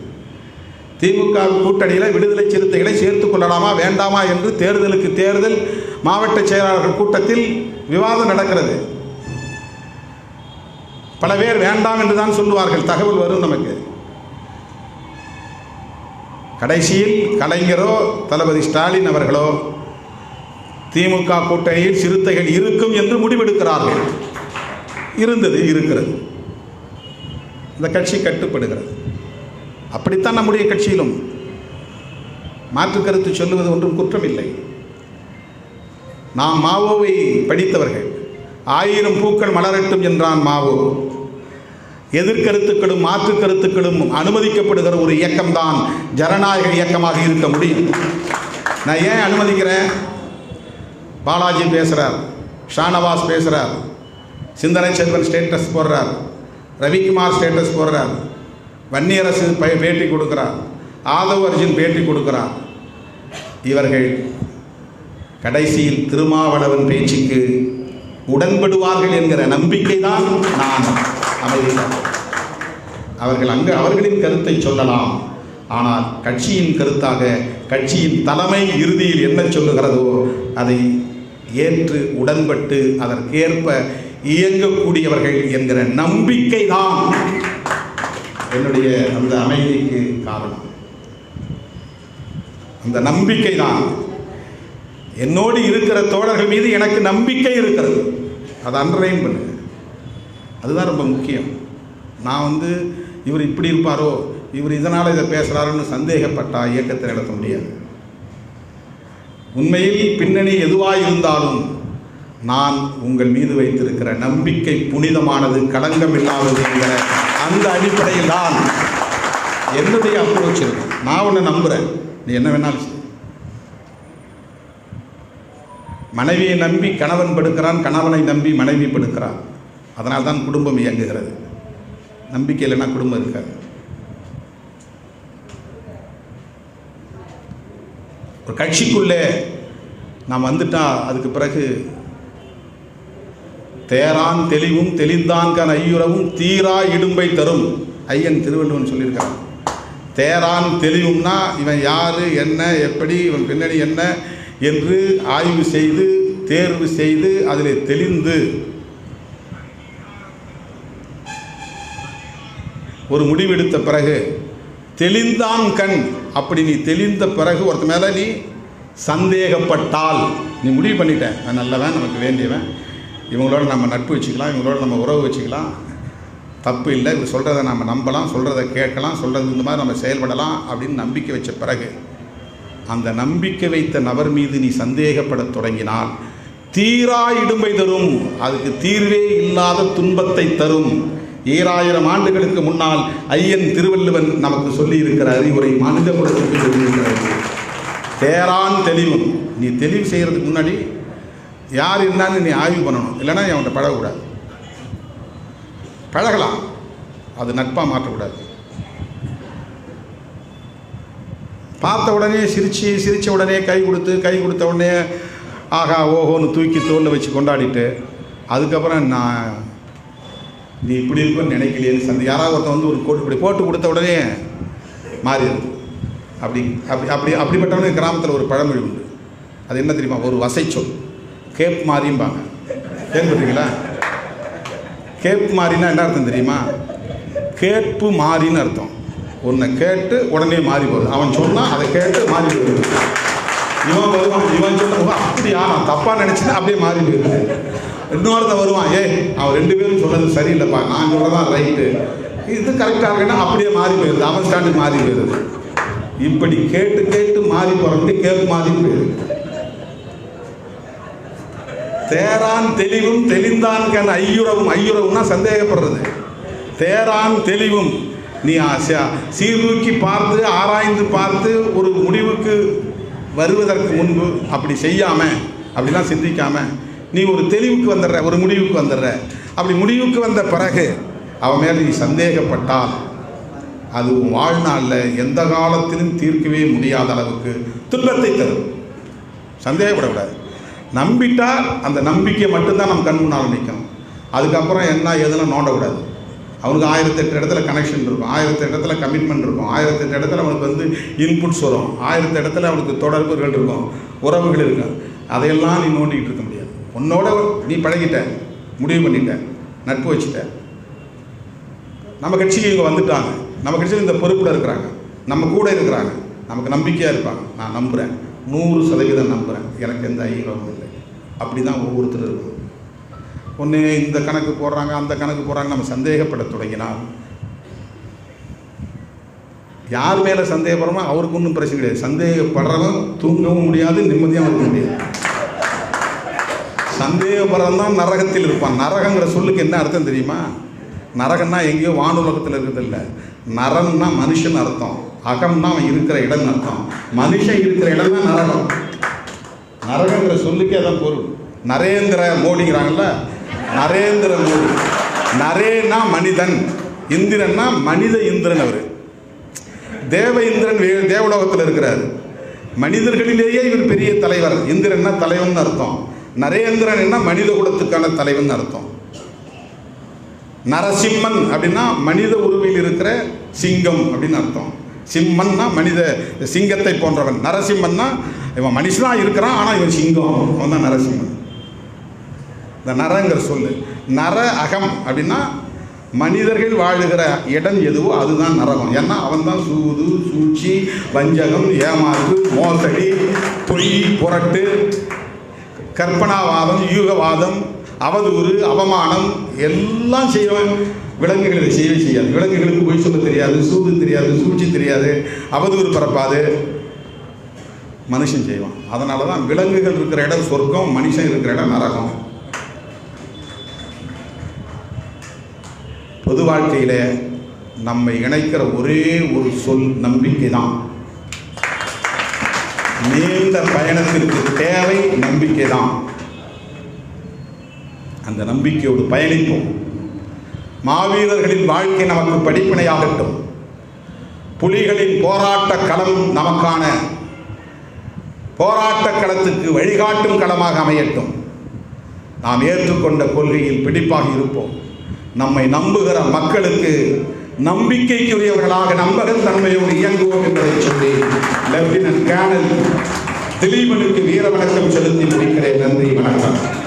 திமுக கூட்டணியில் விடுதலை சிறுத்தைகளை சேர்த்துக் கொள்ளலாமா வேண்டாமா என்று தேர்தலுக்கு தேர்தல் மாவட்ட செயலாளர்கள் கூட்டத்தில் விவாதம் நடக்கிறது. பல பேர் வேண்டாம் என்று தான் சொல்லுவார்கள். தகவல் வரும் நமக்கு. கடைசியில் கலைஞரோ தளபதி ஸ்டாலின் அவர்களோ திமுக கூட்டணியில் சிறுத்தைகள் இருக்கும் என்று முடிவெடுக்கிறார்கள். இருந்தது, இருக்கிறது. இந்த கட்சி கட்டுப்படுகிறது. அப்படித்தான் நம்முடைய கட்சியிலும் மாற்று கருத்து சொல்லுவது ஒன்றும் குற்றமில்லை. நாம் மாவோவை படித்தவர்கள். 1000 பூக்கள் மலரட்டும் என்றான் மாவோ. எதிர்கருத்துக்களும் மாற்று கருத்துக்களும் அனுமதிக்கப்படுகிற ஒரு இயக்கம்தான் ஜனநாயக இயக்கமாக இருக்க முடியும். நான் ஏன் அனுமதிக்கிறேன்? பாலாஜி பேசுகிறார், ஷானவாஸ் பேசுகிறார், சிந்தனை செல்வன் ஸ்டேட்டஸ் போடுறார், ரவிக்குமார் ஸ்டேட்டஸ் போடுறார், வன்னியரசு பேட்டி கொடுக்கிறார், ஆதவ் அர்ஜுன் பேட்டி கொடுக்கிறார். இவர்கள் கடைசியில் திருமாவளவன் பேச்சுக்கு உடன்படுவார்கள் என்கிற நம்பிக்கை தான் நான் அமைதியாக. அவர்கள் அவர்களின் கருத்தை சொல்லலாம். ஆனால் கட்சியின் கருத்தாக கட்சியின் தலைமை இறுதியில் என்ன சொல்லுகிறதோ அதை ஏற்று உடன்பட்டு அதற்கேற்ப இயங்கக்கூடியவர்கள் என்கிற நம்பிக்கை தான் என்னுடைய அந்த அமைதிக்கு காரணம். அந்த நம்பிக்கை தான். என்னோடு இருக்கிற தோழர்கள் மீது எனக்கு நம்பிக்கை இருக்கிறது. அதை அண்டர்லைன் பண்ணுங்க. அதுதான் ரொம்ப முக்கியம். நான் இவர் இப்படி இருப்பாரோ, இவர் இதனால் இதை பேசுகிறாருன்னு சந்தேகப்பட்டால் இயக்கத்தை நடத்த முடியாது. உண்மையில் பின்னணி எதுவாக இருந்தாலும் நான் உங்கள் மீது வைத்திருக்கிற நம்பிக்கை புனிதமானது, களங்கம் இல்லாதது என்கிற அந்த அடிப்படையில் தான் என்னுடைய அப்ரோச் இருக்கு. நான் ஒன்று நம்புகிறேன், நீ என்ன வேணாலும் செய்ய. மனைவியை நம்பி கணவன் படுக்கிறான், கணவனை நம்பி மனைவி படுக்கிறான். அதனால் தான் குடும்பம் இயங்குகிறது. நம்பிக்கை இல்லைன்னா குடும்பம் இருக்காது. ஒரு கட்சிக்குள்ளே நாம் வந்துட்டால் அதுக்கு பிறகு தேரான் தெளிவும் தெளிந்தான்கான் ஐயுறவும் தீரா இடும்பை தரும் ஐயன் திருவள்ளுவன் சொல்லியிருக்கார். தேரான் தெளிவும்னா இவன் யார், என்ன, எப்படி, இவன் பின்னணி என்ன என்று ஆய்வு செய்து தேர்வு செய்து அதில் தெளிந்து ஒரு முடிவெடுத்த பிறகு தெளிந்தான் கண். அப்படி நீ தெளிந்த பிறகு ஒருத்த மேலே நீ சந்தேகப்பட்டால், நீ முடிவு பண்ணிட்டேன் நான் நல்லவன், நமக்கு வேண்டியவன், இவங்களோட நம்ம நட்பு வச்சுக்கலாம், இவங்களோட நம்ம உறவு வச்சுக்கலாம், தப்பு இல்லை, இவர் சொல்கிறத நம்ம நம்பலாம், சொல்கிறத கேட்கலாம், சொல்கிறது இந்த மாதிரி நம்ம செயல்படலாம் அப்படின்னு நம்பிக்கை வச்ச பிறகு அந்த நம்பிக்கை வைத்த நபர் மீது நீ சந்தேகப்பட தொடங்கினால் தீரா இடும்பை தரும், அதுக்கு தீர்வே இல்லாத துன்பத்தை தரும். 2000 ஆண்டுகளுக்கு முன்னால் ஐயன் திருவள்ளுவன் நமக்கு சொல்லி இருக்கிற அறிவுரை மனித குலத்துக்கு சொல்லியிருக்கிறது. தேரான் தெளிவும். நீ தெளிவு செய்கிறதுக்கு முன்னாடி யார் இருந்தாலும் நீ ஆய்வு பண்ணணும், இல்லைன்னா அவன்கிட்ட பழகக்கூடாது. பழகலாம், அது நட்பாக மாற்றக்கூடாது. பார்த்த உடனே சிரித்த உடனே கை கொடுத்த உடனே ஆகா ஓஹோன்னு தூக்கி தோளில் வச்சு கொண்டாடிட்டு அதுக்கப்புறம் நான் நீ இப்படி இருக்குன்னு நினைக்கலையேன்னு யாராவது ஒருத்தன் வந்து ஒரு கோட்டு இப்படி போட்டு கொடுத்த உடனே மாறிடுது. அப்படிப்பட்டவனே கிராமத்தில் ஒரு பழமொழி உண்டு. அது என்ன தெரியுமா? ஒரு வசைச்சொல், கேப் மாறிம்பாங்க. கேள்விப்பட்டீங்களா? கேப் மாறினா என்ன அர்த்தம் தெரியுமா? கேட்பு மாறின்னு அர்த்தம். ஒன்றை கேட்டு உடனே மாறி போகுது. அவன் சொன்னால் அதை கேட்டு மாறி போகுது. இவன் வருவான், இவன் சொன்ன அப்படியா நான் தப்பாக நினச்சினா அப்படியே மாறி போயிடுது. இன்னொருத்தன் வருவான், அவன் 2 பேரும் சொன்னது சரியில்லைப்பா, நான் சொல்கிறதான் ரைட்டு, இது கரெக்டாக இருக்குன்னா அப்படியே மாறி போயிடுது. அவன் ஸ்டாண்டுக்கு மாறி போயிடுது. இப்படி கேட்டு மாறி போகிறவங்க கேட்பு மாறி போயிடுது. தேரான் தெளிவும் தெளிந்தான் கண் ஐயுறவும்னா சந்தேகப்படுறது. தேரான் தெளிவும், நீ சீர்தூக்கி பார்த்து ஆராய்ந்து பார்த்து ஒரு முடிவுக்கு வருவதற்கு முன்பு அப்படி செய்யாமல், அப்படிலாம் சிந்திக்காமல் நீ ஒரு தெளிவுக்கு வந்துடுற, ஒரு முடிவுக்கு வந்துடுற. அப்படி முடிவுக்கு வந்த பிறகு அவன் மேலே நீ சந்தேகப்பட்டால் அது வாழ்நாளில் எந்த காலத்திலும் தீர்க்கவே முடியாத அளவுக்கு துன்பத்தை தரும். சந்தேகப்படக்கூடாது. நம்பிட்டால் அந்த நம்பிக்கை மட்டும்தான் நம்ம கண் முன்னால் நிற்கும். அதுக்கப்புறம் என்ன எதுலாம் நோண்டக்கூடாது. அவனுக்கு 1008 இடத்துல கனெக்ஷன் இருக்கும், 1008 இடத்துல கமிட்மெண்ட் இருக்கும், 1008 இடத்துல அவனுக்கு வந்து இன்புட்ஸ் வரும், 1008 இடத்துல அவனுக்கு தொடர்புகள் இருக்கும், உறவுகள் இருக்கும். அதையெல்லாம் நீ நோண்டிக்கிட்டு இருக்க முடியாது. உன்னோட நீ பழகிட்ட, முடிவு பண்ணிட்ட, நட்பு வச்சுட்ட. நம்ம கட்சிக்கு இவங்க வந்துட்டாங்க, நம்ம கட்சியில் இந்த பொறுப்பில் இருக்கிறாங்க, நம்ம கூட இருக்கிறாங்க, நமக்கு நம்பிக்கையாக இருப்பாங்க. நான் நம்புகிறேன், 100% நம்புகிறேன், எனக்கு எந்த ஐயமும் இல்லை. அப்படி தான் ஒவ்வொருத்தரும் இருக்கும். ஒன்று இந்த கணக்கு போடுறாங்க, அந்த கணக்கு போடுறாங்க, நம்ம சந்தேகப்பட தொடங்கினால் யார் மேலே சந்தேகப்படுறோமோ அவருக்கு ஒன்றும் பிரச்சனை கிடையாது. சந்தேகப்படுறவன் தூங்கவும் முடியாது, நிம்மதியாக இருக்க முடியாது. சந்தேகப்படுறவன் தான் நரகத்தில் இருப்பான். நரகங்கிற சொல்லுக்கு என்ன அர்த்தம் தெரியுமா? நரகம்னா எங்கேயோ வானுலகத்தில் இருக்கிறதில்ல. நரன்னா மனுஷன் அர்த்தம், அகம்னா அவன் இருக்கிற இடம்னு அர்த்தம். மனுஷன் இருக்கிற இடம் தான் நரகம். நரகங்கிற சொல்லுக்கே அதான் பொருள். நரேந்திர மோடிங்கிறாங்கல்ல, நரேந்திர மோடி. நரேனா மனிதன், இந்திரன்னா மனித இந்திரன். அவர் தேவ இந்திரன் தேவலோகத்தில் இருக்கிறார். மனிதர்களிலேயே இவர் பெரிய தலைவர். இந்திரன்னா தலைவன் அர்த்தம். நரேந்திரன் என்ன மனித குலத்துக்கான தலைவன் அர்த்தம். நரசிம்மன் அப்படின்னா மனித உருவில் இருக்கிற சிங்கம் அப்படின்னு அர்த்தம். சிம்மன்னா மனித சிங்கத்தை போன்றவன். நரசிம்மன்னா இவன் மனுஷனாக இருக்கிறான், ஆனால் இவன் சிங்கம், அவன் தான் நரசிம்மன். இந்த நரங்கிற சொல்லு. நர அகம் அப்படின்னா மனிதர்கள் வாழுகிற இடம் எதுவோ அதுதான் நரகம். ஏன்னா அவன் தான் சூது, சூழ்ச்சி, வஞ்சகம், ஏமாறு, மோசடி, பொய், புரட்டு, கற்பனாவாதம், யூகவாதம், அவதூறு, அவமானம் எல்லாம் செய்வேன். விலங்குகளை செய்யவே செய்யாது. விலங்குகளுக்கு பொய் சொல்ல தெரியாது, சூது தெரியாது, சூழ்ச்சி தெரியாது, அவதூறு பரப்பாது. மனுஷன் செய்வான். அதனால தான் விலங்குகள் இருக்கிற இடம் சொர்க்கம், மனுஷன் இருக்கிற இடம் நரகம். பொது வாழ்க்கையில் நம்மை இணைக்கிற ஒரே ஒரு சொல் நம்பிக்கை தான். நீண்ட பயணத்திற்கு தேவை நம்பிக்கை தான். அந்த நம்பிக்கையோடு பயணிப்போம். மாவீரர்களின் வாழ்க்கை நமக்கு படிப்பினையாகட்டும். புலிகளின் போராட்ட களம் நமக்கான போராட்ட களத்துக்கு வழிகாட்டும் களமாக அமையட்டும். நாம் ஏற்றுக்கொண்ட கொள்கையில் பிடிப்பாக இருப்போம். நம்மை நம்புகிற மக்களுக்கு நம்பிக்கைக்குரியவர்களாக நம்பகத்தன்மையோடு இயங்குவோம் என்பதை சொல்லி லெப்டினன்ட் கேர்னல் திலீபனுக்கு வீர வணக்கம் செலுத்தி முடிக்கிறேன். நன்றி, வணக்கம்.